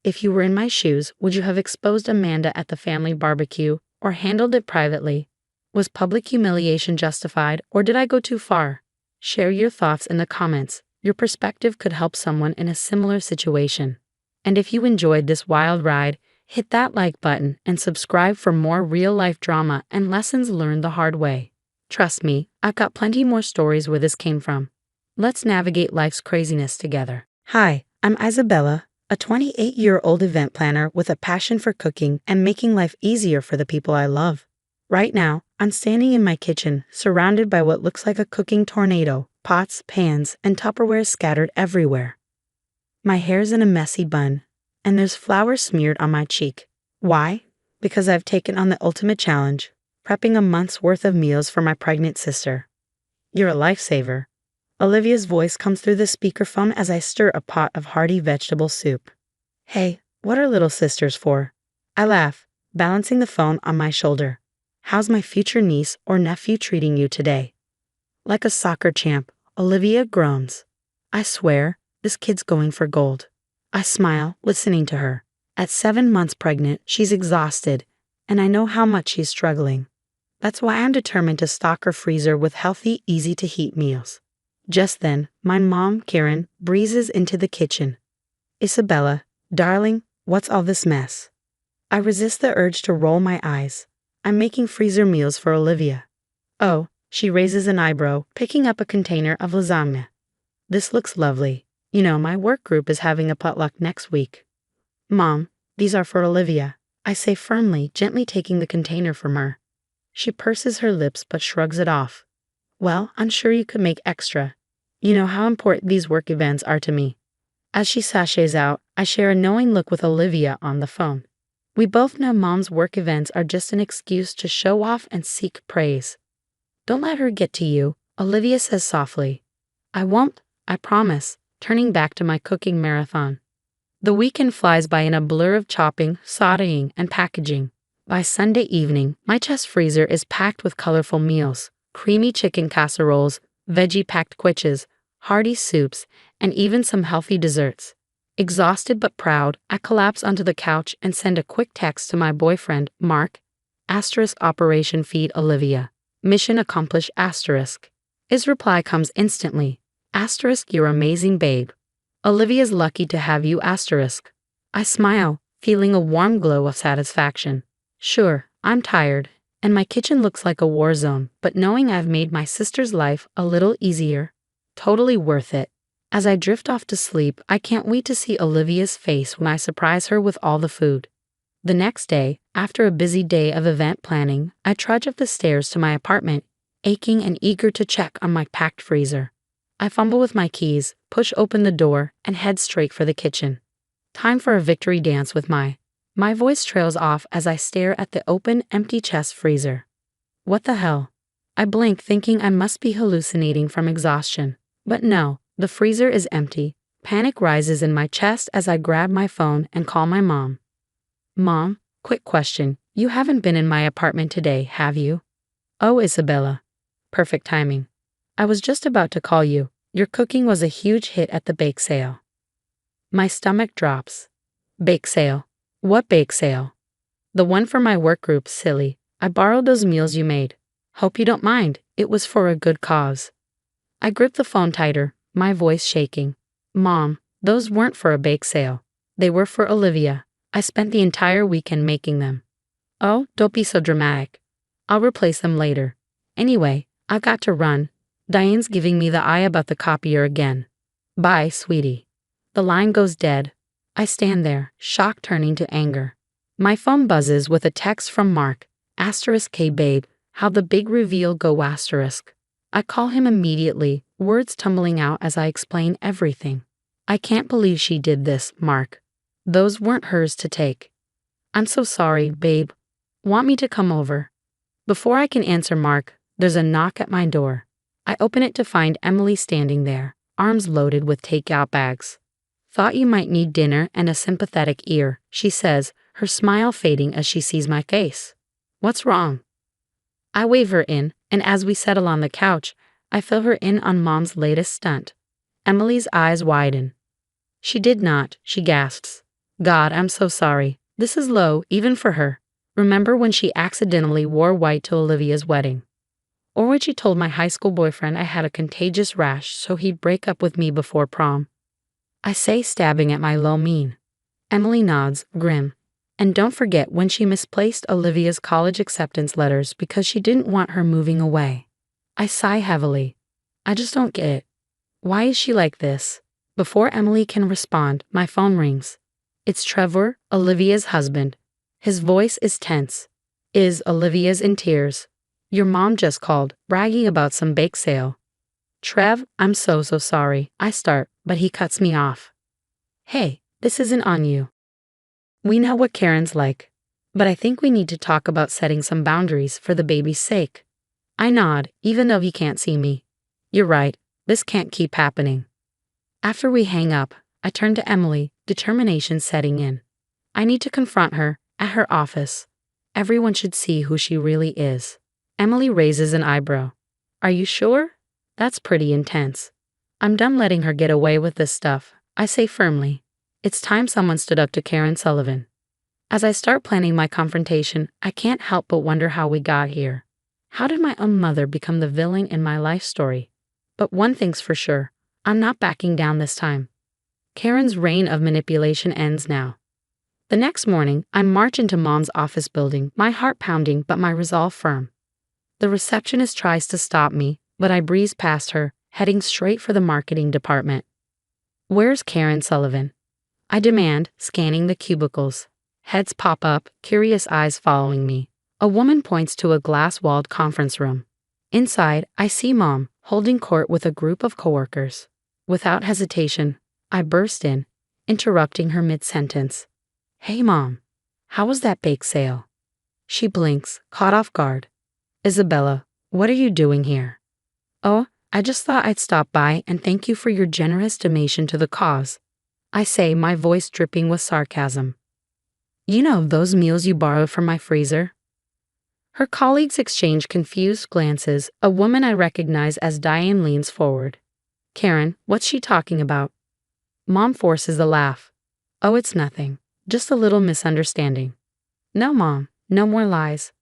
If you were in my shoes, would you have exposed Amanda at the family barbecue or handled it privately? Was public humiliation justified, or did I go too far? Share your thoughts in the comments. Your perspective could help someone in a similar situation. And if you enjoyed this wild ride, hit that like button and subscribe for more real-life drama and lessons learned the hard way. Trust me, I've got plenty more stories where this came from. Let's navigate life's craziness together. Hi, I'm Isabella, a 28-year-old event planner with a passion for cooking and making life easier for the people I love. Right now, I'm standing in my kitchen, surrounded by what looks like a cooking tornado, pots, pans, and Tupperware scattered everywhere. My hair's in a messy bun, and there's flour smeared on my cheek. Why? Because I've taken on the ultimate challenge, prepping a month's worth of meals for my pregnant sister. You're a lifesaver. Olivia's voice comes through the speakerphone as I stir a pot of hearty vegetable soup. Hey, what are little sisters for? I laugh, balancing the phone on my shoulder. How's my future niece or nephew treating you today? Like a soccer champ, Olivia groans. I swear, this kid's going for gold. I smile, listening to her. At 7 months pregnant, she's exhausted, and I know how much she's struggling. That's why I'm determined to stock her freezer with healthy, easy-to-heat meals. Just then, my mom, Karen, breezes into the kitchen. Isabella, darling, what's all this mess? I resist the urge to roll my eyes. I'm making freezer meals for Olivia. Oh, she raises an eyebrow, picking up a container of lasagna. This looks lovely. You know, my work group is having a potluck next week. Mom, these are for Olivia, I say firmly, gently taking the container from her. She purses her lips but shrugs it off. Well, I'm sure you could make extra. You know how important these work events are to me. As she sachets out, I share a knowing look with Olivia on the phone. We both know Mom's work events are just an excuse to show off and seek praise. Don't let her get to you, Olivia says softly. I won't, I promise, turning back to my cooking marathon. The weekend flies by in a blur of chopping, sautéing, and packaging. By Sunday evening, my chest freezer is packed with colorful meals, creamy chicken casseroles, veggie-packed quiches, hearty soups, and even some healthy desserts. Exhausted but proud, I collapse onto the couch and send a quick text to my boyfriend, Mark. Operation feed Olivia. Mission accomplished. His reply comes instantly. You're amazing, babe. Olivia's lucky to have you. I smile, feeling a warm glow of satisfaction. Sure, I'm tired, and my kitchen looks like a war zone, but knowing I've made my sister's life a little easier, totally worth it. As I drift off to sleep, I can't wait to see Olivia's face when I surprise her with all the food. The next day, after a busy day of event planning, I trudge up the stairs to my apartment, aching and eager to check on my packed freezer. I fumble with my keys, push open the door, and head straight for the kitchen. Time for a victory dance with My voice trails off as I stare at the open, empty chest freezer. What the hell? I blink, thinking I must be hallucinating from exhaustion. But no, the freezer is empty. Panic rises in my chest as I grab my phone and call my mom. Mom, quick question. You haven't been in my apartment today, have you? Oh, Isabella. Perfect timing. I was just about to call you. Your cooking was a huge hit at the bake sale. My stomach drops. Bake sale? What bake sale? The one for my work group, silly. I borrowed those meals you made. Hope you don't mind. It was for a good cause. I gripped the phone tighter, my voice shaking. Mom, those weren't for a bake sale. They were for Olivia. I spent the entire weekend making them. Oh, don't be so dramatic. I'll replace them later. Anyway, I've got to run. Diane's giving me the eye about the copier again. Bye, sweetie. The line goes dead. I stand there, shock turning to anger. My phone buzzes with a text from Mark. K babe, how'd the big reveal go? I call him immediately, words tumbling out as I explain everything. I can't believe she did this, Mark. Those weren't hers to take. I'm so sorry, babe. Want me to come over? Before I can answer Mark, there's a knock at my door. I open it to find Emily standing there, arms loaded with takeout bags. Thought you might need dinner and a sympathetic ear, she says, her smile fading as she sees my face. What's wrong? I wave her in, and as we settle on the couch, I fill her in on Mom's latest stunt. Emily's eyes widen. She did not, she gasps. God, I'm so sorry. This is low, even for her. Remember when she accidentally wore white to Olivia's wedding? Or when she told my high school boyfriend I had a contagious rash so he'd break up with me before prom? I say, stabbing at my low mien. Emily nods, grim. And don't forget when she misplaced Olivia's college acceptance letters because she didn't want her moving away. I sigh heavily. I just don't get it. Why is she like this? Before Emily can respond, my phone rings. It's Trevor, Olivia's husband. His voice is tense. Olivia's in tears. Your mom just called, bragging about some bake sale. Trev, I'm so sorry. I start, but he cuts me off. Hey, this isn't on you. We know what Karen's like, but I think we need to talk about setting some boundaries for the baby's sake. I nod, even though he can't see me. You're right, this can't keep happening. After we hang up, I turn to Emily, determination setting in. I need to confront her, at her office. Everyone should see who she really is. Emily raises an eyebrow. Are you sure? That's pretty intense. I'm done letting her get away with this stuff, I say firmly. It's time someone stood up to Karen Sullivan. As I start planning my confrontation, I can't help but wonder how we got here. How did my own mother become the villain in my life story? But one thing's for sure, I'm not backing down this time. Karen's reign of manipulation ends now. The next morning, I march into Mom's office building, my heart pounding but my resolve firm. The receptionist tries to stop me, but I breeze past her, heading straight for the marketing department. Where's Karen Sullivan? I demand, scanning the cubicles. Heads pop up, curious eyes following me. A woman points to a glass-walled conference room. Inside, I see Mom, holding court with a group of coworkers. Without hesitation, I burst in, interrupting her mid-sentence. Hey Mom, how was that bake sale? She blinks, caught off guard. Isabella, what are you doing here? Oh, I just thought I'd stop by and thank you for your generous donation to the cause. I say, my voice dripping with sarcasm. You know those meals you borrowed from my freezer? Her colleagues exchange confused glances. A woman I recognize as Diane leans forward. Karen, what's she talking about? Mom forces a laugh. Oh, it's nothing. Just a little misunderstanding. No, Mom, no more lies.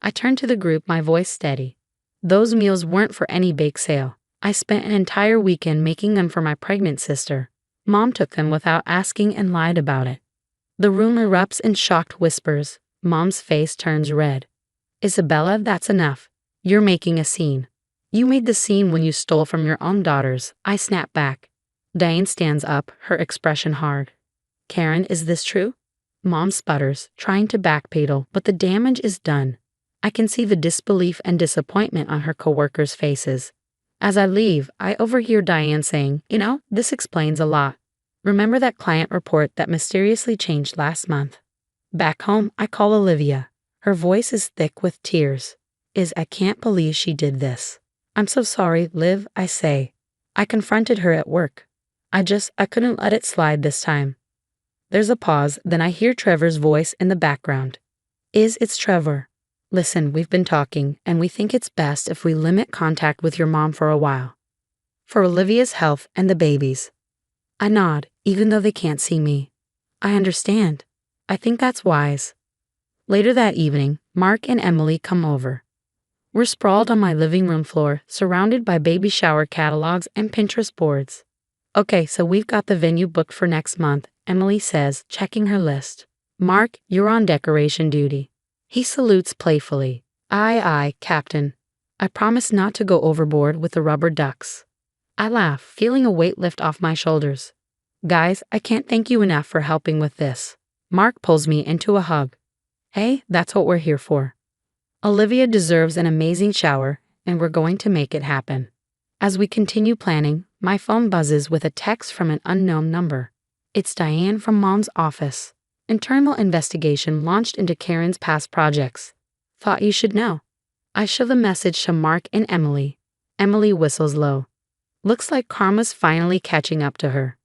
I turned to the group, my voice steady. Those meals weren't for any bake sale. I spent an entire weekend making them for my pregnant sister. Mom took them without asking and lied about it. The room erupts in shocked whispers. Mom's face turns red. Isabella, that's enough. You're making a scene. You made the scene when you stole from your own daughters. I snap back. Diane stands up, her expression hard. Karen, is this true? Mom sputters, trying to backpedal, but the damage is done. I can see the disbelief and disappointment on her coworkers' faces. As I leave, I overhear Diane saying, this explains a lot. Remember that client report that mysteriously changed last month? Back home, I call Olivia. Her voice is thick with tears. I can't believe she did this. I'm so sorry, Liv, I say. I confronted her at work. I couldn't let it slide this time. There's a pause, then I hear Trevor's voice in the background. It's Trevor. Listen, we've been talking, and we think it's best if we limit contact with your mom for a while. For Olivia's health and the baby's. I nod, even though they can't see me. I understand. I think that's wise. Later that evening, Mark and Emily come over. We're sprawled on my living room floor, surrounded by baby shower catalogs and Pinterest boards. Okay, so we've got the venue booked for next month, Emily says, checking her list. Mark, you're on decoration duty. He salutes playfully. Aye, Captain. I promise not to go overboard with the rubber ducks. I laugh, feeling a weight lift off my shoulders. Guys, I can't thank you enough for helping with this. Mark pulls me into a hug. Hey, that's what we're here for. Olivia deserves an amazing shower, and we're going to make it happen. As we continue planning, my phone buzzes with a text from an unknown number. It's Diane from Mom's office. Internal investigation launched into Karen's past projects. Thought you should know. I show the message to Mark and Emily. Emily whistles low. Looks like karma's finally catching up to her.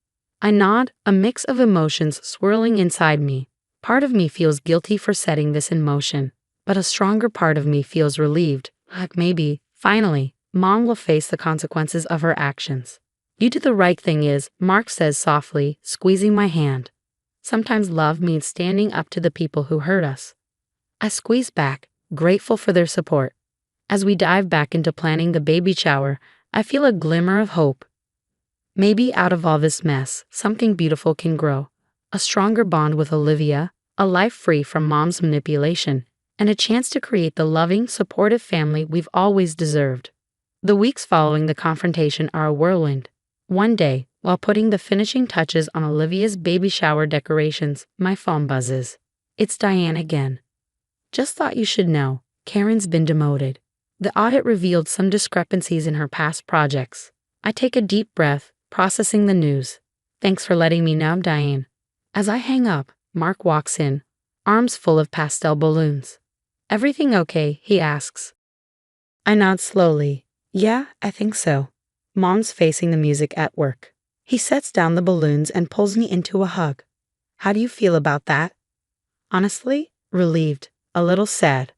I nod, a mix of emotions swirling inside me. Part of me feels guilty for setting this in motion, but a stronger part of me feels relieved. Like maybe, finally, Mom will face the consequences of her actions. You did the right thing, Mark says softly, squeezing my hand. Sometimes love means standing up to the people who hurt us. I squeeze back, grateful for their support. As we dive back into planning the baby shower, I feel a glimmer of hope. Maybe out of all this mess, something beautiful can grow. A stronger bond with Olivia, a life free from Mom's manipulation, and a chance to create the loving, supportive family we've always deserved. The weeks following the confrontation are a whirlwind. One day, while putting the finishing touches on Olivia's baby shower decorations, my phone buzzes. It's Diane again. Just thought you should know, Karen's been demoted. The audit revealed some discrepancies in her past projects. I take a deep breath, processing the news. Thanks for letting me know, Diane. As I hang up, Mark walks in, arms full of pastel balloons. Everything okay? He asks. I nod slowly. Yeah, I think so. Mom's facing the music at work. He sets down the balloons and pulls me into a hug. How do you feel about that? Honestly, relieved, a little sad,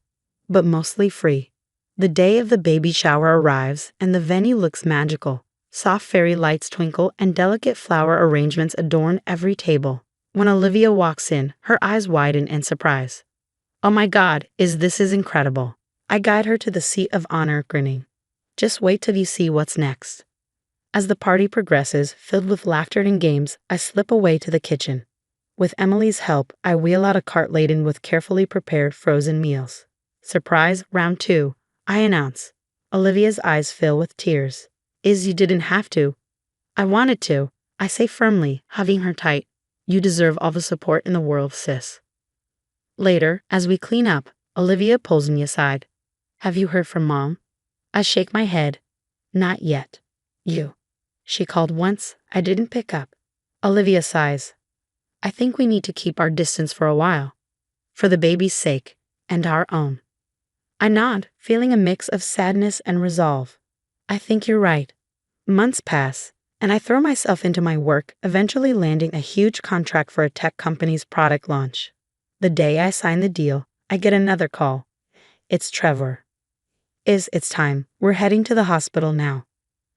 but mostly free. The day of the baby shower arrives and the venue looks magical. Soft fairy lights twinkle and delicate flower arrangements adorn every table. When Olivia walks in, her eyes widen in surprise. Oh my God, this is incredible. I guide her to the seat of honor, grinning. Just wait till you see what's next. As the party progresses, filled with laughter and games, I slip away to the kitchen. With Emily's help, I wheel out a cart laden with carefully prepared frozen meals. Surprise, round 2, I announce. Olivia's eyes fill with tears. You didn't have to. I wanted to, I say firmly, hugging her tight. You deserve all the support in the world, sis. Later, as we clean up, Olivia pulls me aside. Have you heard from Mom? I shake my head. Not yet. You. She called once, I didn't pick up. Olivia sighs. I think we need to keep our distance for a while. For the baby's sake, and our own. I nod, feeling a mix of sadness and resolve. I think you're right. Months pass, and I throw myself into my work, eventually landing a huge contract for a tech company's product launch. The day I sign the deal, I get another call. It's Trevor. It's time. We're heading to the hospital now.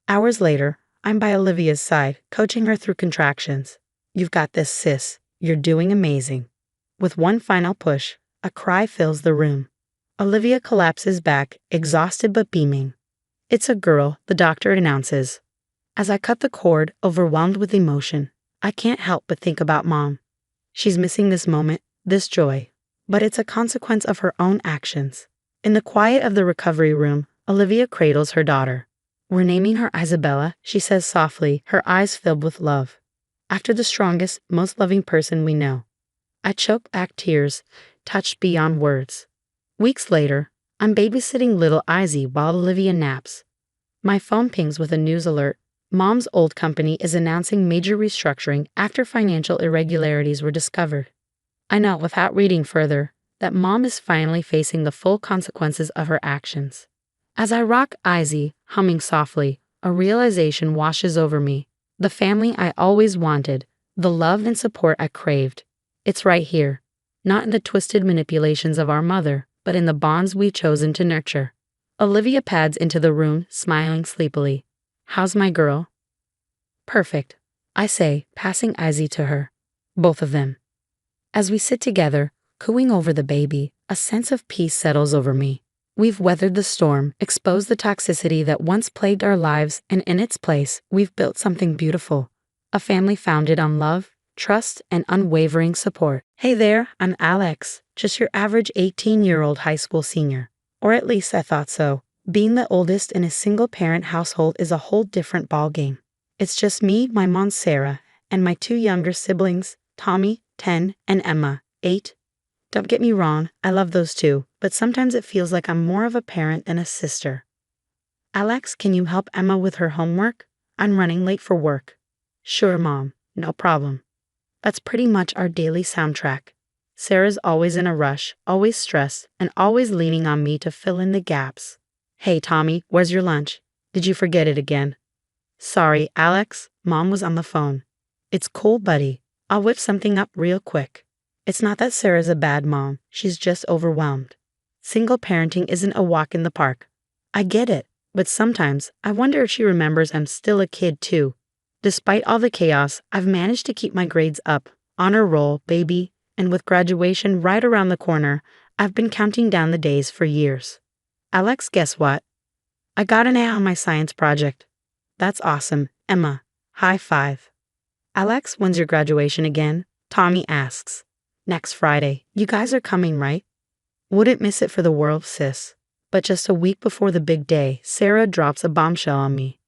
Hours later, I'm by Olivia's side, coaching her through contractions. You've got this, sis. You're doing amazing. With one final push, a cry fills the room. Olivia collapses back, exhausted but beaming. It's a girl, the doctor announces. As I cut the cord, overwhelmed with emotion, I can't help but think about Mom. She's missing this moment, this joy. But it's a consequence of her own actions. In the quiet of the recovery room, Olivia cradles her daughter. We're naming her Isabella, she says softly, her eyes filled with love. After the strongest, most loving person we know. I choke back tears, touched beyond words. Weeks later, I'm babysitting little Izzy while Olivia naps. My phone pings with a news alert. Mom's old company is announcing major restructuring after financial irregularities were discovered. I know, without reading further, that Mom is finally facing the full consequences of her actions. As I rock Izzy, humming softly, a realization washes over me. The family I always wanted, the love and support I craved. It's right here. Not in the twisted manipulations of our mother, but in the bonds we've chosen to nurture. Olivia pads into the room, smiling sleepily. How's my girl? Perfect, I say, passing Izzy to her. Both of them. As we sit together, cooing over the baby, a sense of peace settles over me. We've weathered the storm, exposed the toxicity that once plagued our lives, and in its place, we've built something beautiful. A family founded on love, trust, and unwavering support. Hey there, I'm Alex, just your average 18-year-old high school senior. Or at least I thought so. Being the oldest in a single-parent household is a whole different ballgame. It's just me, my mom Sarah, and my two younger siblings, Tommy, 10, and Emma, 8. Don't get me wrong, I love those two, but sometimes it feels like I'm more of a parent than a sister. Alex, can you help Emma with her homework? I'm running late for work. Sure, Mom, no problem. That's pretty much our daily soundtrack. Sarah's always in a rush, always stressed, and always leaning on me to fill in the gaps. Hey, Tommy, where's your lunch? Did you forget it again? Sorry, Alex, Mom was on the phone. It's cool, buddy. I'll whip something up real quick. It's not that Sarah's a bad mom, she's just overwhelmed. Single parenting isn't a walk in the park. I get it, but sometimes I wonder if she remembers I'm still a kid too. Despite all the chaos, I've managed to keep my grades up, honor roll, baby, and with graduation right around the corner, I've been counting down the days for years. Alex, guess what? I got an A on my science project. That's awesome, Emma. High five. Alex, when's your graduation again? Tommy asks. Next Friday. You guys are coming, right? Wouldn't miss it for the world, sis. But just a week before the big day, Sarah drops a bombshell on me.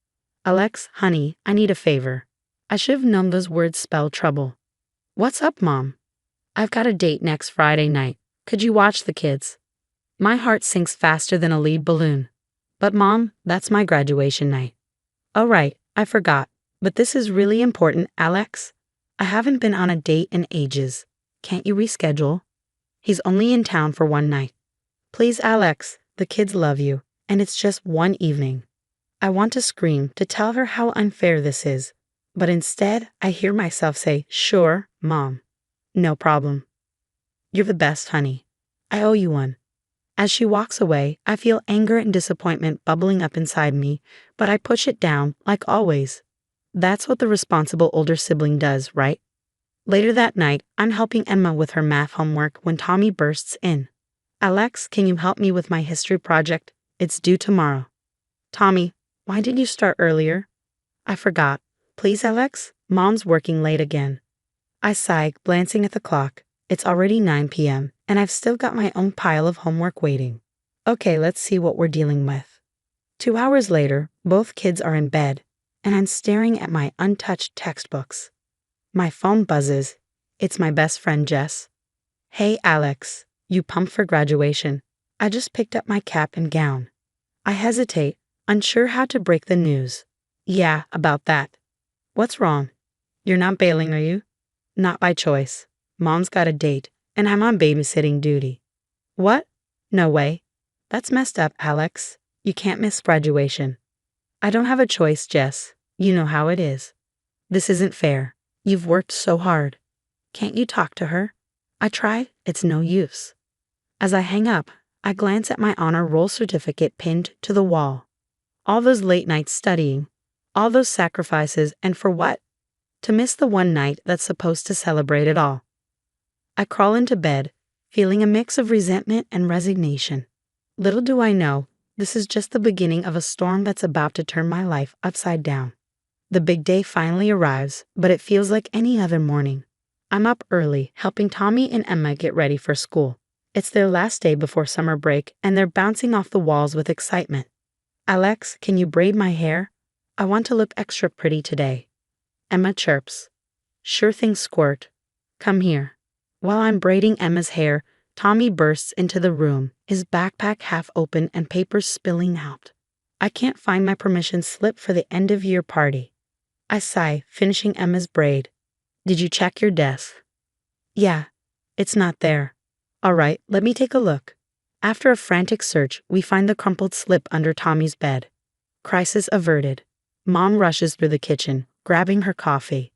Alex, honey, I need a favor. I should have known those words spell trouble. What's up, Mom? I've got a date next Friday night. Could you watch the kids? My heart sinks faster than a lead balloon. But Mom, that's my graduation night. Oh right, I forgot. But this is really important, Alex. I haven't been on a date in ages. Can't you reschedule? He's only in town for one night. Please, Alex, the kids love you, and it's just one evening. I want to scream to tell her how unfair this is, but instead I hear myself say, sure, Mom. No problem. You're the best, honey. I owe you one. As she walks away, I feel anger and disappointment bubbling up inside me, but I push it down, like always. That's what the responsible older sibling does, right? Later that night, I'm helping Emma with her math homework when Tommy bursts in. Alex, can you help me with my history project? It's due tomorrow. Tommy, why did you start earlier? I forgot. Please, Alex? Mom's working late again. I sigh, glancing at the clock. It's already 9 p.m., and I've still got my own pile of homework waiting. Okay, let's see what we're dealing with. 2 hours later, both kids are in bed, and I'm staring at my untouched textbooks. My phone buzzes. It's my best friend, Jess. Hey, Alex. You pumped for graduation? I just picked up my cap and gown. I hesitate, unsure how to break the news. Yeah, about that. What's wrong? You're not bailing, are you? Not by choice. Mom's got a date, and I'm on babysitting duty. What? No way. That's messed up, Alex. You can't miss graduation. I don't have a choice, Jess. You know how it is. This isn't fair. You've worked so hard. Can't you talk to her? I tried. It's no use. As I hang up, I glance at my honor roll certificate pinned to the wall. All those late nights studying, All those sacrifices, and for what? To miss the one night that's supposed to celebrate it all. I crawl into bed, feeling a mix of resentment and resignation. Little do I know, this is just the beginning of a storm that's about to turn my life upside down. The big day finally arrives, but it feels like any other morning. I'm up early, helping Tommy and Emma get ready for school. It's their last day before summer break, and they're bouncing off the walls with excitement. Alex, can you braid my hair? I want to look extra pretty today. Emma chirps. Sure thing, Squirt. Come here. While I'm braiding Emma's hair, Tommy bursts into the room, his backpack half open and papers spilling out. I can't find my permission slip for the end-of-year party. I sigh, finishing Emma's braid. Did you check your desk? Yeah, it's not there. All right, let me take a look. After a frantic search, we find the crumpled slip under Tommy's bed. Crisis averted. Mom rushes through the kitchen, grabbing her coffee.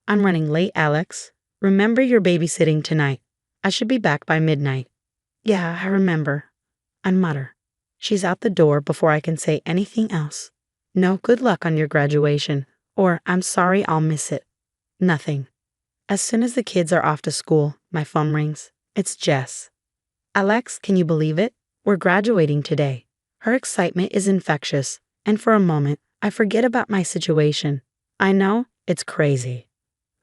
I'm running late, Alex. Remember you're babysitting tonight. I should be back by midnight. Yeah, I remember. I mutter. She's out the door before I can say anything else. No, good luck on your graduation, or I'm sorry I'll miss it. Nothing. As soon as the kids are off to school, my phone rings. It's Jess. Alex, can you believe it? We're graduating today. Her excitement is infectious, and for a moment, I forget about my situation. I know, it's crazy.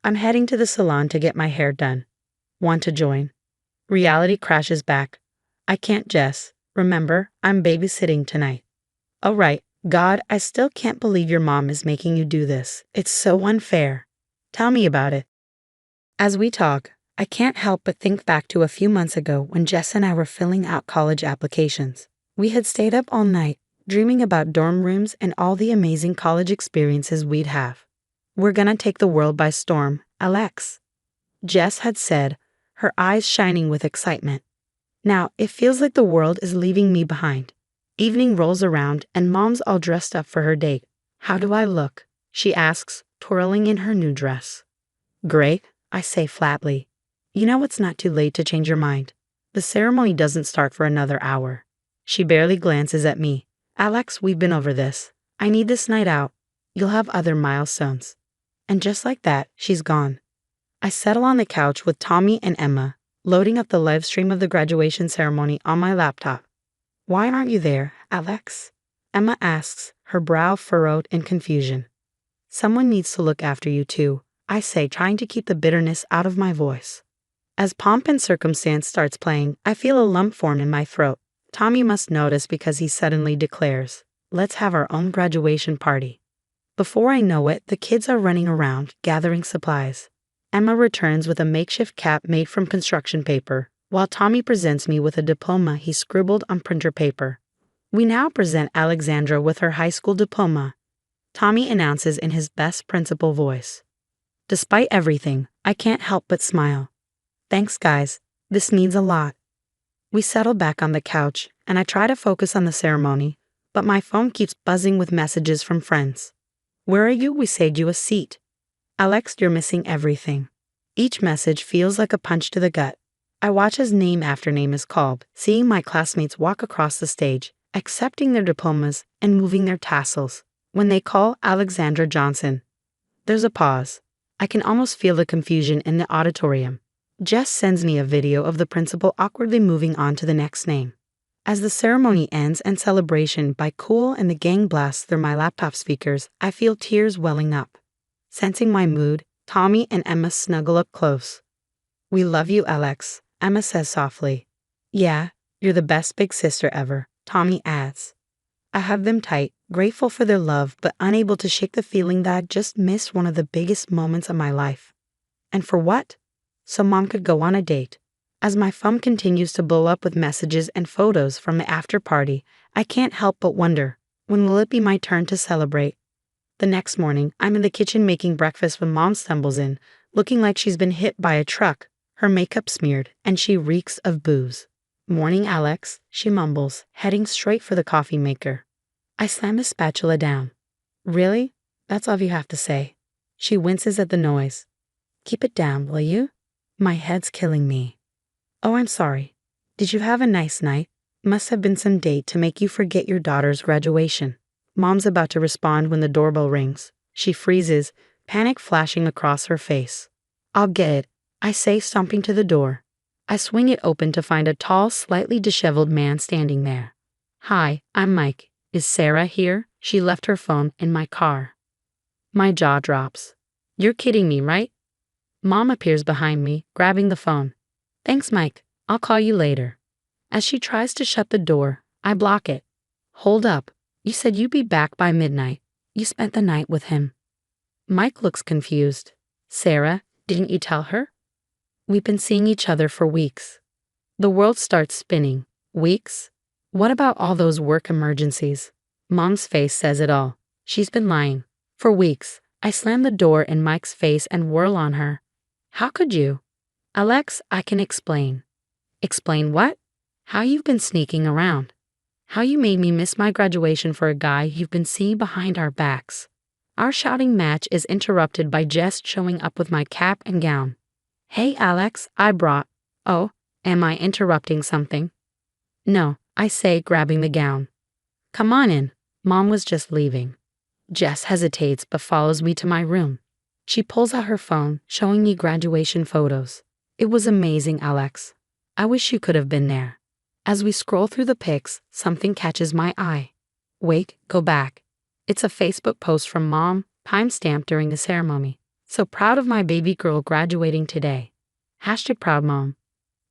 I'm heading to the salon to get my hair done. Want to join? Reality crashes back. I can't, Jess. Remember, I'm babysitting tonight. Oh right, God, I still can't believe your mom is making you do this. It's so unfair. Tell me about it. As we talk, I can't help but think back to a few months ago when Jess and I were filling out college applications. We had stayed up all night, dreaming about dorm rooms and all the amazing college experiences we'd have. We're gonna take the world by storm, Alex. Jess had said, her eyes shining with excitement. Now, it feels like the world is leaving me behind. Evening rolls around and Mom's all dressed up for her date. How do I look? She asks, twirling in her new dress. Great, I say flatly. You know it's not too late to change your mind. The ceremony doesn't start for another hour. She barely glances at me. Alex, we've been over this. I need this night out. You'll have other milestones. And just like that, she's gone. I settle on the couch with Tommy and Emma, loading up the live stream of the graduation ceremony on my laptop. Why aren't you there, Alex? Emma asks, her brow furrowed in confusion. Someone needs to look after you too, I say, trying to keep the bitterness out of my voice. As Pomp and Circumstance starts playing, I feel a lump form in my throat. Tommy must notice because he suddenly declares, let's have our own graduation party. Before I know it, the kids are running around, gathering supplies. Emma returns with a makeshift cap made from construction paper, while Tommy presents me with a diploma he scribbled on printer paper. We now present Alexandra with her high school diploma, Tommy announces in his best principal voice. Despite everything, I can't help but smile. Thanks, guys. This means a lot. We settle back on the couch, and I try to focus on the ceremony, but my phone keeps buzzing with messages from friends. Where are you? We saved you a seat. Alex, you're missing everything. Each message feels like a punch to the gut. I watch as name after name is called, seeing my classmates walk across the stage, accepting their diplomas and moving their tassels. When they call Alexandra Johnson, there's a pause. I can almost feel the confusion in the auditorium. Jess sends me a video of the principal awkwardly moving on to the next name. As the ceremony ends and celebration by Cool and the gang blasts through my laptop speakers, I feel tears welling up. Sensing my mood, Tommy and Emma snuggle up close. We love you, Alex, Emma says softly. Yeah, you're the best big sister ever, Tommy adds. I hug them tight, grateful for their love, but unable to shake the feeling that I'd just missed one of the biggest moments of my life. And for what? So Mom could go on a date. As my phone continues to blow up with messages and photos from the after party, I can't help but wonder, when will it be my turn to celebrate? The next morning, I'm in the kitchen making breakfast when Mom stumbles in, looking like she's been hit by a truck, her makeup smeared, and she reeks of booze. Morning, Alex, she mumbles, heading straight for the coffee maker. I slam the spatula down. Really? That's all you have to say. She winces at the noise. Keep it down, will you? My head's killing me. Oh, I'm sorry. Did you have a nice night? Must have been some date to make you forget your daughter's graduation. Mom's about to respond when the doorbell rings. She freezes, panic flashing across her face. "I'll get it," I say, stomping to the door. I swing it open to find a tall, slightly disheveled man standing there. "Hi, I'm Mike. Is Sarah here?" She left her phone in my car. My jaw drops. "You're kidding me, right?" Mom appears behind me, grabbing the phone. "Thanks, Mike. I'll call you later." As she tries to shut the door, I block it. "Hold up. You said you'd be back by midnight. You spent the night with him." Mike looks confused. "Sarah, didn't you tell her?" "We've been seeing each other for weeks." The world starts spinning. Weeks? What about all those work emergencies? Mom's face says it all. She's been lying. For weeks. I slam the door in Mike's face and whirl on her. "How could you?" "Alex, I can explain." "Explain what?" "How you've been sneaking around. How you made me miss my graduation for a guy you've been seeing behind our backs." Our shouting match is interrupted by Jess showing up with my cap and gown. "Hey Alex, I brought..." "Oh, am I interrupting something?" "No," I say, grabbing the gown. "Come on in. Mom was just leaving." Jess hesitates but follows me to my room. She pulls out her phone, showing me graduation photos. "It was amazing, Alex. I wish you could have been there." As we scroll through the pics, something catches my eye. Wait, go back. It's a Facebook post from Mom, timestamped during the ceremony. "So proud of my baby girl graduating today. #proud mom."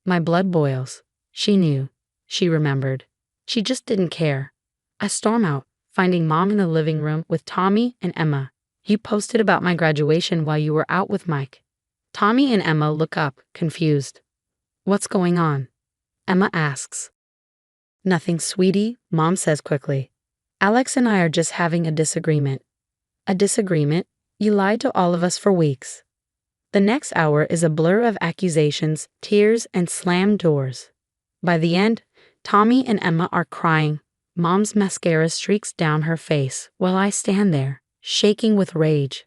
My blood boils. She knew. She remembered. She just didn't care. I storm out, finding Mom in the living room with Tommy and Emma. "You posted about my graduation while you were out with Mike." Tommy and Emma look up, confused. "What's going on?" Emma asks. "Nothing, sweetie," Mom says quickly. "Alex and I are just having a disagreement." "A disagreement? You lied to all of us for weeks." The next hour is a blur of accusations, tears, and slammed doors. By the end, Tommy and Emma are crying. Mom's mascara streaks down her face while I stand there, shaking with rage.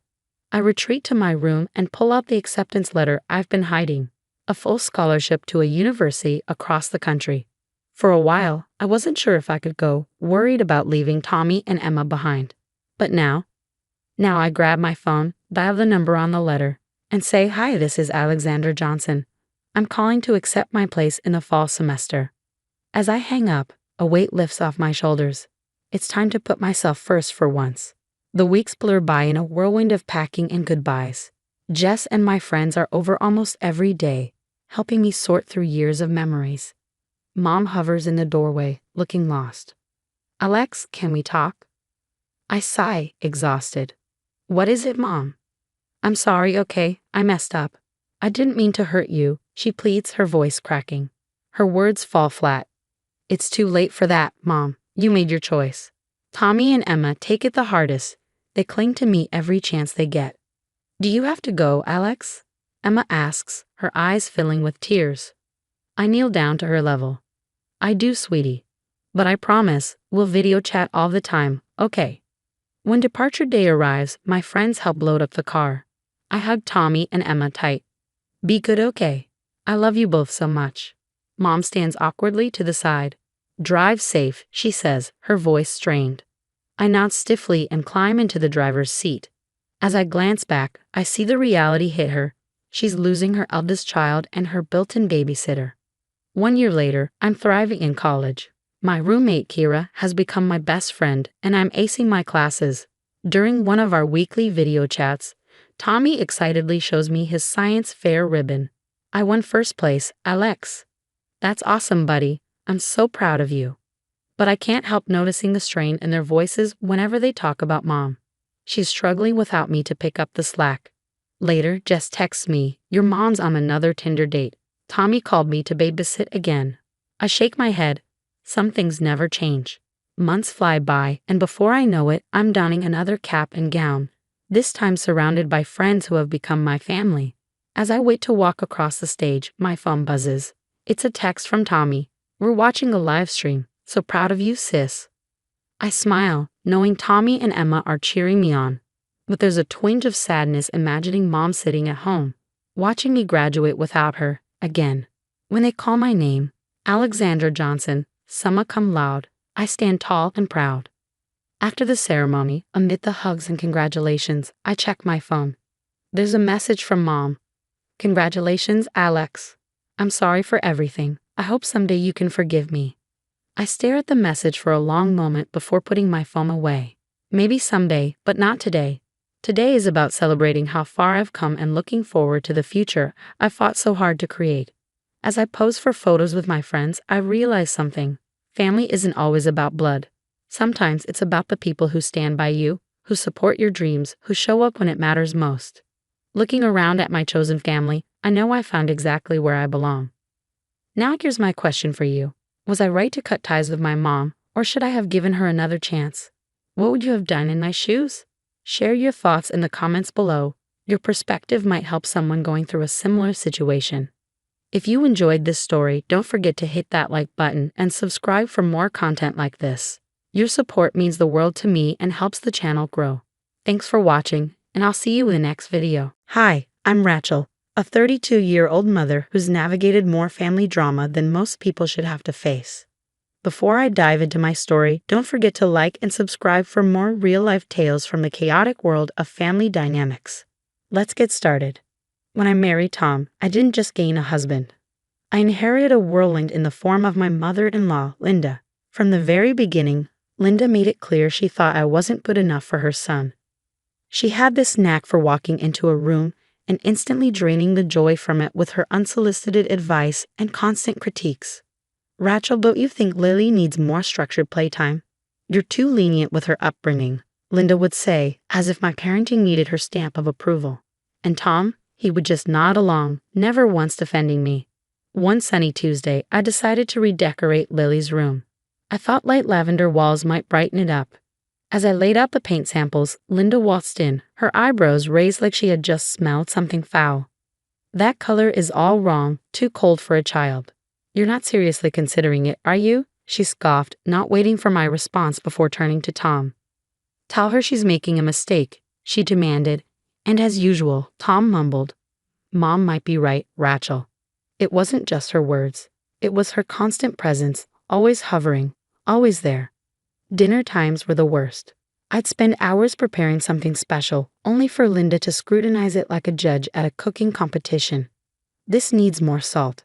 I retreat to my room and pull out the acceptance letter I've been hiding. A full scholarship to a university across the country. For a while, I wasn't sure if I could go, worried about leaving Tommy and Emma behind. But now I grab my phone, dial the number on the letter, and say, "Hi, this is Alexander Johnson. I'm calling to accept my place in the fall semester." As I hang up, a weight lifts off my shoulders. It's time to put myself first for once. The weeks blur by in a whirlwind of packing and goodbyes. Jess and my friends are over almost every day, helping me sort through years of memories. Mom hovers in the doorway, looking lost. "Alex, can we talk?" I sigh, exhausted. "What is it, Mom?" "I'm sorry, okay? I messed up. I didn't mean to hurt you," she pleads, her voice cracking. Her words fall flat. "It's too late for that, Mom. You made your choice." Tommy and Emma take it the hardest. They cling to me every chance they get. "Do you have to go, Alex?" Emma asks, her eyes filling with tears. I kneel down to her level. "I do, sweetie. But I promise, we'll video chat all the time, okay?" When departure day arrives, my friends help load up the car. I hug Tommy and Emma tight. "Be good, okay? I love you both so much." Mom stands awkwardly to the side. "Drive safe," she says, her voice strained. I nod stiffly and climb into the driver's seat. As I glance back, I see the reality hit her. She's losing her eldest child and her built-in babysitter. 1 year later, I'm thriving in college. My roommate, Kira, has become my best friend, and I'm acing my classes. During one of our weekly video chats, Tommy excitedly shows me his science fair ribbon. "I won first place, Alex." "That's awesome, buddy. I'm so proud of you." But I can't help noticing the strain in their voices whenever they talk about Mom. She's struggling without me to pick up the slack. Later, Jess texts me, "Your mom's on another Tinder date. Tommy called me to babysit again." I shake my head. Some things never change. Months fly by, and before I know it, I'm donning another cap and gown, this time surrounded by friends who have become my family. As I wait to walk across the stage, my phone buzzes. It's a text from Tommy. "We're watching a live stream. So proud of you, sis." I smile, knowing Tommy and Emma are cheering me on. But there's a twinge of sadness imagining Mom sitting at home, watching me graduate without her, again. When they call my name, Alexander Johnson, summa cum laude, I stand tall and proud. After the ceremony, amid the hugs and congratulations, I check my phone. There's a message from Mom. "Congratulations, Alex. I'm sorry for everything. I hope someday you can forgive me." I stare at the message for a long moment before putting my phone away. Maybe someday, but not today. Today is about celebrating how far I've come and looking forward to the future I fought so hard to create. As I pose for photos with my friends, I realize something. Family isn't always about blood. Sometimes it's about the people who stand by you, who support your dreams, who show up when it matters most. Looking around at my chosen family, I know I found exactly where I belong. Now here's my question for you. Was I right to cut ties with my mom, or should I have given her another chance? What would you have done in my shoes? Share your thoughts in the comments below. Your perspective might help someone going through a similar situation. If you enjoyed this story, don't forget to hit that like button and subscribe for more content like this. Your support means the world to me and helps the channel grow. Thanks for watching, and I'll see you in the next video. Hi, I'm Rachel, a 32-year-old mother who's navigated more family drama than most people should have to face. Before I dive into my story, don't forget to like and subscribe for more real-life tales from the chaotic world of family dynamics. Let's get started. When I married Tom, I didn't just gain a husband. I inherited a whirlwind in the form of my mother-in-law, Linda. From the very beginning, Linda made it clear she thought I wasn't good enough for her son. She had this knack for walking into a room and instantly draining the joy from it with her unsolicited advice and constant critiques. "Rachel, don't you think Lily needs more structured playtime? You're too lenient with her upbringing," Linda would say, as if my parenting needed her stamp of approval. And Tom, he would just nod along, never once defending me. One sunny Tuesday, I decided to redecorate Lily's room. I thought light lavender walls might brighten it up. As I laid out the paint samples, Linda waltzed in, her eyebrows raised like she had just smelled something foul. "That color is all wrong, too cold for a child. You're not seriously considering it, are you?" she scoffed, not waiting for my response before turning to Tom. "Tell her she's making a mistake," she demanded, and as usual, Tom mumbled, "Mom might be right, Rachel." It wasn't just her words. It was her constant presence, always hovering, always there. Dinner times were the worst. I'd spend hours preparing something special, only for Linda to scrutinize it like a judge at a cooking competition. "This needs more salt."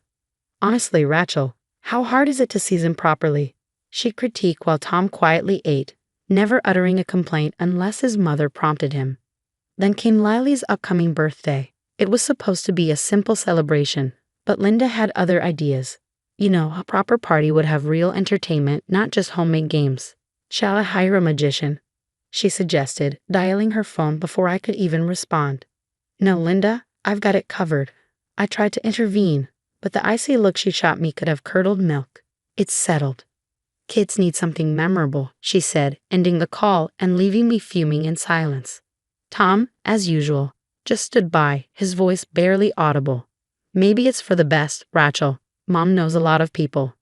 "Honestly, Rachel, how hard is it to season properly?" she'd critique while Tom quietly ate, never uttering a complaint unless his mother prompted him. Then came Lily's upcoming birthday. It was supposed to be a simple celebration, but Linda had other ideas. You know, a proper party would have real entertainment, not just homemade games. "Shall I hire a magician?" she suggested, dialing her phone before I could even respond. "No, Linda, I've got it covered." I tried to intervene, but the icy look she shot me could have curdled milk. "It's settled." "Kids need something memorable," she said, ending the call and leaving me fuming in silence. Tom, as usual, just stood by, his voice barely audible. "Maybe it's for the best, Rachel. Mom knows a lot of people."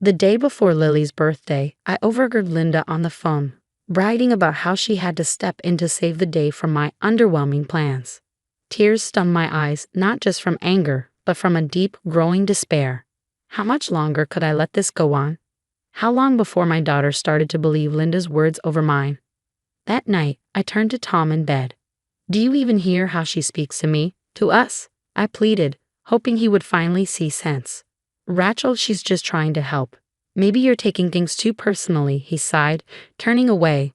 The day before Lily's birthday, I overheard Linda on the phone, bragging about how she had to step in to save the day from my underwhelming plans. Tears stung my eyes, not just from anger, but from a deep, growing despair. How much longer could I let this go on? How long before my daughter started to believe Linda's words over mine? That night, I turned to Tom in bed. "Do you even hear how she speaks to me? To us?" I pleaded, hoping he would finally see sense. "Rachel, she's just trying to help. Maybe you're taking things too personally," he sighed, turning away,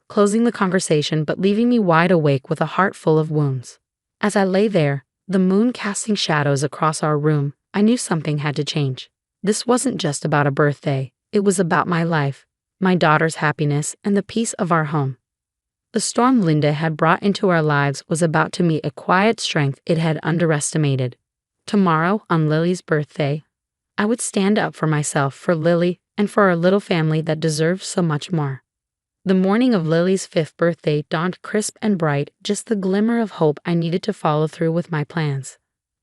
closing the conversation but leaving me wide awake with a heart full of wounds. As I lay there, the moon casting shadows across our room, I knew something had to change. This wasn't just about a birthday. It was about my life, my daughter's happiness, and the peace of our home. The storm Linda had brought into our lives was about to meet a quiet strength it had underestimated. Tomorrow, on Lily's birthday, I would stand up for myself, for Lily, and for our little family that deserves so much more. The morning of Lily's 5th birthday dawned crisp and bright, just the glimmer of hope I needed to follow through with my plans.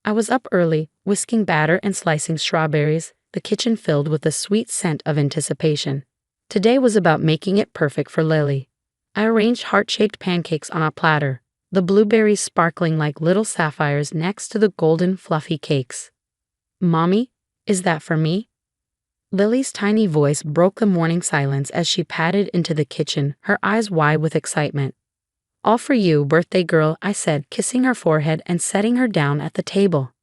I was up early, whisking batter and slicing strawberries, the kitchen filled with the sweet scent of anticipation. Today was about making it perfect for Lily. I arranged heart-shaped pancakes on a platter, the blueberries sparkling like little sapphires next to the golden, fluffy cakes. "Mommy, is that for me?" Lily's tiny voice broke the morning silence as she padded into the kitchen, her eyes wide with excitement. "All for you, birthday girl," I said, kissing her forehead and setting her down at the table.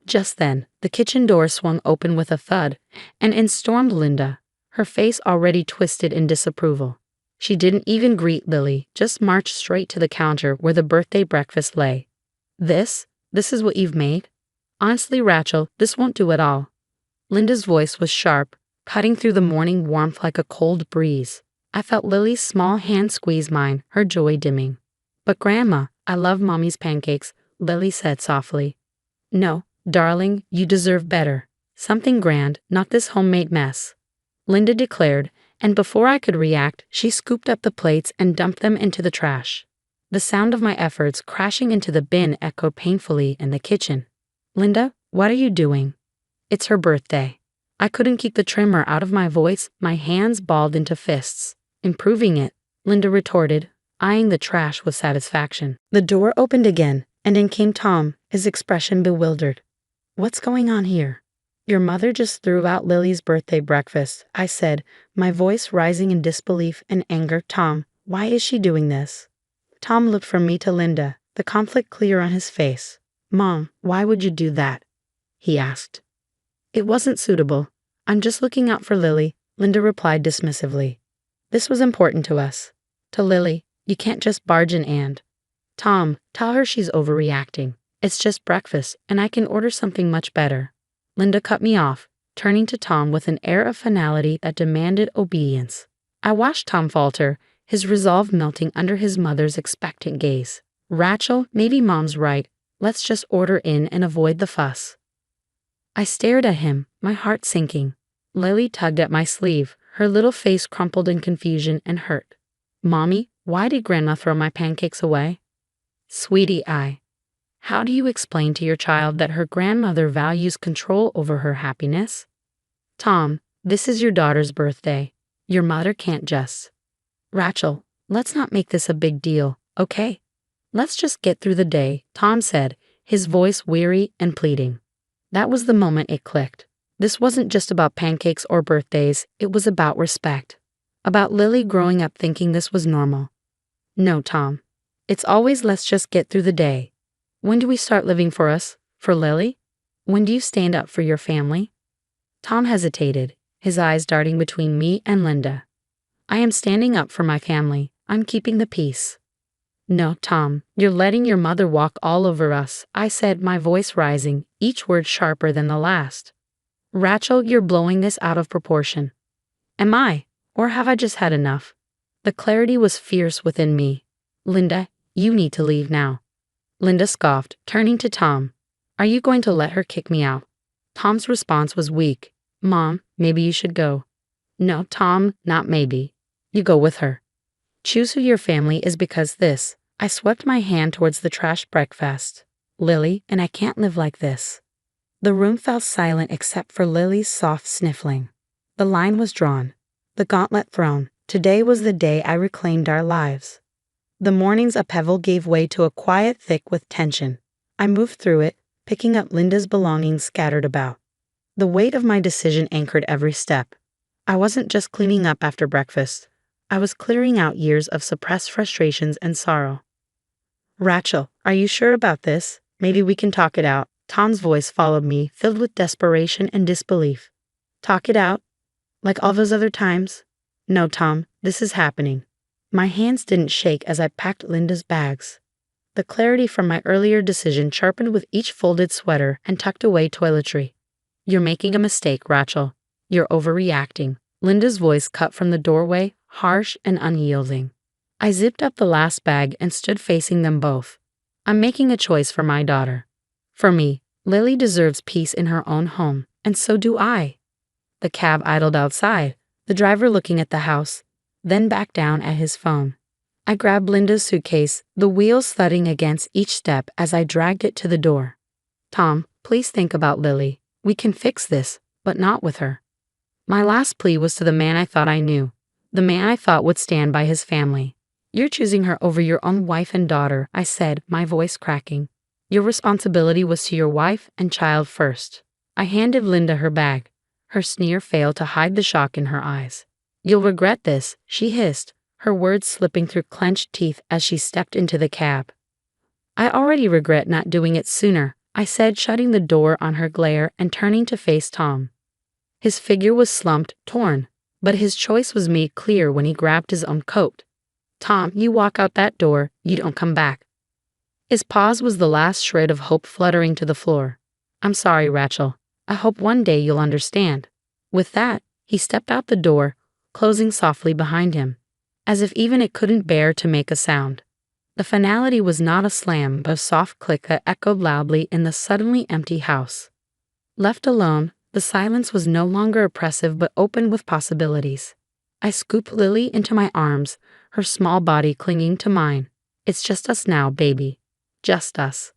Just then, the kitchen door swung open with a thud, and in stormed Linda, her face already twisted in disapproval. She didn't even greet Lily, just marched straight to the counter where the birthday breakfast lay. This is what you've made? Honestly, Rachel, this won't do at all." Linda's voice was sharp, cutting through the morning warmth like a cold breeze. I felt Lily's small hand squeeze mine, her joy dimming. "But Grandma, I love Mommy's pancakes," Lily said softly. "No, darling, you deserve better. Something grand, not this homemade mess," Linda declared, and before I could react, she scooped up the plates and dumped them into the trash. The sound of my efforts crashing into the bin echoed painfully in the kitchen. "Linda, what are you doing?" "It's her birthday." I couldn't keep the tremor out of my voice, my hands balled into fists. "Improving it," Linda retorted, eyeing the trash with satisfaction. The door opened again, and in came Tom, his expression bewildered. "What's going on here?" "Your mother just threw out Lily's birthday breakfast," I said, my voice rising in disbelief and anger. "Tom, why is she doing this?" Tom looked from me to Linda, the conflict clear on his face. "Mom, why would you do that?" he asked. "It wasn't suitable. I'm just looking out for Lily," Linda replied dismissively. "This was important to us." To Lily, "You can't just barge in and." "Tom, tell her she's overreacting. It's just breakfast, and I can order something much better." Linda cut me off, turning to Tom with an air of finality that demanded obedience. I watched Tom falter, his resolve melting under his mother's expectant gaze. "Rachel, maybe Mom's right. Let's just order in and avoid the fuss." I stared at him, my heart sinking. Lily tugged at my sleeve, her little face crumpled in confusion and hurt. "Mommy, why did Grandma throw my pancakes away?" "Sweetie, how do you explain to your child that her grandmother values control over her happiness?" "Tom, this is your daughter's birthday. Your mother can't just." "Rachel, let's not make this a big deal, okay? Let's just get through the day," Tom said, his voice weary and pleading. That was the moment it clicked. This wasn't just about pancakes or birthdays, it was about respect. About Lily growing up thinking this was normal. "No, Tom. It's always let's just get through the day. When do we start living for us? For Lily? When do you stand up for your family?" Tom hesitated, his eyes darting between me and Linda. "I am standing up for my family. I'm keeping the peace." "No, Tom, you're letting your mother walk all over us," I said, my voice rising, each word sharper than the last. "Rachel, you're blowing this out of proportion." "Am I? Or have I just had enough?" The clarity was fierce within me. "Linda, you need to leave now." Linda scoffed, turning to Tom. "Are you going to let her kick me out?" Tom's response was weak. "Mom, maybe you should go." "No, Tom, not maybe. You go with her. Choose who your family is because this." I swept my hand towards the trash breakfast. "Lily, and I can't live like this." The room fell silent except for Lily's soft sniffling. The line was drawn. The gauntlet thrown. Today was the day I reclaimed our lives. The morning's upheaval gave way to a quiet thick with tension. I moved through it, picking up Linda's belongings scattered about. The weight of my decision anchored every step. I wasn't just cleaning up after breakfast. I was clearing out years of suppressed frustrations and sorrow. "Rachel, are you sure about this? Maybe we can talk it out." Tom's voice followed me, filled with desperation and disbelief. "Talk it out? Like all those other times?" "No, Tom, this is happening." My hands didn't shake as I packed Linda's bags. The clarity from my earlier decision sharpened with each folded sweater and tucked away toiletry. "You're making a mistake, Rachel. You're overreacting." Linda's voice cut from the doorway, harsh and unyielding. I zipped up the last bag and stood facing them both. "I'm making a choice for my daughter. For me, Lily deserves peace in her own home, and so do I." The cab idled outside, the driver looking at the house, then back down at his phone. I grabbed Linda's suitcase, the wheels thudding against each step as I dragged it to the door. "Tom, please think about Lily. We can fix this, but not with her." My last plea was to the man I thought I knew, the man I thought would stand by his family. "You're choosing her over your own wife and daughter," I said, my voice cracking. "Your responsibility was to your wife and child first." I handed Linda her bag. Her sneer failed to hide the shock in her eyes. "You'll regret this," she hissed, her words slipping through clenched teeth as she stepped into the cab. "I already regret not doing it sooner," I said, shutting the door on her glare and turning to face Tom. His figure was slumped, torn, but his choice was made clear when he grabbed his own coat. "Tom, you walk out that door, you don't come back." His pause was the last shred of hope fluttering to the floor. "I'm sorry, Rachel. I hope one day you'll understand." With that, he stepped out the door, closing softly behind him, as if even it couldn't bear to make a sound. The finality was not a slam, but a soft click that echoed loudly in the suddenly empty house. Left alone, the silence was no longer oppressive but open with possibilities. I scooped Lily into my arms, her small body clinging to mine. "It's just us now, baby. Just us."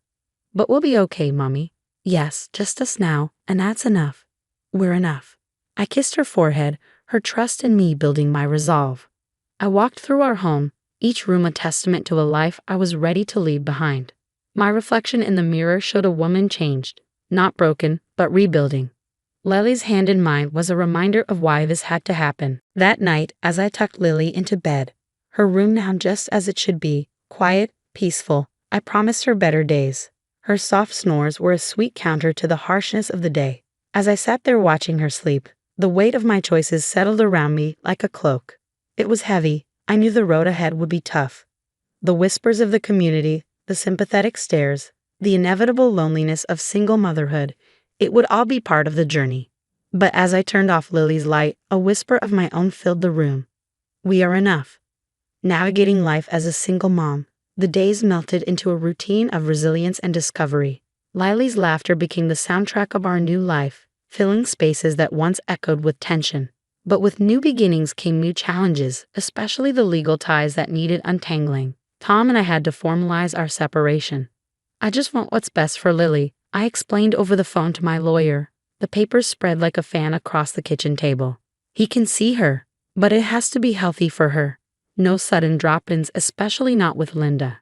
"But we'll be okay, Mommy." "Yes, just us now, and that's enough. We're enough." I kissed her forehead, her trust in me building my resolve. I walked through our home, each room a testament to a life I was ready to leave behind. My reflection in the mirror showed a woman changed, not broken, but rebuilding. Lily's hand in mine was a reminder of why this had to happen. That night, as I tucked Lily into bed, her room now just as it should be, quiet, peaceful, I promised her better days. Her soft snores were a sweet counter to the harshness of the day. As I sat there watching her sleep, the weight of my choices settled around me like a cloak. It was heavy. I knew the road ahead would be tough. The whispers of the community, the sympathetic stares, the inevitable loneliness of single motherhood, it would all be part of the journey. But as I turned off Lily's light, a whisper of my own filled the room. We are enough. Navigating life as a single mom, the days melted into a routine of resilience and discovery. Lily's laughter became the soundtrack of our new life, filling spaces that once echoed with tension. But with new beginnings came new challenges, especially the legal ties that needed untangling. Tom and I had to formalize our separation. "I just want what's best for Lily," I explained over the phone to my lawyer. The papers spread like a fan across the kitchen table. "He can see her, but it has to be healthy for her. No sudden drop-ins, especially not with Linda."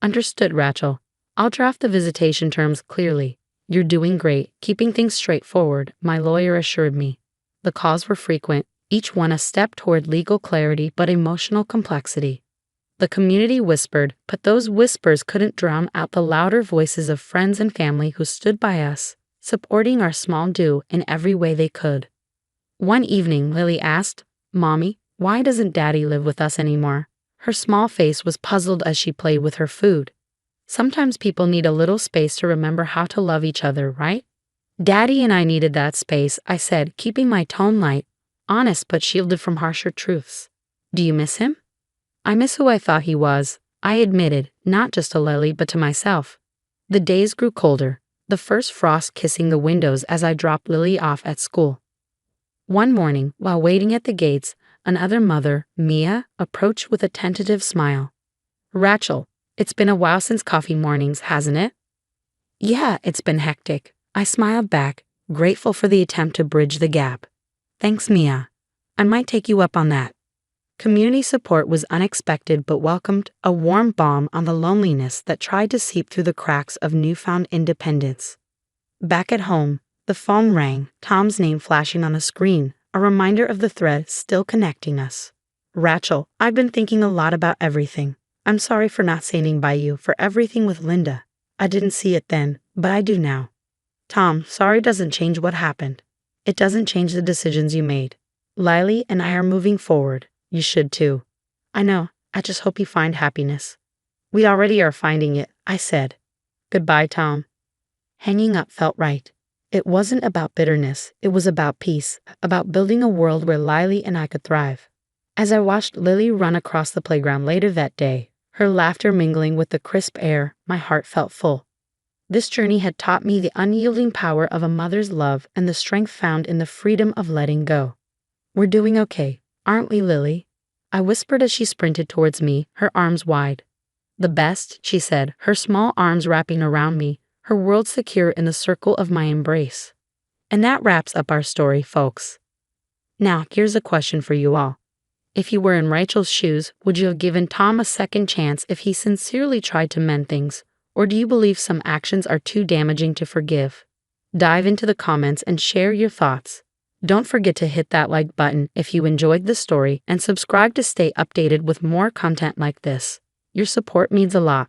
"Understood, Rachel. I'll draft the visitation terms clearly." "You're doing great, keeping things straightforward," my lawyer assured me. The calls were frequent, each one a step toward legal clarity but emotional complexity. The community whispered, but those whispers couldn't drown out the louder voices of friends and family who stood by us, supporting our small do in every way they could. One evening, Lily asked, "Mommy, why doesn't Daddy live with us anymore?" Her small face was puzzled as she played with her food. "Sometimes people need a little space to remember how to love each other, right?" "Daddy and I needed that space," I said, keeping my tone light, honest but shielded from harsher truths. "Do you miss him?" "I miss who I thought he was," I admitted, not just to Lily but to myself. The days grew colder, the first frost kissing the windows as I dropped Lily off at school. One morning, while waiting at the gates, another mother, Mia, approached with a tentative smile. "Rachel, it's been a while since coffee mornings, hasn't it?" "Yeah, it's been hectic." I smiled back, grateful for the attempt to bridge the gap. "Thanks, Mia. I might take you up on that." Community support was unexpected but welcomed, a warm balm on the loneliness that tried to seep through the cracks of newfound independence. Back at home, the phone rang, Tom's name flashing on the screen, a reminder of the thread still connecting us. "Rachel, I've been thinking a lot about everything. I'm sorry for not standing by you for everything with Linda. I didn't see it then, but I do now." "Tom, sorry doesn't change what happened. It doesn't change the decisions you made. Lily and I are moving forward. You should too." "I know. I just hope you find happiness." "We already are finding it," I said. "Goodbye, Tom." Hanging up felt right. It wasn't about bitterness. It was about peace, about building a world where Lily and I could thrive. As I watched Lily run across the playground later that day, her laughter mingling with the crisp air, my heart felt full. This journey had taught me the unyielding power of a mother's love and the strength found in the freedom of letting go. "We're doing okay, aren't we, Lily?" I whispered as she sprinted towards me, her arms wide. "The best," she said, her small arms wrapping around me, her world secure in the circle of my embrace. And that wraps up our story, folks. Now, here's a question for you all. If you were in Rachel's shoes, would you have given Tom a second chance if he sincerely tried to mend things, or do you believe some actions are too damaging to forgive? Dive into the comments and share your thoughts. Don't forget to hit that like button if you enjoyed the story and subscribe to stay updated with more content like this. Your support means a lot.